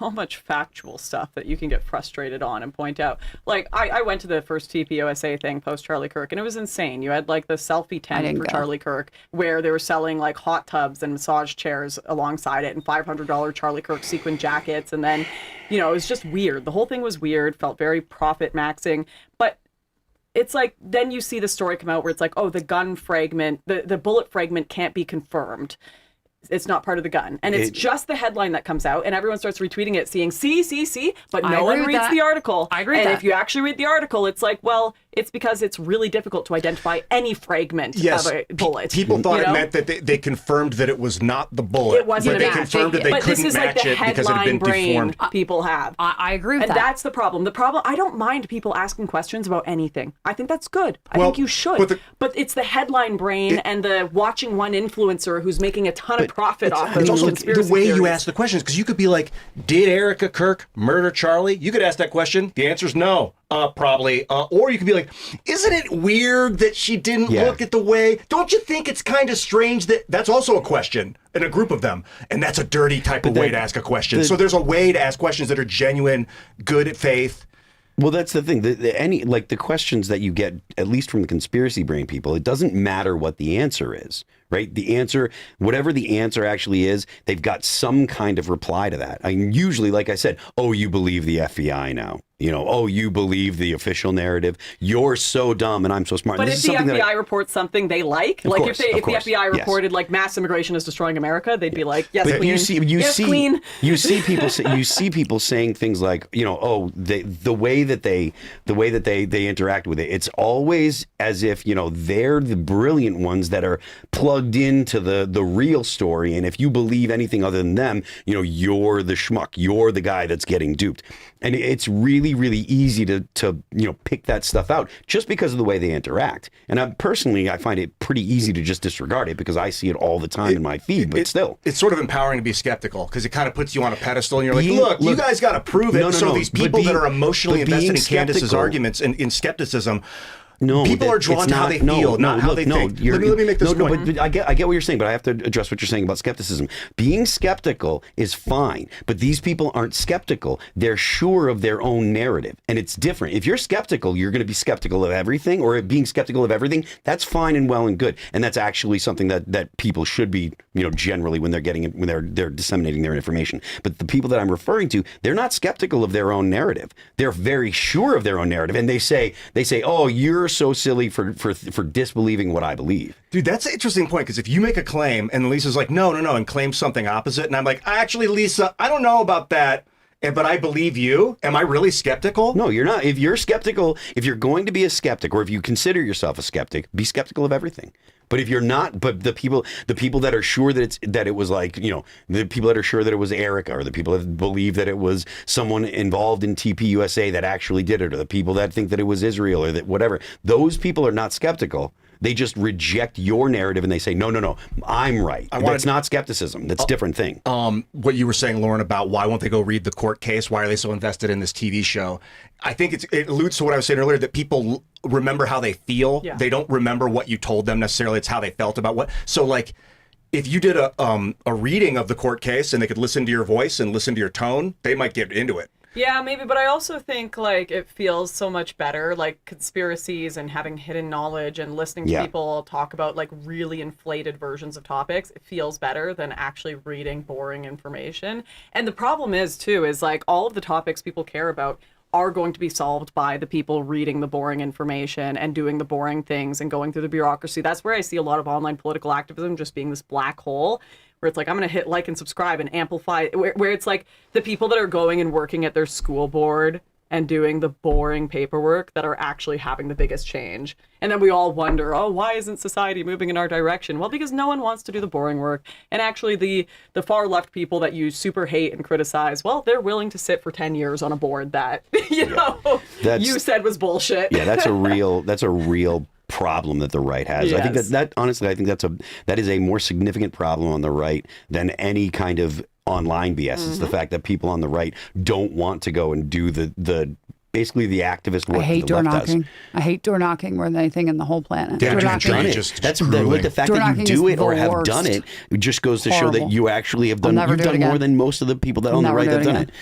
[SPEAKER 4] much factual stuff that you can get frustrated on and point out. Like, I went to the first TPUSA thing post Charlie Kirk, and it was insane. You had like the selfie tent for Charlie Kirk where they were selling like hot tubs and massage chairs alongside it and $500 Charlie Kirk sequin jackets. And then, it was just weird. The whole thing was weird, felt very profit maxing. But it's like, then you see the story come out where it's like, oh, the gun fragment, the bullet fragment can't be confirmed. It's not part of the gun. And it's just the headline that comes out, and everyone starts retweeting it, seeing see, but no one reads the article.
[SPEAKER 2] I agree with that.
[SPEAKER 4] And if you actually read the article, it's like, well, it's because it's really difficult to identify any fragment of a bullet.
[SPEAKER 5] People thought it meant that they confirmed that it was not the bullet.
[SPEAKER 4] It wasn't
[SPEAKER 5] but they confirmed that they couldn't match it because it had been deformed.
[SPEAKER 4] People have.
[SPEAKER 2] I agree with
[SPEAKER 4] that. And that's the problem. I don't mind people asking questions about anything. I think that's good. I think you should. But it's the headline brain and the watching one influencer who's making a ton of profit off of
[SPEAKER 5] it's also
[SPEAKER 4] conspiracy
[SPEAKER 5] the way
[SPEAKER 4] theories.
[SPEAKER 5] you ask the questions, because you could be like, did Erica Kirk murder Charlie? You could ask that question. The answer's no. Probably. Or you could be like, isn't it weird that she didn't look at the way? Don't you think it's kind of strange that that's also a question in a group of them? And that's a dirty type of way to ask a question. So there's a way to ask questions that are genuine, good at faith.
[SPEAKER 1] Well, that's the thing. The questions that you get, at least from the conspiracy brain people, it doesn't matter what the answer is, right? The answer, whatever the answer actually is, they've got some kind of reply to that. I mean, usually, like I said, oh, you believe the FBI now. Oh, you believe the official narrative. You're so dumb and I'm so smart.
[SPEAKER 4] But if the FBI reports something they like, if the FBI reported like mass immigration is destroying America, they'd be like, yes, queen.
[SPEAKER 1] You see people saying things like, oh, the way that they interact with it. It's always as if they're the brilliant ones that are plugged into the real story, and if you believe anything other than them, you're the schmuck. You're the guy that's getting duped. And it's really, really easy to pick that stuff out just because of the way they interact. And I find it pretty easy to just disregard it because I see it all the time in my feed. But still,
[SPEAKER 5] it's sort of empowering to be skeptical because it kind of puts you on a pedestal, and you're like, look, you guys got to prove it. These people that are emotionally invested in Candace's arguments and in skepticism.
[SPEAKER 1] No,
[SPEAKER 5] people are drawn to how they feel, not how they think. Let me make this point.
[SPEAKER 1] But I get what you're saying, but I have to address what you're saying about skepticism. Being skeptical is fine, but these people aren't skeptical. They're sure of their own narrative, and it's different. If you're skeptical, you're going to be skeptical of everything, or being skeptical of everything. That's fine and well and good, and that's actually something that people should be, generally when they're disseminating their information. But the people that I'm referring to, they're not skeptical of their own narrative. They're very sure of their own narrative, and they say, oh, you're so silly for disbelieving what I believe.
[SPEAKER 5] Dude, that's an interesting point, because if you make a claim and Lisa's like, no, and claims something opposite, and I'm like, actually, Lisa, I don't know about that, but I believe you. Am I really skeptical?
[SPEAKER 1] No, you're not. If you're skeptical, if you're going to be a skeptic, or if you consider yourself a skeptic, be skeptical of everything. But if you're not, but the people that are sure that it was like, the people that are sure that it was Erica, or the people that believe that it was someone involved in TPUSA that actually did it, or the people that think that it was Israel, or that whatever, those people are not skeptical. They just reject your narrative and they say, no, I'm right. That's not skepticism. That's a different thing.
[SPEAKER 5] What you were saying, Lauren, about why won't they go read the court case? Why are they so invested in this TV show? I think it alludes to what I was saying earlier, that people remember how they feel. Yeah. They don't remember what you told them necessarily. It's how they felt about what. So like, if you did a reading of the court case and they could listen to your voice and listen to your tone, they might get into it.
[SPEAKER 4] Yeah, maybe, but I also think like it feels so much better, like conspiracies and having hidden knowledge and listening to people talk about like really inflated versions of topics. It feels better than actually reading boring information. And the problem is too, is like all of the topics people care about are going to be solved by the people reading the boring information and doing the boring things and going through the bureaucracy. That's where I see a lot of online political activism just being this black hole where it's like, I'm going to hit like and subscribe and amplify, where it's like the people that are going and working at their school board and doing the boring paperwork that are actually having the biggest change. And then we all wonder, oh, why isn't society moving in our direction? Well, because no one wants to do the boring work. And actually the far left people that you super hate and criticize, well, they're willing to sit for 10 years on a board that, you said was bullshit.
[SPEAKER 1] Yeah, that's a real problem that the right has.
[SPEAKER 4] Yes.
[SPEAKER 1] I think that honestly, I think that is a more significant problem on the right than any kind of online BS. It's the fact that people on the right don't want to go and do the basically the activist work.
[SPEAKER 2] I hate
[SPEAKER 1] that the
[SPEAKER 2] door
[SPEAKER 1] left
[SPEAKER 2] knocking.
[SPEAKER 1] does.
[SPEAKER 2] I hate door knocking more than anything in the whole planet.
[SPEAKER 5] Yeah,
[SPEAKER 2] door
[SPEAKER 5] you've
[SPEAKER 2] knocking.
[SPEAKER 5] done it.
[SPEAKER 1] That's
[SPEAKER 5] Grueling.
[SPEAKER 1] the fact
[SPEAKER 2] Door
[SPEAKER 1] that you
[SPEAKER 2] knocking
[SPEAKER 1] do
[SPEAKER 2] is
[SPEAKER 1] it or
[SPEAKER 2] the
[SPEAKER 1] have
[SPEAKER 2] worst.
[SPEAKER 1] done it just goes to show that
[SPEAKER 2] Horrible.
[SPEAKER 1] you actually have done.
[SPEAKER 2] never
[SPEAKER 1] You've
[SPEAKER 2] do it
[SPEAKER 1] done more
[SPEAKER 2] again.
[SPEAKER 1] than most of the people that on the
[SPEAKER 2] Never
[SPEAKER 1] right
[SPEAKER 2] do
[SPEAKER 1] have
[SPEAKER 2] it
[SPEAKER 1] done
[SPEAKER 2] again.
[SPEAKER 1] it.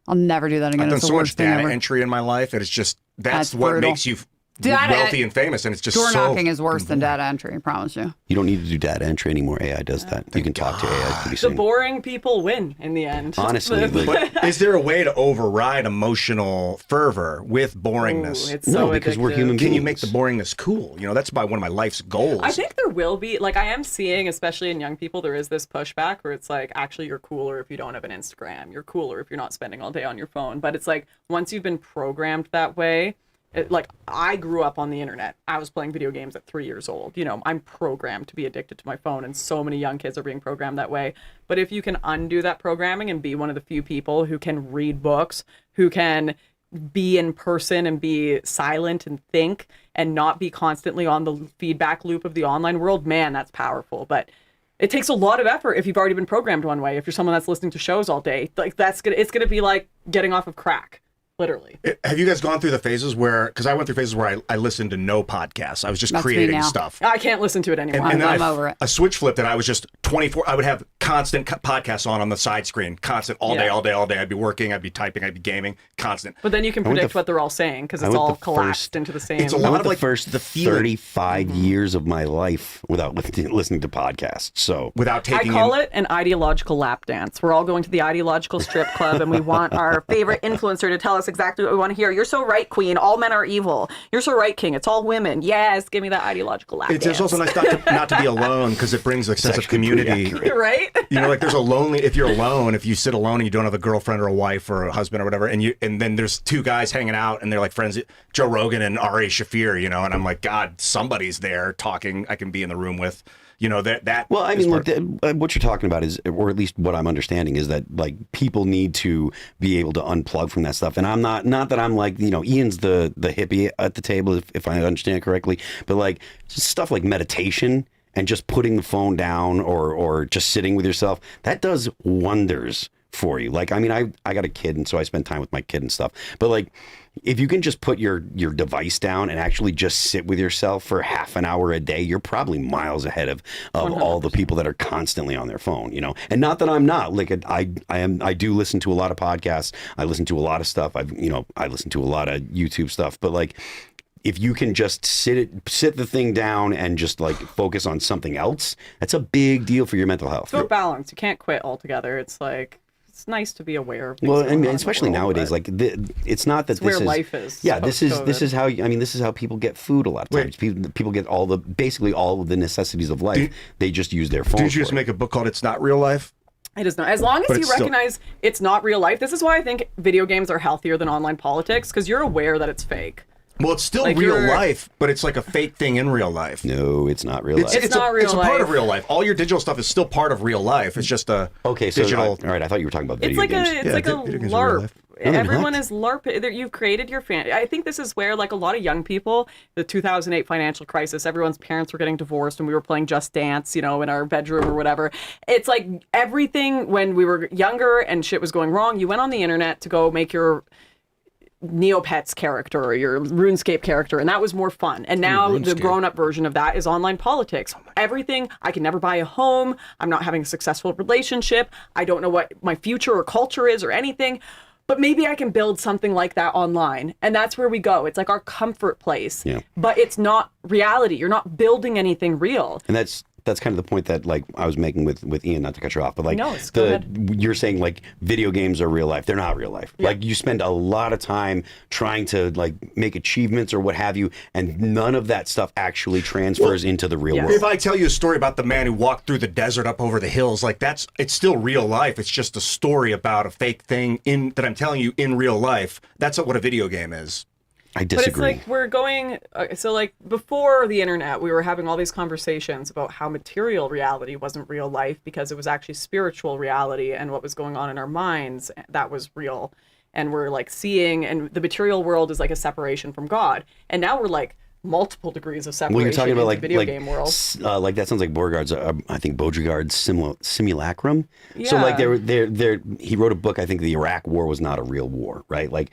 [SPEAKER 2] I'll never do that again.
[SPEAKER 5] I've done
[SPEAKER 2] It's the
[SPEAKER 5] so much
[SPEAKER 2] worst thing
[SPEAKER 5] data
[SPEAKER 2] ever.
[SPEAKER 5] entry in my life, and it's just that's
[SPEAKER 2] That's
[SPEAKER 5] what
[SPEAKER 2] brutal.
[SPEAKER 5] makes you
[SPEAKER 2] Data-
[SPEAKER 5] wealthy and famous, and it's just
[SPEAKER 2] Door
[SPEAKER 5] so
[SPEAKER 2] knocking is worse than data entry, I promise you.
[SPEAKER 1] You don't need to do data entry anymore. AI does that. You can talk to AI pretty
[SPEAKER 4] The
[SPEAKER 1] soon.
[SPEAKER 4] boring people win in the end.
[SPEAKER 1] Honestly, like,
[SPEAKER 5] But is there a way to override emotional fervor with boringness?
[SPEAKER 4] Ooh, it's
[SPEAKER 1] no,
[SPEAKER 4] so
[SPEAKER 1] because we're
[SPEAKER 4] addictive.
[SPEAKER 1] human
[SPEAKER 5] Can
[SPEAKER 1] beings.
[SPEAKER 5] you make the boringness cool? That's one of my life's goals.
[SPEAKER 4] I think there will be, like, I am seeing, especially in young people, there is this pushback where it's like, actually, you're cooler if you don't have an Instagram. You're cooler if you're not spending all day on your phone. But it's like, once you've been programmed that way, like, I grew up on the internet. I was playing video games at 3 years old. I'm programmed to be addicted to my phone, and so many young kids are being programmed that way. But if you can undo that programming and be one of the few people who can read books, who can be in person and be silent and think and not be constantly on the feedback loop of the online world, man, that's powerful. But it takes a lot of effort if you've already been programmed one way. If you're someone that's listening to shows all day, like, it's gonna be like getting off of crack. Literally.
[SPEAKER 5] Have you guys gone through the phases because I went through phases where I listened to no podcasts. I was just
[SPEAKER 2] That's me
[SPEAKER 5] creating
[SPEAKER 2] now.
[SPEAKER 5] stuff.
[SPEAKER 4] I can't listen to it anymore.
[SPEAKER 5] And then
[SPEAKER 2] I'm over it.
[SPEAKER 5] A switch flipped, and I was just 24. I would have constant podcasts on the side screen, constant all day,
[SPEAKER 4] Yeah.
[SPEAKER 5] all day, all day. I'd be working, I'd be typing, I'd be gaming, constant.
[SPEAKER 4] But then you can
[SPEAKER 1] went
[SPEAKER 4] predict
[SPEAKER 1] the-
[SPEAKER 4] what they're all saying because
[SPEAKER 1] I
[SPEAKER 4] it's
[SPEAKER 1] went
[SPEAKER 4] all
[SPEAKER 1] the
[SPEAKER 4] collapsed
[SPEAKER 1] first-
[SPEAKER 4] into the same.
[SPEAKER 5] It's a
[SPEAKER 1] I
[SPEAKER 5] lot
[SPEAKER 1] went
[SPEAKER 5] of,
[SPEAKER 1] the
[SPEAKER 5] like,
[SPEAKER 1] first
[SPEAKER 5] the feeling.
[SPEAKER 1] 35 years of my life without listening to podcasts. So
[SPEAKER 5] Without
[SPEAKER 4] I
[SPEAKER 5] taking
[SPEAKER 4] call
[SPEAKER 5] in,
[SPEAKER 4] it an ideological lap dance. We're all going to the ideological strip club and we want our favorite influencer to tell us exactly what we want to hear. You're so right, queen. All men are evil. You're so right, king. It's all women. Yes, give me that ideological lap
[SPEAKER 5] It's
[SPEAKER 4] dance.
[SPEAKER 5] also nice not to be alone because it brings a sense of
[SPEAKER 1] actually pretty
[SPEAKER 5] community.
[SPEAKER 1] accurate.
[SPEAKER 4] Right?
[SPEAKER 5] Like there's if you're alone, if you sit alone and you don't have a girlfriend or a wife or a husband or whatever, and then there's two guys hanging out and they're like friends, Joe Rogan and Ari Shaffir, and I'm like, God, somebody's there talking. I can be in the room with, that.
[SPEAKER 1] Well, I
[SPEAKER 5] is
[SPEAKER 1] mean,
[SPEAKER 5] part-
[SPEAKER 1] look, what you're talking about is, or at least what I'm understanding is that like people need to be able to unplug from that stuff. And I'm not that I'm like, Ian's the hippie at the table, if I understand correctly, but like stuff like meditation and just putting the phone down or just sitting with yourself, that does wonders for you. Like, I mean, I got a kid, and so I spend time with my kid and stuff. But like, if you can just put your device down and actually just sit with yourself for half an hour a day, you're probably miles ahead of all the people that are constantly on their phone, And not that I'm not like I do listen to a lot of podcasts. I listen to a lot of stuff. I listen to a lot of YouTube stuff. But like, if you can just sit the thing down and just like focus on something else, that's a big deal for your mental health.
[SPEAKER 4] So balance. You can't quit altogether. It's like, it's nice to be aware of things
[SPEAKER 1] Well,
[SPEAKER 4] going
[SPEAKER 1] I
[SPEAKER 4] on
[SPEAKER 1] mean,
[SPEAKER 4] in the
[SPEAKER 1] especially
[SPEAKER 4] world,
[SPEAKER 1] nowadays,
[SPEAKER 4] but
[SPEAKER 1] like it's not that
[SPEAKER 4] it's
[SPEAKER 1] this
[SPEAKER 4] where
[SPEAKER 1] is
[SPEAKER 4] life is.
[SPEAKER 1] Yeah, this is
[SPEAKER 4] post-COVID.
[SPEAKER 1] this is how people get food a lot of times. People get basically all of the necessities of life. They just use their phone.
[SPEAKER 5] Did you just make a book called "It's Not Real Life"?
[SPEAKER 4] It is not. As long as
[SPEAKER 5] But
[SPEAKER 4] you
[SPEAKER 5] it's still-
[SPEAKER 4] recognize it's not real life. This is why I think video games are healthier than online politics, because you're aware that it's fake.
[SPEAKER 5] Well, it's still
[SPEAKER 4] Like,
[SPEAKER 5] real
[SPEAKER 4] you're-
[SPEAKER 5] life, but it's like a fake thing in real life.
[SPEAKER 1] No, it's not real life.
[SPEAKER 4] It's not real
[SPEAKER 5] It's a part of
[SPEAKER 4] life.
[SPEAKER 5] real life. All your digital stuff is still part of real life. It's just a
[SPEAKER 1] Okay, so
[SPEAKER 5] digital.
[SPEAKER 1] all right, I thought you were talking about
[SPEAKER 4] It's
[SPEAKER 1] video
[SPEAKER 4] like
[SPEAKER 1] games.
[SPEAKER 4] a
[SPEAKER 5] Yeah, video games are real
[SPEAKER 4] LARP.
[SPEAKER 5] life.
[SPEAKER 1] No, they're
[SPEAKER 4] Everyone
[SPEAKER 1] not.
[SPEAKER 4] is LARP. You've created your fan. I think this is where, like, a lot of young people, the 2008 financial crisis, everyone's parents were getting divorced and we were playing Just Dance, in our bedroom or whatever. It's like everything when we were younger and shit was going wrong, you went on the internet to go make your Neopets character or your RuneScape character, and that was more fun. And now the grown-up version of that is online politics. Everything, I can never buy a home, I'm not having a successful relationship, I don't know what my future or culture is or anything, but maybe I can build something like that online. And that's where we go. It's like our comfort place.
[SPEAKER 1] Yeah.
[SPEAKER 4] But it's not reality. You're not building anything real.
[SPEAKER 1] And that's that's kind of the point that like I was making with Ian, not to cut you off, but like
[SPEAKER 4] No, go ahead.
[SPEAKER 1] you're saying like video games are real life. They're not real life. Like you spend a lot of time trying to like make achievements or what have you, and none of that stuff actually transfers into the real world.
[SPEAKER 5] If I tell you a story about the man who walked through the desert up over the hills, like it's still real life. It's just a story about a fake thing that I'm telling you in real life. That's what a video game is.
[SPEAKER 1] I disagree.
[SPEAKER 4] But it's like we're going, so like before the internet, we were having all these conversations about how material reality wasn't real life because it was actually spiritual reality and what was going on in our minds that was real. And we're like seeing, and the material world is like a separation from God. And now we're like multiple degrees of separation
[SPEAKER 1] you're talking about
[SPEAKER 4] in
[SPEAKER 1] like
[SPEAKER 4] the video game world.
[SPEAKER 1] Like that sounds like Beauregard's. I think Beauregard's simulacrum.
[SPEAKER 4] Yeah.
[SPEAKER 1] So like he wrote a book. I think the Iraq War was not a real war, right? Like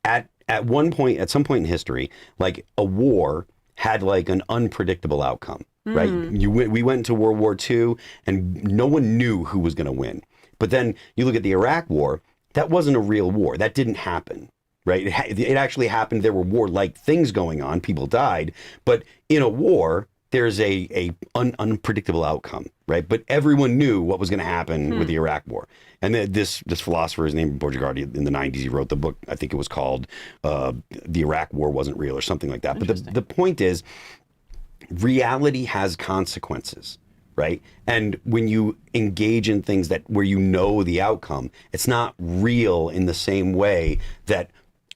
[SPEAKER 1] at one point, at some point in history, like a war had like an unpredictable outcome, right? We went into World War II and no one knew who was going to win. But then you look at the Iraq War, that wasn't a real war. That didn't happen, right? It actually happened. There were war-like things going on. People died. But in a war, there's a unpredictable outcome, right? But everyone knew what was going to happen with the Iraq War. And this philosopher is named Beauregard. In the 90s, he wrote the book. I think it was called The Iraq War Wasn't Real or something like that. But the point is, reality has consequences, right? And when you engage in things where you know the outcome, it's not real in the same way that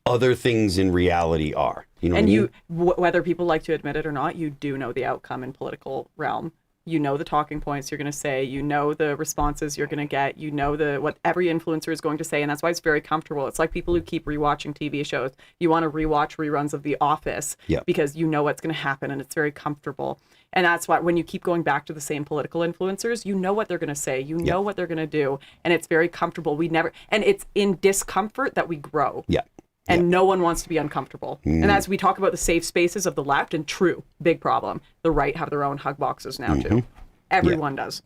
[SPEAKER 1] other things in reality are. You know what I mean?
[SPEAKER 4] Whether people like to admit it or not, you do know the outcome in political realm. You know the talking points you're going to say. You know the responses you're going to get. You know what every influencer is going to say, and that's why it's very comfortable. It's like people who keep rewatching TV shows. You want to rewatch reruns of The Office because you know what's going to happen, and it's very comfortable. And that's why when you keep going back to the same political influencers, you know what they're going to say. You know what they're going to do, and it's very comfortable. And it's in discomfort that we grow.
[SPEAKER 1] Yeah.
[SPEAKER 4] And no one wants to be uncomfortable. And as we talk about the safe spaces of the left, and true, big problem. The right have their own hug boxes now too. Everyone does.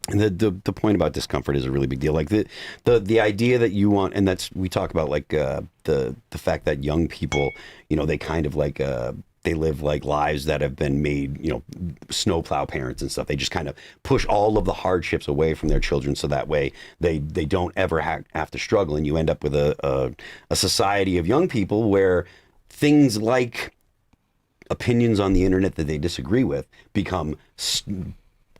[SPEAKER 1] And the point about discomfort is a really big deal. Like the idea that you want, and we talk about like the fact that young people, you know, they kind of like they live like lives that have been made, you know, snowplow parents and stuff. They just kind of push all of the hardships away from their children, so that way they don't ever have to struggle. And you end up with a society of young people where things like opinions on the internet that they disagree with become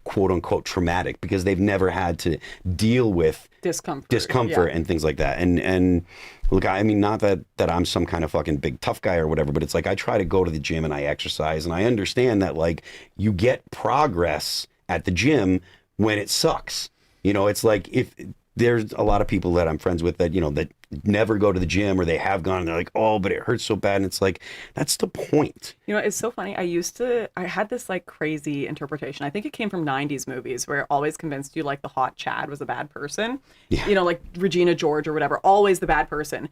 [SPEAKER 1] quote unquote traumatic because they've never had to deal with discomfort and things like that. And look, I mean, not that I'm some kind of fucking big tough guy or whatever, but it's like I try to go to the gym and I exercise, and I understand that like you get progress at the gym when it sucks. You know, it's like if there's a lot of people that I'm friends with that, you know, that never go to the gym, or they have gone and they're like, oh, but it hurts so bad. And it's like, that's the point.
[SPEAKER 4] You know, it's so funny. I had this like crazy interpretation. I think it came from 90s movies where it always convinced you like the hot Chad was a bad person. Yeah. You know, like Regina George or whatever, always the bad person.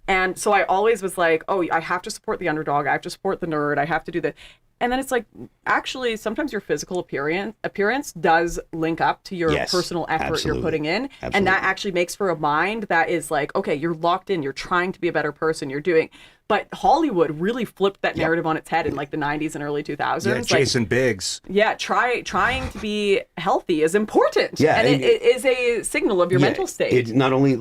[SPEAKER 4] And so I always was like, oh, I have to support the underdog. I have to support the nerd. I have to do that. And then it's like, actually, sometimes your physical appearance does link up to your personal effort you're putting in. Absolutely. And that actually makes for a mind that is like, okay, you're locked in. You're trying to be a better person. You're doing. But Hollywood really flipped that narrative on its head in like the 90s and early 2000s.
[SPEAKER 5] Yeah, Jason Biggs.
[SPEAKER 4] Yeah, trying to be healthy is important.
[SPEAKER 1] Yeah,
[SPEAKER 4] and it is a signal of your mental state.
[SPEAKER 1] It's not only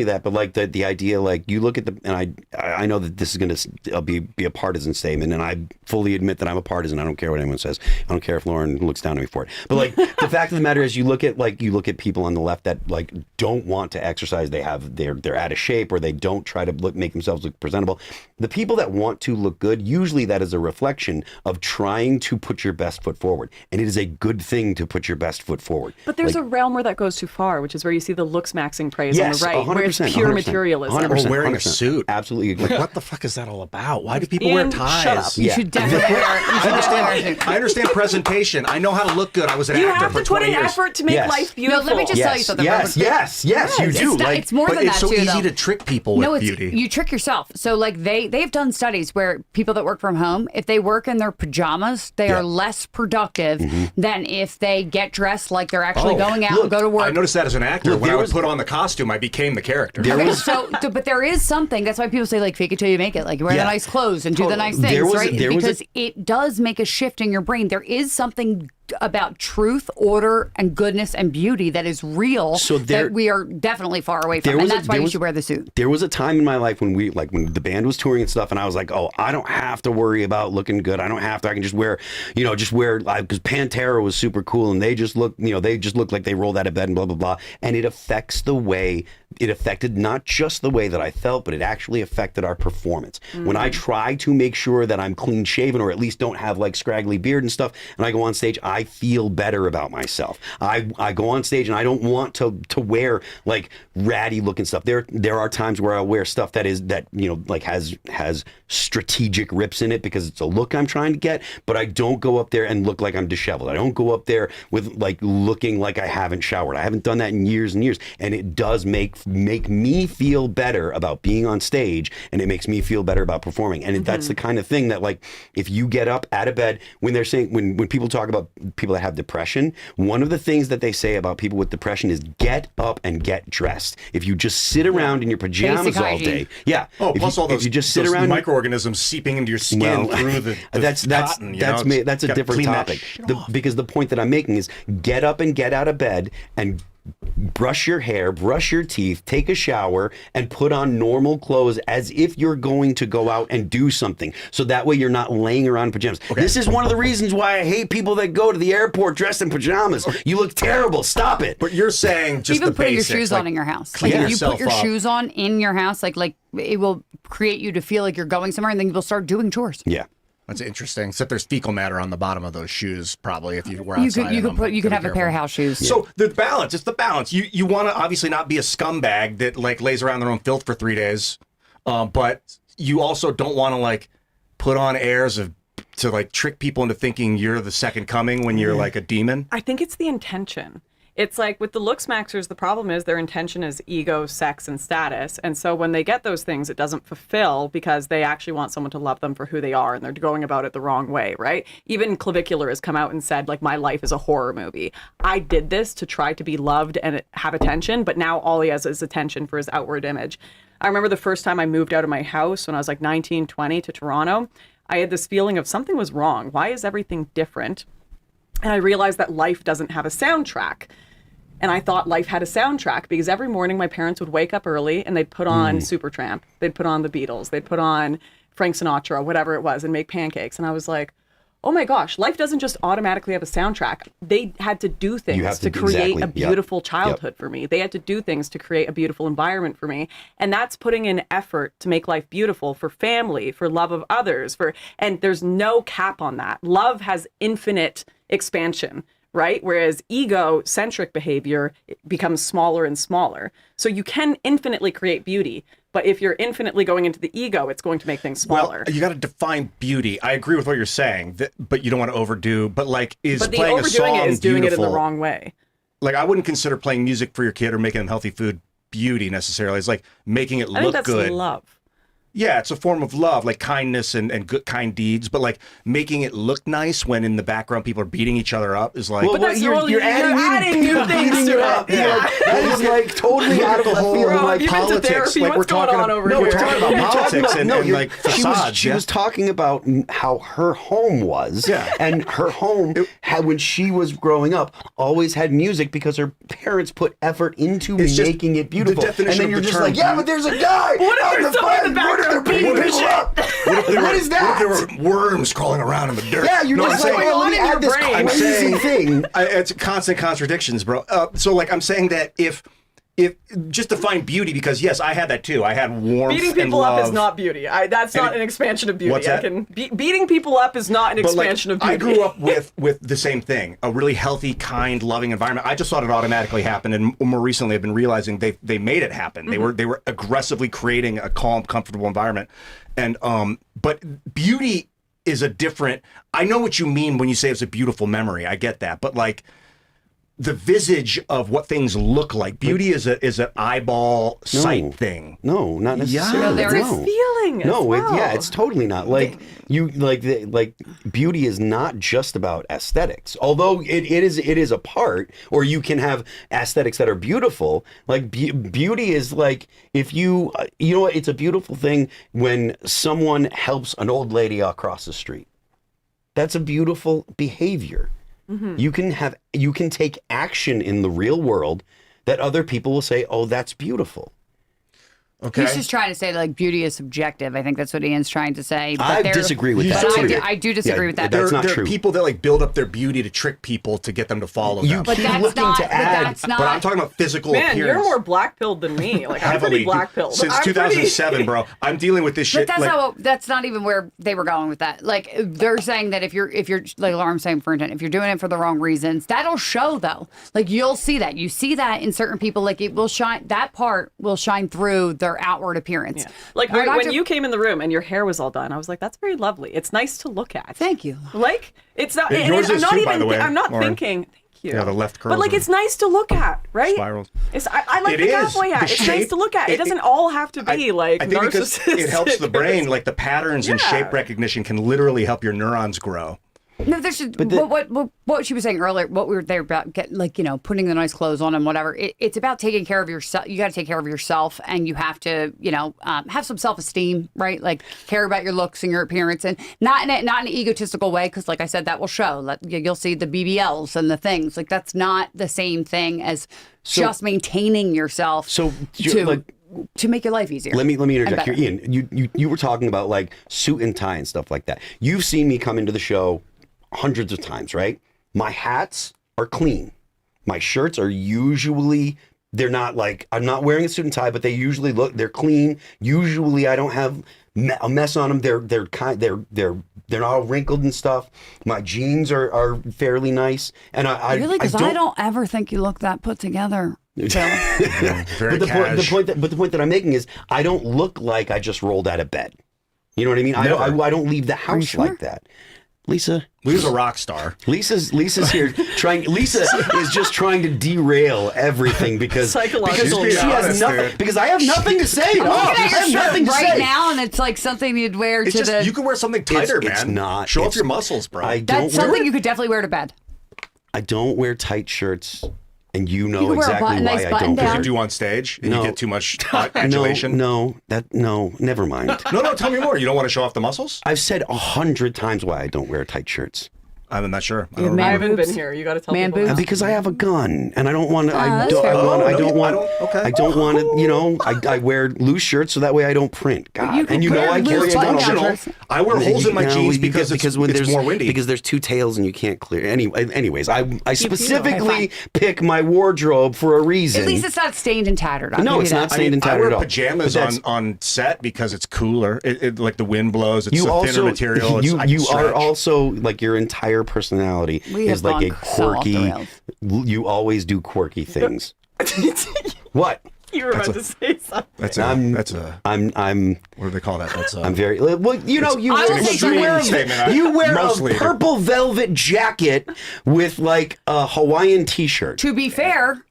[SPEAKER 1] that, but like the idea, like you look at I know that this is going to be a partisan statement, and I fully admit that I'm a partisan. I don't care what anyone says. I don't care if Lauren looks down at me for it. But like the fact of the matter is, you look at people on the left that like don't want to exercise. They're out of shape, or they don't try to make themselves look presentable. The people that want to look good, usually that is a reflection of trying to put your best foot forward. And it is a good thing to put your best foot forward.
[SPEAKER 4] But there's a realm where that goes too far, which is where you see the looks maxing praise on the right,
[SPEAKER 1] 100%,
[SPEAKER 4] where it's pure
[SPEAKER 1] 100%,
[SPEAKER 4] materialism.
[SPEAKER 1] 100%,
[SPEAKER 5] Or wearing
[SPEAKER 1] 100%.
[SPEAKER 5] a suit.
[SPEAKER 1] Absolutely.
[SPEAKER 5] Like, what the fuck is that all about? Why do people
[SPEAKER 4] Ian,
[SPEAKER 5] wear ties?
[SPEAKER 4] shut up.
[SPEAKER 2] You should definitely
[SPEAKER 5] I understand presentation. I know how to look good. I was an
[SPEAKER 4] You
[SPEAKER 5] actor
[SPEAKER 4] have
[SPEAKER 5] for
[SPEAKER 4] to put
[SPEAKER 5] 20
[SPEAKER 4] in
[SPEAKER 5] years.
[SPEAKER 4] effort to make life beautiful.
[SPEAKER 2] No, let me just tell you something.
[SPEAKER 1] Yes, you do.
[SPEAKER 2] It's more
[SPEAKER 5] But
[SPEAKER 2] than
[SPEAKER 5] it's
[SPEAKER 2] that
[SPEAKER 5] so
[SPEAKER 2] too,
[SPEAKER 5] easy
[SPEAKER 2] though.
[SPEAKER 5] to trick people with beauty.
[SPEAKER 2] You trick yourself. So like they've done studies where people that work from home, if they work in their pajamas, they are less productive than if they get dressed like they're actually going out and go to work.
[SPEAKER 5] I noticed that as an actor. When I would put on the costume, I became the character.
[SPEAKER 2] But there is something. That's why people say like fake it till you make it. Like you wear the nice clothes and do the nice things, right? Because it does make a shift in your brain. There is something about truth, order, and goodness and beauty that is real,
[SPEAKER 1] So
[SPEAKER 2] that we are definitely far away from. And that's why you should wear the suit.
[SPEAKER 1] There was a time in my life when when the band was touring and stuff, and I was like, oh, I don't have to worry about looking good. I don't have to. I can just wear, because Pantera was super cool, and they just look like they rolled out of bed and blah, blah, blah. And it affected not just the way that I felt, but it actually affected our performance. When I try to make sure that I'm clean shaven, or at least don't have like scraggly beard and stuff, and I go on stage, I feel better about myself. I go on stage and I don't want to wear like ratty looking stuff. There are times where I'll wear stuff that has strategic rips in it because it's a look I'm trying to get, but I don't go up there and look like I'm disheveled. I don't go up there with like looking like I haven't showered. I haven't done that in years and years, and it does make me feel better about being on stage, and it makes me feel better about performing. And that's the kind of thing that, like, if you get up out of bed, when they're saying, when people talk about people that have depression, one of the things that they say about people with depression is get up and get dressed. If you just sit around in your pajamas all day,
[SPEAKER 5] plus all those,
[SPEAKER 1] if you just sit around,
[SPEAKER 5] microorganisms seeping into your skin through the
[SPEAKER 1] that's
[SPEAKER 5] cotton,
[SPEAKER 1] that's a different topic. Because the point that I'm making is get up and get out of bed and brush your hair, brush your teeth, take a shower, and put on normal clothes as if you're going to go out and do something. So that way you're not laying around in pajamas. Okay. This is one of the reasons why I hate people that go to the airport dressed in pajamas. You look terrible. Stop it.
[SPEAKER 5] But you're saying just
[SPEAKER 2] even
[SPEAKER 5] the
[SPEAKER 2] putting
[SPEAKER 5] basics,
[SPEAKER 2] your shoes on in your house. Like if you put your shoes on in your house, like it will create you to feel like you're going somewhere, and then you'll start doing chores.
[SPEAKER 1] Yeah.
[SPEAKER 6] That's interesting. Except there's fecal matter on the bottom of those shoes, probably, if you were outside.
[SPEAKER 2] You could have a pair of house shoes.
[SPEAKER 5] So the balance, it's the balance. You want to obviously not be a scumbag that like lays around their own filth for 3 days, but you also don't want to like put on airs to like trick people into thinking you're the second coming when you're like a demon.
[SPEAKER 4] I think it's the intention. It's like with the looks maxers, the problem is their intention is ego, sex, and status. And so when they get those things, it doesn't fulfill because they actually want someone to love them for who they are, and they're going about it the wrong way, right? Even Clavicular has come out and said, like, my life is a horror movie. I did this to try to be loved and have attention, but now all he has is attention for his outward image. I remember the first time I moved out of my house when I was like 19, 20 to Toronto, I had this feeling of something was wrong. Why is everything different? And I realized that life doesn't have a soundtrack. And I thought life had a soundtrack because every morning my parents would wake up early and they'd put on Supertramp, they'd put on the Beatles, they'd put on Frank Sinatra, whatever it was, and make pancakes. And I was like, oh my gosh, life doesn't just automatically have a soundtrack. They had to do things to create a beautiful childhood for me. They had to do things to create a beautiful environment for me. And that's putting in effort to make life beautiful for family, for love of others, and there's no cap on that. Love has infinite expansion. Right? Whereas ego-centric behavior becomes smaller and smaller. So you can infinitely create beauty, but if you're infinitely going into the ego, it's going to make things smaller.
[SPEAKER 5] Well, you got to define beauty. I agree with what you're saying, but you don't want to overdo. But like,
[SPEAKER 4] but the
[SPEAKER 5] playing a song
[SPEAKER 4] overdoing it is doing
[SPEAKER 5] beautiful?
[SPEAKER 4] It in the wrong way.
[SPEAKER 5] Like, I wouldn't consider playing music for your kid or making them healthy food beauty necessarily. It's like making it
[SPEAKER 4] I think
[SPEAKER 5] look
[SPEAKER 4] that's
[SPEAKER 5] good.
[SPEAKER 4] Love.
[SPEAKER 5] Yeah, it's a form of love, like kindness and good kind deeds, but like making it look nice when in the background people are beating each other up is like.
[SPEAKER 4] But that's you're adding new things to it.
[SPEAKER 1] Yeah. That is like totally out of the whole
[SPEAKER 4] Bro,
[SPEAKER 5] like
[SPEAKER 4] you've been to
[SPEAKER 5] politics.
[SPEAKER 4] therapy.
[SPEAKER 5] Like
[SPEAKER 4] What's going on over here?
[SPEAKER 5] We're talking about politics and like facades.
[SPEAKER 1] She was talking about how her home was, and her home had, when she was growing up, always had music because her parents put effort into making it beautiful.
[SPEAKER 5] The definition
[SPEAKER 1] and then
[SPEAKER 5] of
[SPEAKER 1] you're
[SPEAKER 5] the
[SPEAKER 1] just
[SPEAKER 5] term
[SPEAKER 1] like, yeah, but there's a guy.
[SPEAKER 4] What if there's someone in the background beating the shit?
[SPEAKER 5] What is that? What if there were worms crawling around in the dirt?
[SPEAKER 1] Yeah, you're just like, oh, let me add this crazy thing.
[SPEAKER 5] It's constant contradictions, bro. So like, I'm saying that if just define beauty, because yes, I had that too. I had warmth.
[SPEAKER 4] Beating people
[SPEAKER 5] and love.
[SPEAKER 4] up is not beauty. That's not an expansion of beauty.
[SPEAKER 5] What's that?
[SPEAKER 4] Beating people up is not an expansion of beauty.
[SPEAKER 5] I grew up with the same thing, a really healthy, kind, loving environment. I just thought it automatically happened, and more recently, I've been realizing they made it happen.
[SPEAKER 4] Mm-hmm.
[SPEAKER 5] They were aggressively creating a calm, comfortable environment, and but beauty is a different. I know what you mean when you say it's a beautiful memory. I get that, but like, the visage of what things look like. Beauty is an eyeball sight thing.
[SPEAKER 1] No, not necessarily.
[SPEAKER 4] There's a feeling.
[SPEAKER 1] No,
[SPEAKER 4] as well.
[SPEAKER 1] it's totally not. Like beauty is not just about aesthetics. Although it is a part, or you can have aesthetics that are beautiful. Like beauty is like, if you know what, it's a beautiful thing when someone helps an old lady across the street. That's a beautiful behavior. You can take action in the real world that other people will say, "Oh, that's beautiful."
[SPEAKER 6] Okay.
[SPEAKER 2] He's just trying to say like beauty is subjective. I think that's what Ian's trying to say. But
[SPEAKER 1] I disagree with that.
[SPEAKER 2] But
[SPEAKER 1] too.
[SPEAKER 2] I do disagree with that.
[SPEAKER 1] That's not
[SPEAKER 6] there
[SPEAKER 1] true.
[SPEAKER 6] are people that like build up their beauty to trick people to get them to follow them.
[SPEAKER 2] But
[SPEAKER 1] keep
[SPEAKER 2] that's
[SPEAKER 1] looking
[SPEAKER 2] not.
[SPEAKER 1] to
[SPEAKER 2] But
[SPEAKER 1] add,
[SPEAKER 2] that's not.
[SPEAKER 6] But I'm talking about physical
[SPEAKER 4] Man,
[SPEAKER 6] appearance.
[SPEAKER 4] you're more black-pilled than me. Like, I'm pretty
[SPEAKER 6] Heavily.
[SPEAKER 4] black-pilled.
[SPEAKER 6] Since
[SPEAKER 4] I'm
[SPEAKER 6] 2007, bro. I'm dealing with this shit.
[SPEAKER 2] But that's not even where they were going with that. Like they're saying that if you're like Lauren's saying for instance, if you're doing it for the wrong reasons, that'll show though. Like you'll see that. You see that in certain people. Like it will shine. That part will shine through their outward appearance.
[SPEAKER 4] Yeah. Like when you came in the room and your hair was all done, I was like, "That's very lovely. It's nice to look at."
[SPEAKER 2] Thank you.
[SPEAKER 4] Like it's not.
[SPEAKER 6] Yeah,
[SPEAKER 4] and
[SPEAKER 6] yours
[SPEAKER 4] I'm
[SPEAKER 6] is
[SPEAKER 4] not
[SPEAKER 6] too,
[SPEAKER 4] even.
[SPEAKER 6] by the way,
[SPEAKER 4] I'm not
[SPEAKER 6] Lauren.
[SPEAKER 4] thinking. Thank you.
[SPEAKER 6] Yeah, the left curls
[SPEAKER 4] But like,
[SPEAKER 6] are-
[SPEAKER 4] it's nice to look at, right?
[SPEAKER 6] Spirals.
[SPEAKER 4] I like
[SPEAKER 6] It
[SPEAKER 4] the
[SPEAKER 6] is.
[SPEAKER 4] cowboy hat.
[SPEAKER 6] The
[SPEAKER 4] It's nice
[SPEAKER 6] shape-
[SPEAKER 4] to look at. It,
[SPEAKER 6] it-
[SPEAKER 4] doesn't all have to be like
[SPEAKER 6] I think because
[SPEAKER 4] narcissistic.
[SPEAKER 6] it helps the brain, like the patterns and
[SPEAKER 4] Yeah.
[SPEAKER 6] shape recognition can literally help your neurons grow.
[SPEAKER 2] No, there's just, what she was saying earlier, what we were there about, putting the nice clothes on and whatever. It's about taking care of yourself. You got to take care of yourself, and you have to, have some self-esteem, right? Like care about your looks and your appearance, and not in an egotistical way, because like I said, that will show. You'll see the BBLs and the things. Like that's not the same thing as just maintaining yourself.
[SPEAKER 1] So
[SPEAKER 2] to make your life easier.
[SPEAKER 1] Let me interject
[SPEAKER 2] and
[SPEAKER 1] here,
[SPEAKER 2] better.
[SPEAKER 1] Ian. You were talking about like suit and tie and stuff like that. You've seen me come into the show hundreds of times, right? My hats are clean. My shirts are usually, they're not like, I'm not wearing a suit and tie, but they're clean. Usually I don't have a mess on them. They're not all wrinkled and stuff. My jeans are fairly nice. And
[SPEAKER 2] Really? Because I don't ever think you look that put together.
[SPEAKER 6] Very
[SPEAKER 1] But the
[SPEAKER 6] cash.
[SPEAKER 1] point that I'm making is I don't look like I just rolled out of bed. You know what I mean?
[SPEAKER 6] Never.
[SPEAKER 1] I don't leave the house
[SPEAKER 2] sure?
[SPEAKER 1] like that. Lisa,
[SPEAKER 6] Lisa's a rock star.
[SPEAKER 1] Lisa's here trying. Lisa is just trying to derail everything because
[SPEAKER 4] Psychological.
[SPEAKER 1] she has
[SPEAKER 6] Honest,
[SPEAKER 1] nothing.
[SPEAKER 6] dude.
[SPEAKER 1] Because I have nothing to say.
[SPEAKER 2] I'm looking
[SPEAKER 1] I
[SPEAKER 2] at your
[SPEAKER 1] have
[SPEAKER 2] shirt
[SPEAKER 1] nothing to
[SPEAKER 2] right
[SPEAKER 1] say.
[SPEAKER 2] now, and it's like something you'd wear
[SPEAKER 6] It's
[SPEAKER 2] to
[SPEAKER 6] just,
[SPEAKER 2] the.
[SPEAKER 6] you can wear something tighter, man.
[SPEAKER 1] It's not.
[SPEAKER 6] Show off
[SPEAKER 1] It's-
[SPEAKER 6] your muscles, bro.
[SPEAKER 1] I don't
[SPEAKER 2] That's
[SPEAKER 1] wear.
[SPEAKER 2] something you could definitely wear to bed.
[SPEAKER 1] I don't wear tight shirts, and you
[SPEAKER 2] You
[SPEAKER 1] know
[SPEAKER 2] can wear a
[SPEAKER 1] exactly
[SPEAKER 2] button-
[SPEAKER 1] why
[SPEAKER 2] nice
[SPEAKER 1] I
[SPEAKER 2] button
[SPEAKER 1] don't.
[SPEAKER 2] down.
[SPEAKER 1] wear
[SPEAKER 6] you do on stage and
[SPEAKER 1] No.
[SPEAKER 6] you get too much adulation.
[SPEAKER 1] No, never mind.
[SPEAKER 6] No, tell me more. You don't want to show off the muscles?
[SPEAKER 1] I've said 100 times why I don't wear tight shirts.
[SPEAKER 6] I'm not sure. I
[SPEAKER 2] You
[SPEAKER 6] don't
[SPEAKER 2] man
[SPEAKER 4] I
[SPEAKER 6] remember.
[SPEAKER 4] haven't
[SPEAKER 2] boobs?
[SPEAKER 4] been here. You got to tell
[SPEAKER 2] Man
[SPEAKER 4] people.
[SPEAKER 2] boobs?
[SPEAKER 1] Because I have a gun, and I don't want to.
[SPEAKER 2] that's
[SPEAKER 1] I
[SPEAKER 2] fair.
[SPEAKER 1] don't want.
[SPEAKER 6] okay.
[SPEAKER 1] I don't want to. I wear loose shirts so that way I don't print. God,
[SPEAKER 2] You
[SPEAKER 1] and you
[SPEAKER 2] could
[SPEAKER 1] know
[SPEAKER 2] wear
[SPEAKER 1] I carry
[SPEAKER 2] loose
[SPEAKER 1] a gun.
[SPEAKER 2] button-down
[SPEAKER 1] all-
[SPEAKER 2] shirts.
[SPEAKER 6] I wear holes in my
[SPEAKER 1] No,
[SPEAKER 6] jeans because
[SPEAKER 1] when
[SPEAKER 6] it's
[SPEAKER 1] there's
[SPEAKER 6] more windy.
[SPEAKER 1] Because there's two tails and you can't clear. Anyways, I specifically
[SPEAKER 2] Okay,
[SPEAKER 1] pick my wardrobe for a reason.
[SPEAKER 2] At least it's not stained and tattered. I'll
[SPEAKER 1] No,
[SPEAKER 2] give you
[SPEAKER 1] it's
[SPEAKER 2] that.
[SPEAKER 1] not stained and
[SPEAKER 6] I
[SPEAKER 1] tattered
[SPEAKER 6] wear
[SPEAKER 1] at all.
[SPEAKER 6] pajamas
[SPEAKER 1] But that's-
[SPEAKER 6] on set because it's cooler. Like the wind blows. It's
[SPEAKER 1] You
[SPEAKER 6] a
[SPEAKER 1] also
[SPEAKER 6] thinner material. I can
[SPEAKER 1] you are
[SPEAKER 6] stretch.
[SPEAKER 1] also like your entire personality
[SPEAKER 2] We
[SPEAKER 1] is
[SPEAKER 2] have
[SPEAKER 1] like a
[SPEAKER 2] gone so off the
[SPEAKER 1] quirky.
[SPEAKER 2] rails.
[SPEAKER 1] You always do quirky things. What?
[SPEAKER 4] You were about to say something.
[SPEAKER 6] That's a
[SPEAKER 1] I'm
[SPEAKER 6] what do they call that? That's a
[SPEAKER 1] I'm very well. You know, you
[SPEAKER 2] I will
[SPEAKER 1] wear,
[SPEAKER 2] say
[SPEAKER 1] you wear,
[SPEAKER 6] statement.
[SPEAKER 1] you wear
[SPEAKER 6] Mostly.
[SPEAKER 1] a purple velvet jacket with like a Hawaiian T-shirt.
[SPEAKER 2] To be fair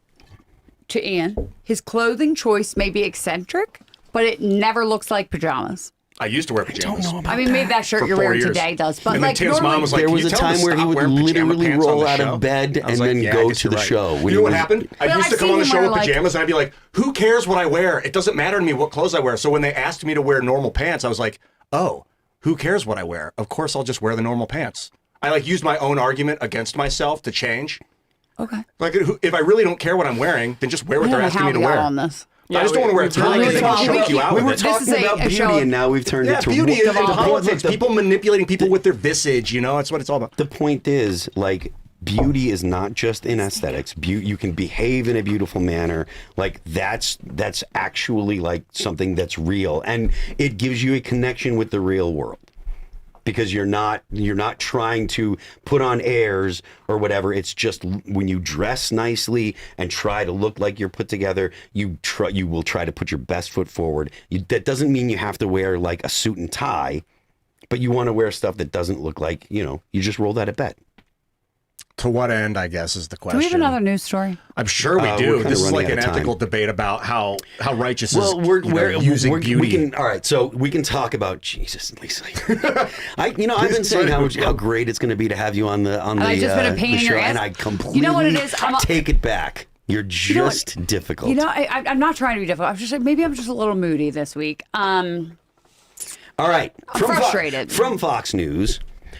[SPEAKER 2] to Ian, his clothing choice may be eccentric, but it never looks like pajamas.
[SPEAKER 6] I used to wear pajamas.
[SPEAKER 2] I mean, maybe that shirt
[SPEAKER 6] For
[SPEAKER 2] you're
[SPEAKER 6] 4
[SPEAKER 2] wearing
[SPEAKER 6] years.
[SPEAKER 2] today does, but
[SPEAKER 6] And then
[SPEAKER 2] like
[SPEAKER 6] Tim's
[SPEAKER 2] normally,
[SPEAKER 6] mom was like,
[SPEAKER 1] There
[SPEAKER 6] "Can
[SPEAKER 1] was
[SPEAKER 6] you
[SPEAKER 1] a
[SPEAKER 6] tell him
[SPEAKER 1] time
[SPEAKER 6] to
[SPEAKER 1] where he
[SPEAKER 6] stop
[SPEAKER 1] would
[SPEAKER 6] wearing pajama
[SPEAKER 1] literally
[SPEAKER 6] pants on
[SPEAKER 1] roll
[SPEAKER 6] the
[SPEAKER 1] out
[SPEAKER 6] show?"
[SPEAKER 1] of bed
[SPEAKER 6] I was
[SPEAKER 1] and then
[SPEAKER 6] "Yeah, I
[SPEAKER 1] go
[SPEAKER 6] guess
[SPEAKER 1] to
[SPEAKER 6] you're
[SPEAKER 1] the
[SPEAKER 6] right."
[SPEAKER 1] show.
[SPEAKER 6] You know what happened? I
[SPEAKER 2] But
[SPEAKER 6] used
[SPEAKER 2] I've
[SPEAKER 6] to come
[SPEAKER 2] seen
[SPEAKER 6] on the
[SPEAKER 2] him
[SPEAKER 6] show
[SPEAKER 2] wear,
[SPEAKER 6] with
[SPEAKER 2] like-
[SPEAKER 6] pajamas, and I'd be like, "Who cares what I wear? It doesn't matter to me what clothes I wear." So when they asked me to wear normal pants, I was like, "Oh, who cares what I wear? Of course, I'll just wear the normal pants." I like used my own argument against myself to change.
[SPEAKER 2] okay.
[SPEAKER 6] Like, if I really don't care what I'm wearing, then just wear what
[SPEAKER 2] I
[SPEAKER 6] they're
[SPEAKER 2] don't know
[SPEAKER 6] asking
[SPEAKER 2] how
[SPEAKER 6] me to
[SPEAKER 2] we got
[SPEAKER 6] wear.
[SPEAKER 2] on this.
[SPEAKER 6] I just don't want to wear a tie because they can choke you out
[SPEAKER 1] We
[SPEAKER 6] with
[SPEAKER 1] were
[SPEAKER 6] it.
[SPEAKER 1] talking
[SPEAKER 2] This is
[SPEAKER 1] about
[SPEAKER 2] a
[SPEAKER 1] beauty,
[SPEAKER 2] show-
[SPEAKER 1] and now we've turned
[SPEAKER 6] Yeah,
[SPEAKER 1] it to
[SPEAKER 6] beauty
[SPEAKER 1] war.
[SPEAKER 6] and politics.
[SPEAKER 1] The-
[SPEAKER 6] People manipulating people with their visage. You know, that's what it's all about.
[SPEAKER 1] The point is, like, beauty is not just in aesthetics. You can behave in a beautiful manner. Like that's actually like something that's real, and it gives you a connection with the real world. Because you're not trying to put on airs or whatever. It's just when you dress nicely and try to look like you're put together, you will try to put your best foot forward. That doesn't mean you have to wear like a suit and tie, but you want to wear stuff that doesn't look like, you just rolled out of bed.
[SPEAKER 6] To what end, I guess, is the
[SPEAKER 2] Do
[SPEAKER 6] question.
[SPEAKER 2] we have another news story?
[SPEAKER 6] I'm sure we
[SPEAKER 1] We're
[SPEAKER 6] do.
[SPEAKER 1] kinda
[SPEAKER 6] This is
[SPEAKER 1] running
[SPEAKER 6] like
[SPEAKER 1] out
[SPEAKER 6] an
[SPEAKER 1] of time.
[SPEAKER 6] ethical debate about how righteous
[SPEAKER 1] Well,
[SPEAKER 6] is
[SPEAKER 1] we're
[SPEAKER 6] using
[SPEAKER 1] we
[SPEAKER 6] beauty.
[SPEAKER 1] can, all right, so we can talk about Jesus, Lisa. I've been saying how great it's going to be to have you on the
[SPEAKER 2] I've just been a pain
[SPEAKER 1] the
[SPEAKER 2] in
[SPEAKER 1] show,
[SPEAKER 2] your ass.
[SPEAKER 1] and I completely
[SPEAKER 2] You know what it is?
[SPEAKER 1] take it back. You're
[SPEAKER 2] know what?
[SPEAKER 1] just difficult.
[SPEAKER 2] I'm not trying to be difficult. I'm just like, maybe I'm just a little moody this week.
[SPEAKER 1] All right.
[SPEAKER 2] I'm frustrated.
[SPEAKER 1] From Fox News,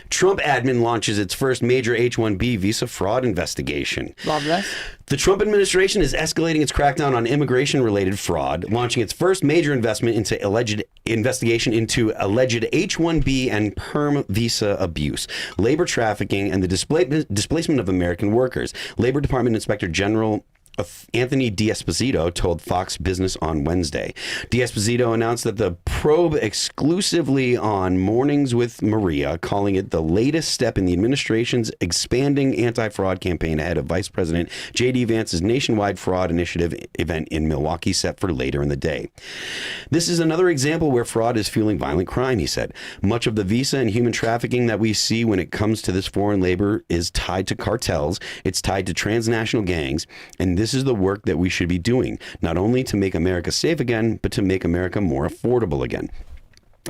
[SPEAKER 1] Trump admin launches its first major H-1B visa fraud investigation.
[SPEAKER 2] Love this.
[SPEAKER 1] The Trump administration is escalating its crackdown on immigration-related fraud, launching its first major investigation into alleged H-1B and perm visa abuse, labor trafficking, and the displacement of American workers. Labor Department Inspector General Anthony D'Esposito told Fox Business on Wednesday. D'Esposito announced that the probe exclusively on Mornings with Maria, calling it the latest step in the administration's expanding anti-fraud campaign ahead of Vice President J.D. Vance's nationwide fraud initiative event in Milwaukee set for later in the day. This is another example where fraud is fueling violent crime, he said. Much of the visa and human trafficking that we see when it comes to this foreign labor is tied to cartels. It's tied to transnational gangs, and this is the work that we should be doing, not only to make America safe again, but to make America more affordable again.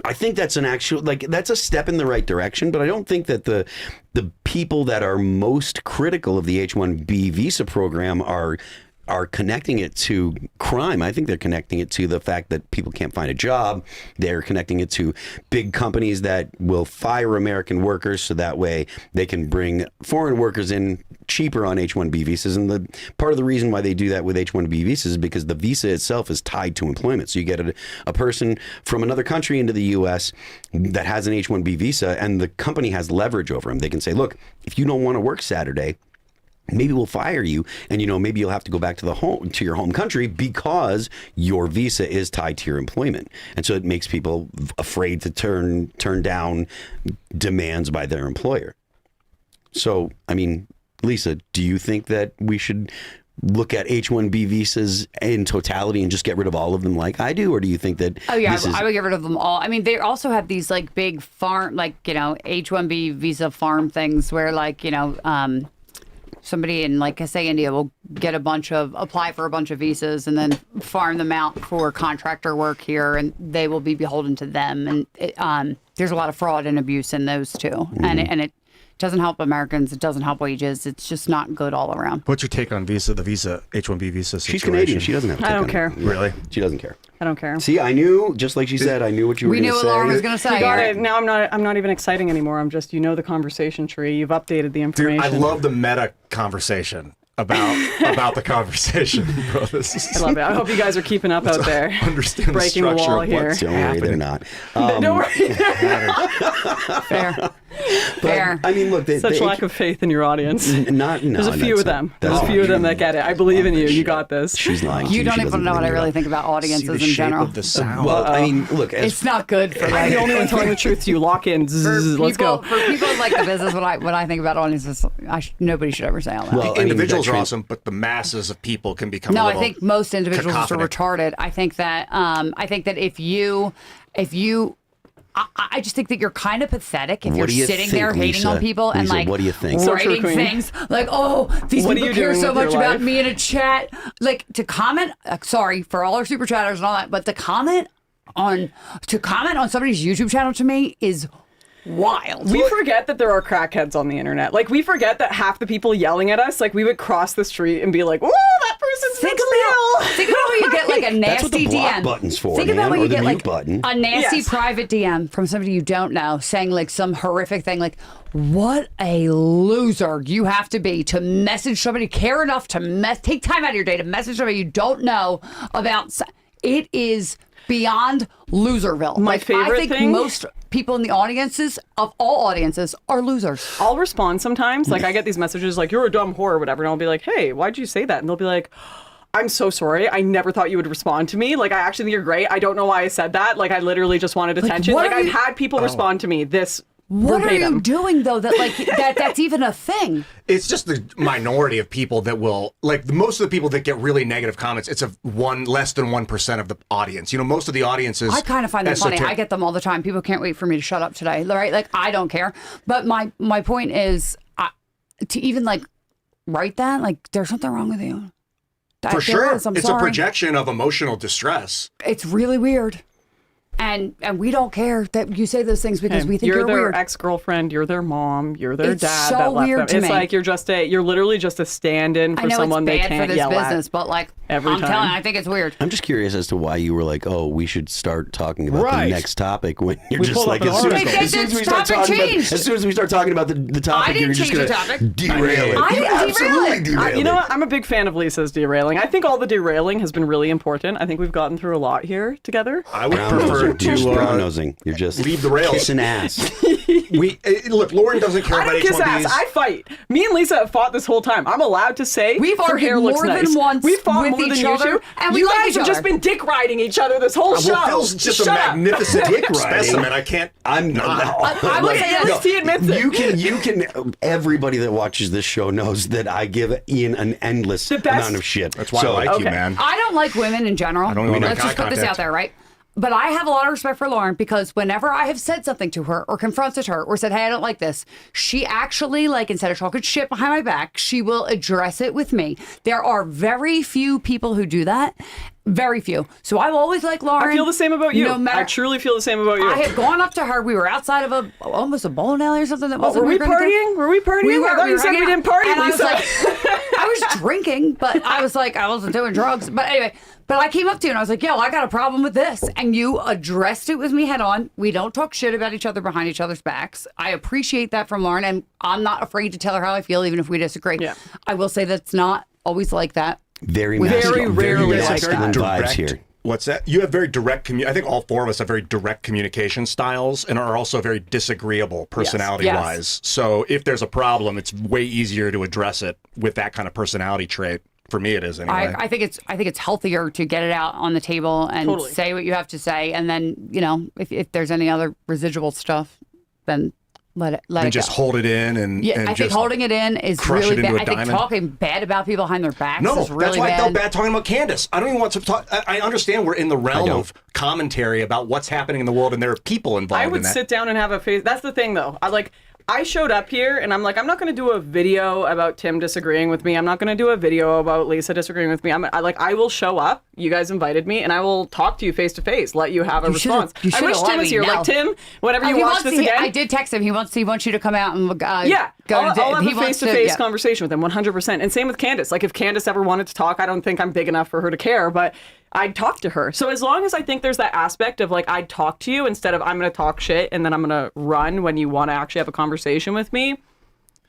[SPEAKER 1] I think that's that's a step in the right direction, but I don't think that the people that are most critical of the H-1B visa program are connecting it to crime. I think they're connecting it to the fact that people can't find a job. They're connecting it to big companies that will fire American workers so that way they can bring foreign workers in cheaper on H-1B visas. And the part of the reason why they do that with H-1B visas is because the visa itself is tied to employment. So you get a person from another country into the U.S. that has an H-1B visa, and the company has leverage over them. They can say, look, if you don't want to work Saturday, maybe we'll fire you, and maybe you'll have to go back to your home country because your visa is tied to your employment. And so it makes people afraid to turn down demands by their employer. So, I mean, Lisa, do you think that we should look at H-1B visas in totality and just get rid of all of them like I do? Or do you think that
[SPEAKER 2] I would get rid of them all. I mean, they also have these like big farm, H-1B visa farm things where somebody in, say, India will apply for a bunch of visas and then farm them out for contractor work here, and they will be beholden to them. And there's a lot of fraud and abuse in those too. Mm-hmm. And it doesn't help Americans. It doesn't help wages. It's just not good all around.
[SPEAKER 6] What's your take on the H-1B visa situation?
[SPEAKER 1] She's Canadian. She doesn't have to.
[SPEAKER 4] I don't care.
[SPEAKER 6] Really?
[SPEAKER 1] She doesn't care.
[SPEAKER 4] I don't care.
[SPEAKER 1] See, I knew, just like she said, I knew what you were going to say.
[SPEAKER 2] We knew what Lauren was going to say.
[SPEAKER 4] You got it. Now I'm not even exciting anymore. I'm just, the conversation tree. You've updated the information.
[SPEAKER 6] Dude, I love the meta conversation about the conversation, bro.
[SPEAKER 4] I love it. I hope you guys are keeping up out there.
[SPEAKER 6] Understand
[SPEAKER 4] breaking
[SPEAKER 6] the
[SPEAKER 4] the wall here.
[SPEAKER 1] Don't worry, they're not.
[SPEAKER 4] Don't worry.
[SPEAKER 2] Fair.
[SPEAKER 1] But, I mean, look,
[SPEAKER 4] such lack of faith in your audience. There's a few of them. There's a few of them that get it. I believe in you. You got this.
[SPEAKER 1] She's lying.
[SPEAKER 2] You don't even know what I really think about audiences in general.
[SPEAKER 6] Of the sound.
[SPEAKER 1] Well, I mean, look,
[SPEAKER 2] it's not good for
[SPEAKER 4] I'm the only one telling the truth to you. Lock in. Let's go.
[SPEAKER 2] For people like the business, what I think about audiences, nobody should ever say all that.
[SPEAKER 6] Well, individuals are awesome, but the masses of people can become.
[SPEAKER 2] No, I think most individuals are retarded. I think that if you I just think that you're kind of pathetic if you're sitting there hating on people and
[SPEAKER 1] what do you think?
[SPEAKER 2] Writing things like, oh, these people care so much about me in a chat. Like to comment, sorry for all our super chatters and all that, but to comment on somebody's YouTube channel to me is wild.
[SPEAKER 4] We forget that there are crackheads on the internet. Like, we forget that half the people yelling at us, like, we would cross the street and be like, "Whoa, that person's
[SPEAKER 2] Think about when you get like a nasty
[SPEAKER 1] That's what the block
[SPEAKER 2] DM.
[SPEAKER 1] button's for,
[SPEAKER 2] Think
[SPEAKER 1] man,
[SPEAKER 2] about when
[SPEAKER 1] or
[SPEAKER 2] you
[SPEAKER 1] the
[SPEAKER 2] get
[SPEAKER 1] mute
[SPEAKER 2] like
[SPEAKER 1] button.
[SPEAKER 2] a nasty
[SPEAKER 4] Yes.
[SPEAKER 2] private DM from somebody you don't know, saying like some horrific thing, like, "What a loser you have to be to message somebody, care enough to take time out of your day to message somebody you don't know about." It is beyond loserville.
[SPEAKER 4] My favorite
[SPEAKER 2] I think
[SPEAKER 4] thing-
[SPEAKER 2] most people in the audiences of all audiences are losers.
[SPEAKER 4] I'll respond sometimes. Like, I get these messages like, "You're a dumb whore," or whatever. And I'll be like, "Hey, why'd you say that?" And they'll be like, "I'm so sorry. I never thought you would respond to me. Like, I actually think you're great. I don't know why I said that. Like, I literally just wanted attention."
[SPEAKER 2] what
[SPEAKER 4] Like,
[SPEAKER 2] are
[SPEAKER 4] I've
[SPEAKER 2] you-
[SPEAKER 4] had people respond to me this
[SPEAKER 2] What
[SPEAKER 4] verbatim.
[SPEAKER 2] are you doing though? That like that's even a thing.
[SPEAKER 6] It's just the minority of people that will, like, most of the people that get really negative comments, it's less than 1% of the audience. Most of the audiences.
[SPEAKER 2] I kind of find that funny. I get them all the time. People can't wait for me to shut up today, right? Like, I don't care. But my point is, to even like write that, like, there's something wrong with you.
[SPEAKER 6] For
[SPEAKER 2] There
[SPEAKER 6] sure.
[SPEAKER 2] is. I'm
[SPEAKER 6] It's
[SPEAKER 2] sorry.
[SPEAKER 6] a projection of emotional distress.
[SPEAKER 2] It's really weird. And we don't care that you say those things because we think
[SPEAKER 4] you're
[SPEAKER 2] you're
[SPEAKER 4] their
[SPEAKER 2] weird.
[SPEAKER 4] ex-girlfriend, you're their mom, you're their
[SPEAKER 2] It's
[SPEAKER 4] dad
[SPEAKER 2] so
[SPEAKER 4] that left
[SPEAKER 2] weird
[SPEAKER 4] them.
[SPEAKER 2] to
[SPEAKER 4] It's
[SPEAKER 2] me.
[SPEAKER 4] like you're literally just a stand-in
[SPEAKER 2] I
[SPEAKER 4] for
[SPEAKER 2] know
[SPEAKER 4] someone
[SPEAKER 2] it's
[SPEAKER 4] they
[SPEAKER 2] bad
[SPEAKER 4] can't
[SPEAKER 2] for this
[SPEAKER 4] yell
[SPEAKER 2] business,
[SPEAKER 4] at.
[SPEAKER 2] but like
[SPEAKER 4] every
[SPEAKER 2] I'm
[SPEAKER 4] time.
[SPEAKER 2] telling you, I think it's weird.
[SPEAKER 1] I'm just curious as to why you were like, oh, we should start talking about
[SPEAKER 3] Right.
[SPEAKER 1] the next topic when you're
[SPEAKER 3] We
[SPEAKER 1] just
[SPEAKER 3] pulled
[SPEAKER 1] like,
[SPEAKER 3] up an
[SPEAKER 1] as soon
[SPEAKER 3] article.
[SPEAKER 1] as
[SPEAKER 2] This
[SPEAKER 1] we start
[SPEAKER 2] topic
[SPEAKER 1] talking about,
[SPEAKER 2] changed.
[SPEAKER 1] as soon as we start talking about the topic,
[SPEAKER 2] didn't
[SPEAKER 1] you're just
[SPEAKER 2] change
[SPEAKER 1] going
[SPEAKER 2] the
[SPEAKER 1] to
[SPEAKER 2] topic.
[SPEAKER 1] derail it.
[SPEAKER 2] I
[SPEAKER 1] You
[SPEAKER 2] didn't derail
[SPEAKER 1] absolutely
[SPEAKER 2] it.
[SPEAKER 1] derailed
[SPEAKER 4] You know
[SPEAKER 1] it.
[SPEAKER 4] what? I'm a big fan of Lisa's derailing. I think all the derailing has been really important. I think we've gotten through a lot here together.
[SPEAKER 5] I would
[SPEAKER 1] Brown
[SPEAKER 5] prefer
[SPEAKER 1] nosing. You're just
[SPEAKER 5] to
[SPEAKER 1] brown nosing. You're just
[SPEAKER 5] leave the rails.
[SPEAKER 1] kissing ass.
[SPEAKER 5] Look, Lauren doesn't care
[SPEAKER 4] I
[SPEAKER 5] about
[SPEAKER 4] don't kiss
[SPEAKER 5] H1Bs.
[SPEAKER 4] ass. I fight. Me and Lisa have fought this whole time. I'm allowed to say
[SPEAKER 2] We've
[SPEAKER 4] her
[SPEAKER 2] argued
[SPEAKER 4] hair looks
[SPEAKER 2] more than
[SPEAKER 4] nice.
[SPEAKER 2] once
[SPEAKER 4] We fought
[SPEAKER 2] with
[SPEAKER 4] more than
[SPEAKER 2] each
[SPEAKER 4] you
[SPEAKER 2] other,
[SPEAKER 4] two.
[SPEAKER 2] and we
[SPEAKER 4] you
[SPEAKER 2] like
[SPEAKER 4] guys
[SPEAKER 2] each
[SPEAKER 4] have just
[SPEAKER 2] other.
[SPEAKER 4] been dick riding each other this whole show.
[SPEAKER 5] Well, Phil's just a
[SPEAKER 4] Shut up.
[SPEAKER 5] magnificent
[SPEAKER 1] Dick riding.
[SPEAKER 5] specimen. I can't.
[SPEAKER 1] I'm not.
[SPEAKER 2] I would say
[SPEAKER 4] At least he admits it.
[SPEAKER 1] You can. Everybody that watches this show knows that I give Ian an endless
[SPEAKER 4] best-
[SPEAKER 1] amount of shit.
[SPEAKER 5] That's why I like you,
[SPEAKER 4] Okay.
[SPEAKER 5] man.
[SPEAKER 2] I don't like women in general.
[SPEAKER 5] don't even
[SPEAKER 2] Let's
[SPEAKER 5] make
[SPEAKER 2] just
[SPEAKER 5] eye
[SPEAKER 2] put this
[SPEAKER 5] contact.
[SPEAKER 2] out there, right? But I have a lot of respect for Lauren because whenever I have said something to her or confronted her or said, hey, I don't like this, she actually, like, instead of talking shit behind my back, she will address it with me. There are very few people who do that. Very few. So I've always liked Lauren.
[SPEAKER 4] I feel the same about you.
[SPEAKER 2] No matter,
[SPEAKER 4] I truly feel the same about you.
[SPEAKER 2] I had gone up to her. We were outside of almost a bowling alley or something. That wasn't.
[SPEAKER 4] were we
[SPEAKER 2] gonna go-
[SPEAKER 4] partying? Were we partying?
[SPEAKER 2] We were.
[SPEAKER 4] I thought
[SPEAKER 2] we
[SPEAKER 4] you
[SPEAKER 2] were
[SPEAKER 4] said we
[SPEAKER 2] hanging
[SPEAKER 4] didn't
[SPEAKER 2] out.
[SPEAKER 4] party,
[SPEAKER 2] And
[SPEAKER 4] Lisa.
[SPEAKER 2] I was like, I was drinking, but I was like, I wasn't doing drugs. But anyway, but I came up to you and I was like, yo, I got a problem with this. And you addressed it with me head on. We don't talk shit about each other behind each other's backs. I appreciate that from Lauren. And I'm not afraid to tell her how I feel, even if we disagree.
[SPEAKER 4] Yeah.
[SPEAKER 2] I will say that's not always like that.
[SPEAKER 1] Very
[SPEAKER 4] Very
[SPEAKER 1] masculine,
[SPEAKER 4] rarely like
[SPEAKER 1] masculine
[SPEAKER 4] that.
[SPEAKER 1] vibes
[SPEAKER 5] Direct.
[SPEAKER 1] here.
[SPEAKER 5] What's that? You have very direct I think all four of us have very direct communication styles and are also very disagreeable personality-wise. So if there's a problem, it's way easier to address it with that kind of personality trait. For me, it is anyway.
[SPEAKER 2] I think it's healthier to get it out on the table and
[SPEAKER 4] Totally.
[SPEAKER 2] say what you have to say, and then if there's any other residual stuff, then let it
[SPEAKER 5] and just
[SPEAKER 2] go.
[SPEAKER 5] hold it in and
[SPEAKER 2] Yeah,
[SPEAKER 5] and
[SPEAKER 2] I think
[SPEAKER 5] just
[SPEAKER 2] holding it in is
[SPEAKER 5] crush
[SPEAKER 2] really
[SPEAKER 5] it into
[SPEAKER 2] bad.
[SPEAKER 5] a
[SPEAKER 2] I think
[SPEAKER 5] diamond.
[SPEAKER 2] talking bad about people behind their backs
[SPEAKER 5] No,
[SPEAKER 2] is really
[SPEAKER 5] that's why
[SPEAKER 2] bad.
[SPEAKER 5] I felt bad talking about Candace. I don't even want to talk. I understand we're in the realm
[SPEAKER 1] don't.
[SPEAKER 5] of commentary about what's happening in the world, and there are people involved
[SPEAKER 4] I
[SPEAKER 5] in
[SPEAKER 4] would
[SPEAKER 5] that.
[SPEAKER 4] sit down and have a face. That's the thing, though. I showed up here and I'm like, I'm not going to do a video about Tim disagreeing with me. I'm not going to do a video about Lisa disagreeing with me. I will show up. You guys invited me, and I will talk to you face to face. Let you have a response.
[SPEAKER 2] You
[SPEAKER 4] I
[SPEAKER 2] should've
[SPEAKER 4] wish Tim
[SPEAKER 2] let
[SPEAKER 4] was
[SPEAKER 2] me
[SPEAKER 4] here.
[SPEAKER 2] know.
[SPEAKER 4] Like Tim, whenever you
[SPEAKER 2] He
[SPEAKER 4] watch
[SPEAKER 2] wants
[SPEAKER 4] this
[SPEAKER 2] to-
[SPEAKER 4] again,
[SPEAKER 2] I did text him. He wants you to come out and
[SPEAKER 4] yeah,
[SPEAKER 2] go
[SPEAKER 4] I'll have
[SPEAKER 2] he
[SPEAKER 4] a
[SPEAKER 2] wants to-
[SPEAKER 4] face-to-face
[SPEAKER 2] yeah.
[SPEAKER 4] conversation with him, 100%. And same with Candace. Like if Candace ever wanted to talk, I don't think I'm big enough for her to care, but I'd talk to her. So as long as I think there's that aspect of like I'd talk to you instead of I'm going to talk shit and then I'm going to run when you want to actually have a conversation with me.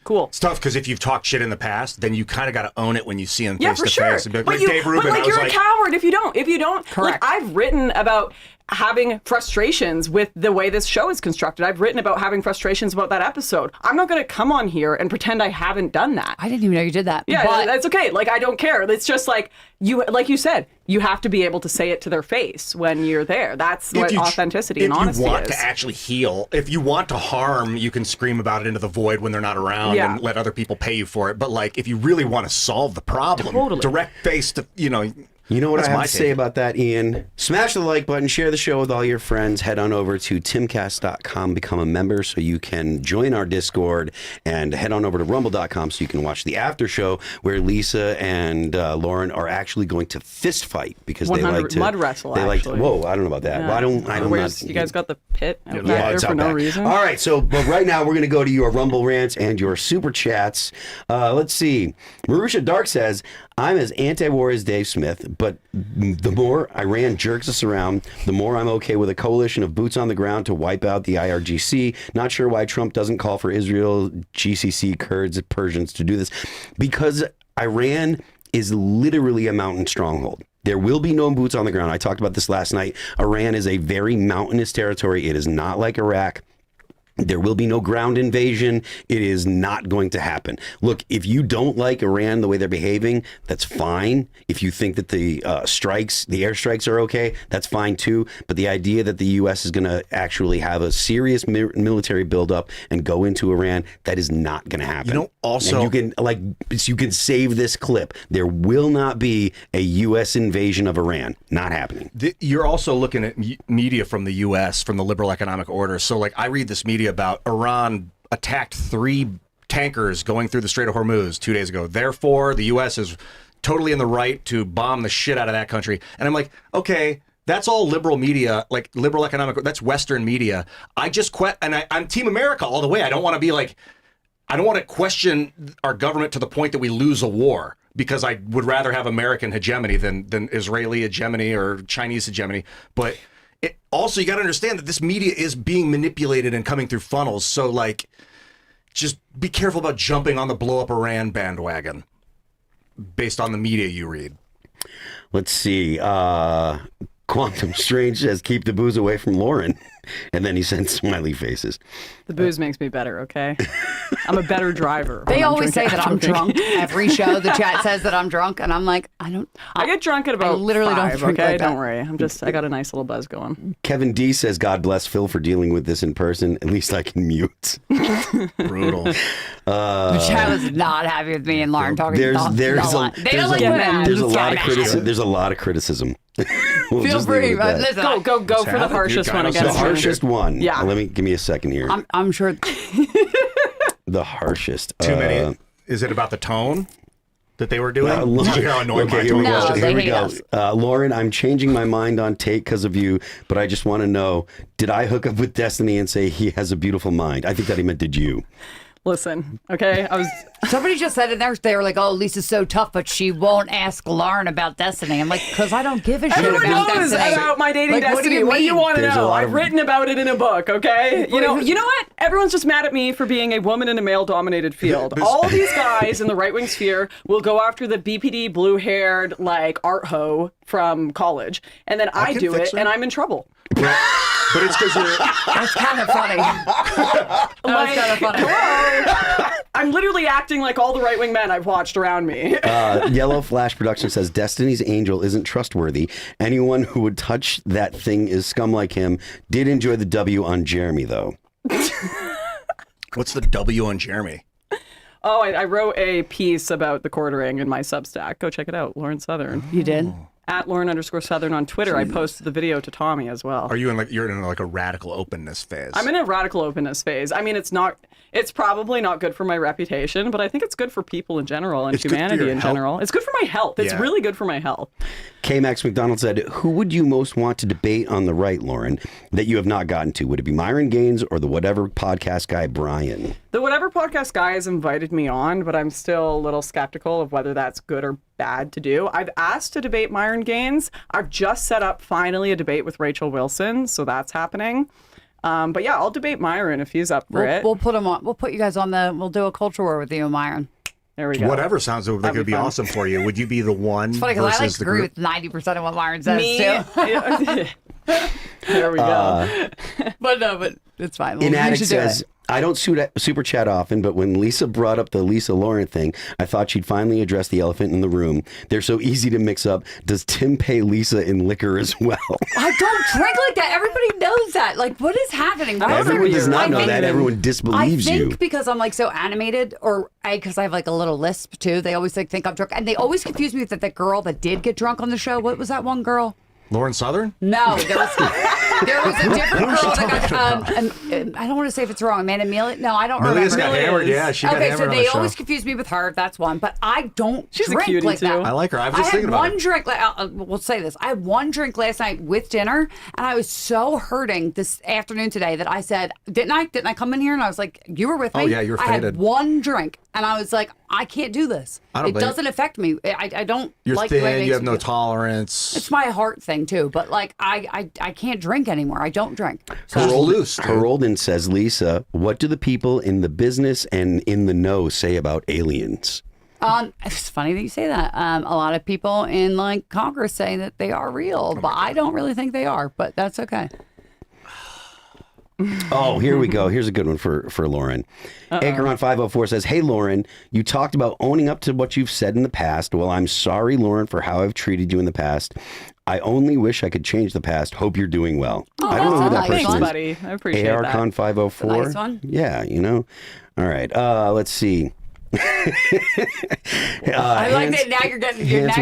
[SPEAKER 4] Cool.
[SPEAKER 5] It's tough because if you've talked shit in the past, then you kind of got to own it when you see him
[SPEAKER 4] Yeah,
[SPEAKER 5] face
[SPEAKER 4] for
[SPEAKER 5] to
[SPEAKER 4] sure.
[SPEAKER 5] face. And be like,
[SPEAKER 4] But
[SPEAKER 5] Dave Rubin, I was
[SPEAKER 4] you're
[SPEAKER 5] like,
[SPEAKER 4] a coward if you don't. If you don't,
[SPEAKER 2] Correct.
[SPEAKER 4] Like, I've written about having frustrations with the way this show is constructed. I've written about having frustrations about that episode. I'm not going to come on here and pretend I haven't done that.
[SPEAKER 2] I didn't even know you did that.
[SPEAKER 4] Yeah,
[SPEAKER 2] but
[SPEAKER 4] that's okay. Like I don't care. It's just like you said, you have to be able to say it to their face when you're there. That's what authenticity and honesty
[SPEAKER 5] If you want
[SPEAKER 4] is.
[SPEAKER 5] to actually heal, if you want to harm, you can scream about it into the void when they're not around
[SPEAKER 4] Yeah.
[SPEAKER 5] and let other people pay you for it. But like, if you really want to solve the problem,
[SPEAKER 4] Totally.
[SPEAKER 5] direct face to,
[SPEAKER 1] You know what
[SPEAKER 5] That's
[SPEAKER 1] I have
[SPEAKER 5] my
[SPEAKER 1] to say
[SPEAKER 5] take.
[SPEAKER 1] about that, Ian? Smash the like button, share the show with all your friends. Head on over to timcast.com, become a member so you can join our Discord, and head on over to rumble.com so you can watch the after show where Lisa and Lauren are actually going to fist fight because they
[SPEAKER 4] 100
[SPEAKER 1] like to
[SPEAKER 4] mud wrestle,
[SPEAKER 1] They like to,
[SPEAKER 4] actually.
[SPEAKER 1] whoa, I don't know about that.
[SPEAKER 4] Yeah.
[SPEAKER 1] Well, I don't
[SPEAKER 4] Where's,
[SPEAKER 1] not,
[SPEAKER 4] you guys got the pit out
[SPEAKER 1] yeah,
[SPEAKER 4] there
[SPEAKER 1] it's
[SPEAKER 4] for
[SPEAKER 1] out
[SPEAKER 4] no
[SPEAKER 1] back.
[SPEAKER 4] reason.
[SPEAKER 1] All right, so but right now we're going to go to your Rumble rants and your super chats. Let's see. Marusha Dark says, I'm as anti-war as Dave Smith, but the more Iran jerks us around, the more I'm okay with a coalition of boots on the ground to wipe out the IRGC. Not sure why Trump doesn't call for Israel, GCC, Kurds, Persians to do this. Because Iran is literally a mountain stronghold. There will be no boots on the ground. I talked about this last night. Iran is a very mountainous territory. It is not like Iraq. There will be no ground invasion. It is not going to happen. Look, if you don't like Iran the way they're behaving, that's fine. If you think that the airstrikes are okay, that's fine too. But the idea that the U.S. is going to actually have a serious military buildup and go into Iran, that is not going to happen.
[SPEAKER 5] You know, also-
[SPEAKER 1] and you can save this clip. There will not be a U.S. invasion of Iran. Not happening.
[SPEAKER 5] You're also looking at media from the U.S., from the liberal economic order. So, like, I read this media about Iran attacked 3 tankers going through the Strait of Hormuz 2 days ago. Therefore, the U.S. is totally in the right to bomb the shit out of that country. And I'm like, okay, That's all liberal media, like liberal economic. That's Western media. I'm Team America all the way. I don't want to question our government to the point that we lose a war, because I would rather have American hegemony than Israeli hegemony or Chinese hegemony. But also, you got to understand that this media is being manipulated and coming through funnels. So, like, just be careful about jumping on the blow up Iran bandwagon based on the media you read.
[SPEAKER 1] Let's see. Quantum Strange says, keep the booze away from Lauren. And then he sends smiley faces.
[SPEAKER 4] The booze makes me better, okay? I'm a better driver.
[SPEAKER 2] They always say that I'm drunk. Every show, the chat says that I'm drunk, and I'm like, I
[SPEAKER 4] get drunk at about
[SPEAKER 2] I literally
[SPEAKER 4] 5,
[SPEAKER 2] don't drink
[SPEAKER 4] okay?
[SPEAKER 2] like that.
[SPEAKER 4] Don't worry. I got a nice little buzz going.
[SPEAKER 1] Kevin D says, God bless Phil for dealing with this in person. At least I can mute.
[SPEAKER 5] Brutal.
[SPEAKER 2] The chat was not happy with me and Lauren talking.
[SPEAKER 1] There's a lot of criticism. We'll
[SPEAKER 2] Feel
[SPEAKER 1] just leave
[SPEAKER 2] free.
[SPEAKER 1] it at that.
[SPEAKER 2] Listen,
[SPEAKER 4] Go for the harshest one
[SPEAKER 1] The
[SPEAKER 4] against me.
[SPEAKER 1] harshest one.
[SPEAKER 4] Yeah.
[SPEAKER 1] Give me a second here.
[SPEAKER 2] I'm sure.
[SPEAKER 1] The harshest.
[SPEAKER 5] Too many. Is it about the tone that they were doing?
[SPEAKER 1] Lauren,
[SPEAKER 5] How annoying my
[SPEAKER 1] here we
[SPEAKER 5] tone was.
[SPEAKER 1] go.
[SPEAKER 2] they
[SPEAKER 1] Here we
[SPEAKER 2] hate
[SPEAKER 1] go.
[SPEAKER 2] us.
[SPEAKER 1] Lauren, I'm changing my mind on Tate because of you, but I just want to know, did I hook up with Destiny and say he has a beautiful mind? I think that he meant, did you?
[SPEAKER 4] Listen, okay?
[SPEAKER 2] Somebody just said in there, they were like, "Oh, Lisa's so tough, but she won't ask Lauren about Destiny." I'm like, because I don't give a shit
[SPEAKER 4] Everyone
[SPEAKER 2] about
[SPEAKER 4] knows
[SPEAKER 2] Destiny.
[SPEAKER 4] about my dating
[SPEAKER 2] Like,
[SPEAKER 4] destiny. What do you
[SPEAKER 2] mean?
[SPEAKER 4] want to
[SPEAKER 1] There's a
[SPEAKER 4] know?
[SPEAKER 1] lot
[SPEAKER 4] I've
[SPEAKER 1] of-
[SPEAKER 4] written about it in a book, okay? You know what? Everyone's just mad at me for being a woman in a male-dominated field. All these guys in the right-wing sphere will go after the BPD blue-haired, like, art hoe from college. And then I
[SPEAKER 5] can
[SPEAKER 4] do
[SPEAKER 5] fix
[SPEAKER 4] it,
[SPEAKER 5] her.
[SPEAKER 4] and I'm in trouble.
[SPEAKER 5] But it's because you're.
[SPEAKER 2] That's kind of funny. That's kind of funny.
[SPEAKER 4] Hello? I'm literally acting like all the right-wing men I've watched around me.
[SPEAKER 1] Yellow Flash Production says, Destiny's Angel isn't trustworthy. Anyone who would touch that thing is scum like him. Did enjoy the W on Jeremy, though.
[SPEAKER 5] What's the W on Jeremy?
[SPEAKER 4] Oh, I wrote a piece about the quartering in my Substack. Go check it out, Lauren Southern.
[SPEAKER 2] You did?
[SPEAKER 4] At Lauren_Southern on Twitter. I posted the video to Tommy as well.
[SPEAKER 5] Are you you're in like a radical openness phase?
[SPEAKER 4] I'm in a radical openness phase. I mean, it's probably not good for my reputation, but I think it's good for people in general and
[SPEAKER 5] It's good for
[SPEAKER 4] humanity
[SPEAKER 5] your
[SPEAKER 4] in
[SPEAKER 5] health.
[SPEAKER 4] general. It's good for my health. It's
[SPEAKER 5] Yeah.
[SPEAKER 4] really good for my health.
[SPEAKER 1] K. Max McDonald said, who would you most want to debate on the right, Lauren, that you have not gotten to? Would it be Myron Gaines or the whatever podcast guy, Brian?
[SPEAKER 4] The Whatever Podcast guy has invited me on, but I'm still a little skeptical of whether that's good or bad to do. I've asked to debate Myron Gaines. I've just set up finally a debate with Rachel Wilson, so that's happening. But yeah, I'll debate Myron if he's up for it.
[SPEAKER 2] We'll put him on. We'll put you guys on we'll do a culture war with you and Myron.
[SPEAKER 4] There we go.
[SPEAKER 5] Whatever sounds like it would be
[SPEAKER 4] fun.
[SPEAKER 5] awesome for you. Would you be the one
[SPEAKER 2] It's funny because I
[SPEAKER 5] versus the
[SPEAKER 2] agree
[SPEAKER 5] group?
[SPEAKER 2] with 90% of what Myron says
[SPEAKER 4] Me?
[SPEAKER 2] too.
[SPEAKER 4] There we go.
[SPEAKER 2] But it's fine.
[SPEAKER 1] In
[SPEAKER 2] We
[SPEAKER 1] Addict
[SPEAKER 2] should do
[SPEAKER 1] says,
[SPEAKER 2] it.
[SPEAKER 1] I don't super chat often, but when Lisa brought up the Lisa Lauren thing, I thought she'd finally address the elephant in the room. They're so easy to mix up. Does Tim pay Lisa in liquor as well?
[SPEAKER 2] I don't drink like that. Everybody knows that. Like, what is happening? Why is
[SPEAKER 1] Everyone does not
[SPEAKER 2] I
[SPEAKER 1] know
[SPEAKER 2] think-
[SPEAKER 1] that. Everyone disbelieves
[SPEAKER 2] I think
[SPEAKER 1] you.
[SPEAKER 2] because I'm like so animated, or because I have like a little lisp too. They always like think I'm drunk, and they always confuse me with that girl that did get drunk on the show. What was that one girl?
[SPEAKER 5] Lauren Southern?
[SPEAKER 2] No, there was a different girl that got. I don't want to say if it's wrong. Amanda Mealy? No, I don't
[SPEAKER 5] Amelia's
[SPEAKER 2] remember.
[SPEAKER 5] got hammered. Yeah, she got
[SPEAKER 2] Okay,
[SPEAKER 5] hammered
[SPEAKER 2] so
[SPEAKER 5] on
[SPEAKER 2] they
[SPEAKER 5] the show.
[SPEAKER 2] always confuse me with her. That's one, but I don't
[SPEAKER 4] She's a
[SPEAKER 2] drink
[SPEAKER 4] cutie,
[SPEAKER 2] like that.
[SPEAKER 4] too.
[SPEAKER 5] I like her. I was just
[SPEAKER 2] had
[SPEAKER 5] thinking about
[SPEAKER 2] one
[SPEAKER 5] it.
[SPEAKER 2] drink. We'll say this. I had one drink last night with dinner, and I was so hurting this afternoon today that I said, "Didn't I? Didn't I come in here?" And I was like, "You were with me."
[SPEAKER 5] Oh, yeah, you were
[SPEAKER 2] I had
[SPEAKER 5] faded.
[SPEAKER 2] one drink, and I was like, "I can't do this.
[SPEAKER 5] I don't
[SPEAKER 2] It
[SPEAKER 5] blame you.
[SPEAKER 2] doesn't affect me. I don't
[SPEAKER 5] You're
[SPEAKER 2] like the way it
[SPEAKER 5] thin.
[SPEAKER 2] makes
[SPEAKER 5] You have
[SPEAKER 2] me
[SPEAKER 5] no
[SPEAKER 2] feel."
[SPEAKER 5] tolerance.
[SPEAKER 2] It's my heart thing too, but like I can't drink anymore. I don't drink. So
[SPEAKER 5] loose, dude.
[SPEAKER 1] Herolden says, Lisa, what do the people in the business and in the know say about aliens?
[SPEAKER 2] it's funny that you say that. A lot of people in like Congress say that they are real, but I don't really think they are. But that's okay.
[SPEAKER 1] Oh, here we go. Here's a good one for Lauren. Acheron 504 says, hey, Lauren, you talked about owning up to what you've said in the past. Well, I'm sorry, Lauren, for how I've treated you in the past. I only wish I could change the past. Hope you're doing well.
[SPEAKER 2] Oh,
[SPEAKER 1] I don't know who that
[SPEAKER 2] that's
[SPEAKER 1] person
[SPEAKER 2] nice.
[SPEAKER 1] is.
[SPEAKER 4] buddy. I appreciate that.
[SPEAKER 1] ARCon 504.
[SPEAKER 2] It's a nice one.
[SPEAKER 1] Yeah, you know. All right. Let's see.
[SPEAKER 2] I like that now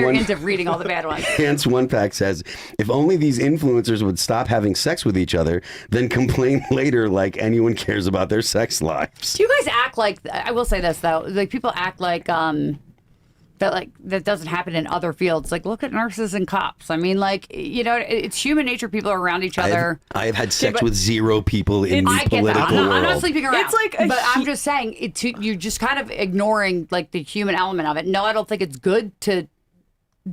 [SPEAKER 2] you're into reading all the bad ones.
[SPEAKER 1] Hans One Pack says, if only these influencers would stop having sex with each other, then complain later like anyone cares about their sex lives.
[SPEAKER 2] Do you guys act like? I will say this though. Like people act like that doesn't happen in other fields. Like, look at nurses and cops. I mean, like, you know, it's human nature. People are around each other.
[SPEAKER 1] I've had sex with 0 people in the
[SPEAKER 2] I get that.
[SPEAKER 1] political world.
[SPEAKER 2] I'm not sleeping around.
[SPEAKER 4] It's like
[SPEAKER 2] but I'm just saying, you're just kind of ignoring like the human element of it. No, I don't think it's good to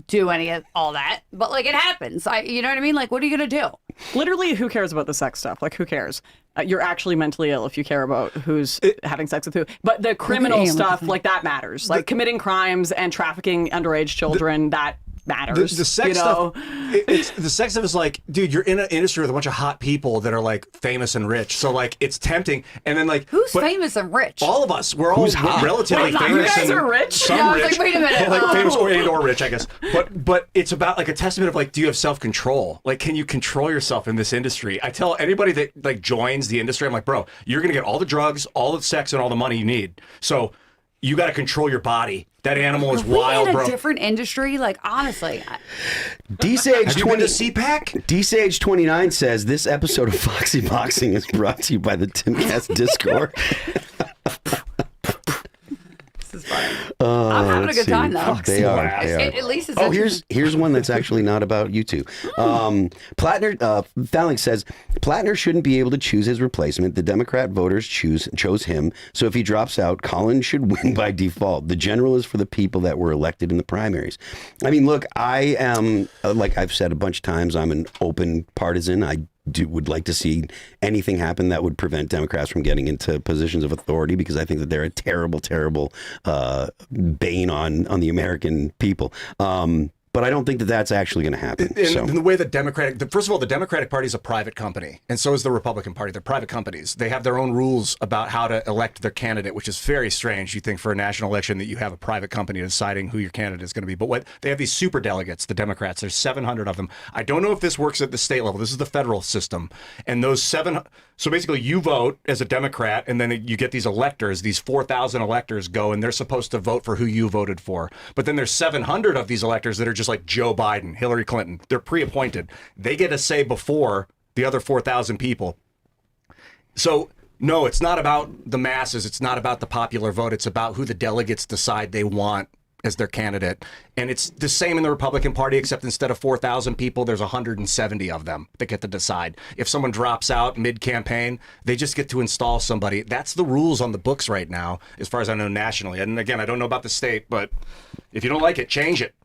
[SPEAKER 2] do any of all that, but like it happens. You know what I mean? Like, what are you gonna do?
[SPEAKER 4] Literally, who cares about the sex stuff? Like, who cares? You're actually mentally ill if you care about who's having sex with who. But the criminal stuff, like, that matters. Like, committing crimes and trafficking underage children, that matters.
[SPEAKER 5] The sex stuff, the sex stuff is like, dude, you're in an industry with a bunch of hot people that are like famous and rich. So like, it's tempting. And then like,
[SPEAKER 2] who's famous and rich?
[SPEAKER 5] All of us. We're all relatively famous.
[SPEAKER 4] You guys
[SPEAKER 5] and
[SPEAKER 4] are rich.
[SPEAKER 5] Some
[SPEAKER 2] Yeah, I was
[SPEAKER 5] rich.
[SPEAKER 2] like, wait a minute.
[SPEAKER 5] Like famous or rich, I guess. But it's about like a testament of like, do you have self-control? Like, can you control yourself in this industry? I tell anybody that like joins the industry, I'm like, bro, you're gonna get all the drugs, all the sex, and all the money you need. So you got to control your body. That animal is wild,
[SPEAKER 2] in a
[SPEAKER 5] bro.
[SPEAKER 2] different industry, like, honestly.
[SPEAKER 1] D-Sage
[SPEAKER 5] Have you been to CPAC?
[SPEAKER 1] D-Sage 29 says this episode of Foxy Boxing is brought to you by the Timcast Discord.
[SPEAKER 2] This is fine. I'm having a good time though.
[SPEAKER 1] They are.
[SPEAKER 2] At least it's
[SPEAKER 1] Here's one that's actually not about you two. Plattner Thalling says Plattner shouldn't be able to choose his replacement. The Democrat voters chose him. So if he drops out, Collins should win by default. The general is for the people that were elected in the primaries. I mean, look, I am, like I've said a bunch of times, I'm an open partisan. I would like to see anything happen that would prevent Democrats from getting into positions of authority, because I think that they're a terrible, terrible bane on the American people. But I don't think that that's actually going to happen.
[SPEAKER 5] And the way first of all, the Democratic Party is a private company, and so is the Republican Party. They're private companies. They have their own rules about how to elect their candidate, which is very strange. You think for a national election that you have a private company deciding who your candidate is going to be. But they have these super delegates, the Democrats. There's 700 of them. I don't know if this works at the state level. This is the federal system. And those so basically you vote as a Democrat, and then you get these electors, these 4,000 electors go, and they're supposed to vote for who you voted for. But then there's 700 of these electors that are just like Joe Biden, Hillary Clinton. They're pre-appointed. They get a say before the other 4,000 people. So no, it's not about the masses. It's not about the popular vote. It's about who the delegates decide they want as their candidate. And it's the same in the Republican Party, except instead of 4,000 people, there's 170 of them that get to decide. If someone drops out mid-campaign, they just get to install somebody. That's the rules on the books right now, as far as I know nationally. And again, I don't know about the state, but if you don't like it, change it.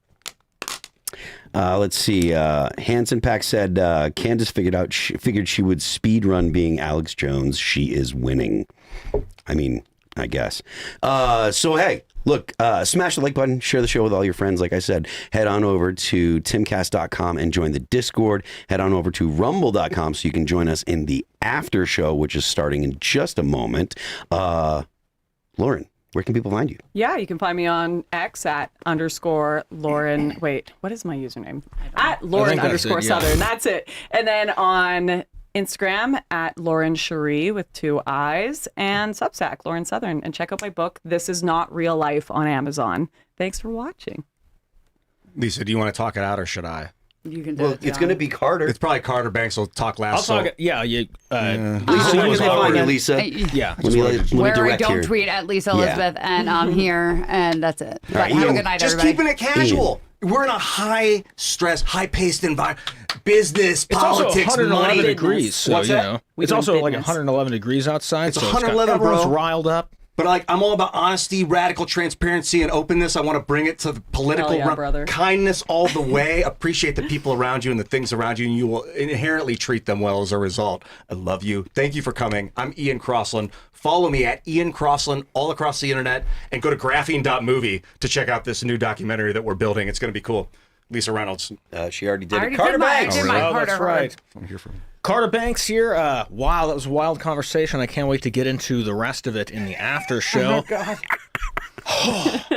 [SPEAKER 1] Let's see. Hanson Pack said Candace figured she would speed run being Alex Jones. She is winning. I mean, I guess. So hey, look, smash the like button, share the show with all your friends. Like I said, head on over to timcast.com and join the Discord. Head on over to rumble.com so you can join us in the after show, which is starting in just a moment. Lauren, where can people find you?
[SPEAKER 4] Yeah, you can find me on X at _Lauren. Wait, what is my username? At Lauren _ Southern. That's it. And then on Instagram at Lauren Cherie with 2 I's, and Substack Lauren Southern. And check out my book, This Is Not Real Life, on Amazon. Thanks for watching.
[SPEAKER 5] Lisa, do you want to talk it out or should I?
[SPEAKER 2] You can do it.
[SPEAKER 1] It's going to be Carter.
[SPEAKER 5] It's probably Carter Banks will talk last.
[SPEAKER 3] I'll talk it. Yeah,
[SPEAKER 1] Lisa,
[SPEAKER 3] Lisa was already.
[SPEAKER 1] Lisa.
[SPEAKER 3] Yeah.
[SPEAKER 1] Let me
[SPEAKER 2] Where I
[SPEAKER 1] direct
[SPEAKER 2] don't
[SPEAKER 1] here.
[SPEAKER 2] tweet at Lisa Elizabeth, and I'm here, and that's it. But
[SPEAKER 1] right,
[SPEAKER 2] have
[SPEAKER 1] Ian,
[SPEAKER 2] a good night,
[SPEAKER 5] Just
[SPEAKER 2] everybody.
[SPEAKER 5] keeping it casual. We're in a high stress, high paced environment. Business,
[SPEAKER 3] It's also
[SPEAKER 5] politics,
[SPEAKER 3] 111
[SPEAKER 5] money.
[SPEAKER 3] degrees, so
[SPEAKER 5] What's
[SPEAKER 3] you
[SPEAKER 5] that?
[SPEAKER 3] know.
[SPEAKER 4] We
[SPEAKER 3] It's
[SPEAKER 4] do
[SPEAKER 3] also like
[SPEAKER 4] business.
[SPEAKER 3] 111 degrees outside.
[SPEAKER 5] It's
[SPEAKER 3] so
[SPEAKER 5] 111,
[SPEAKER 3] everyone's
[SPEAKER 5] bro.
[SPEAKER 3] riled up.
[SPEAKER 5] But like, I'm all about honesty, radical transparency, and openness. I want to bring it to the political
[SPEAKER 4] Hell yeah, brother.
[SPEAKER 5] kindness all the way. Appreciate the people around you and the things around you, and you will inherently treat them well as a result. I love you. Thank you for coming. I'm Ian Crossland. Follow me at Ian Crossland all across the internet, and go to graphene.movie to check out this new documentary that we're building. It's going to be cool. Lisa Reynolds.
[SPEAKER 1] She already did
[SPEAKER 2] I
[SPEAKER 1] it.
[SPEAKER 2] already
[SPEAKER 1] Carter
[SPEAKER 2] did my- I
[SPEAKER 1] Banks.
[SPEAKER 2] did my
[SPEAKER 3] Oh,
[SPEAKER 2] Carter
[SPEAKER 3] that's
[SPEAKER 2] Hurd.
[SPEAKER 3] right.
[SPEAKER 5] I want to hear from you.
[SPEAKER 3] Carter Banks here. Wow, that was a wild conversation. I can't wait to get into the rest of it in the after show. You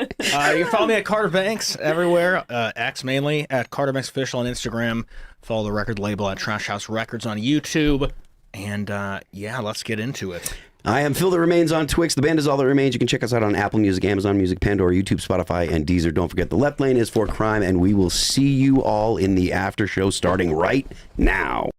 [SPEAKER 3] can follow me at Carter Banks everywhere. X mainly at Carter Banks Official on Instagram. Follow the record label at Trash House Records on YouTube. And yeah, let's get into it.
[SPEAKER 1] I am Phil That Remains on Twix. The band is All That Remains. You can check us out on Apple Music, Amazon Music, Pandora, YouTube, Spotify, and Deezer. Don't forget the left lane is for crime, and we will see you all in the after show starting right now.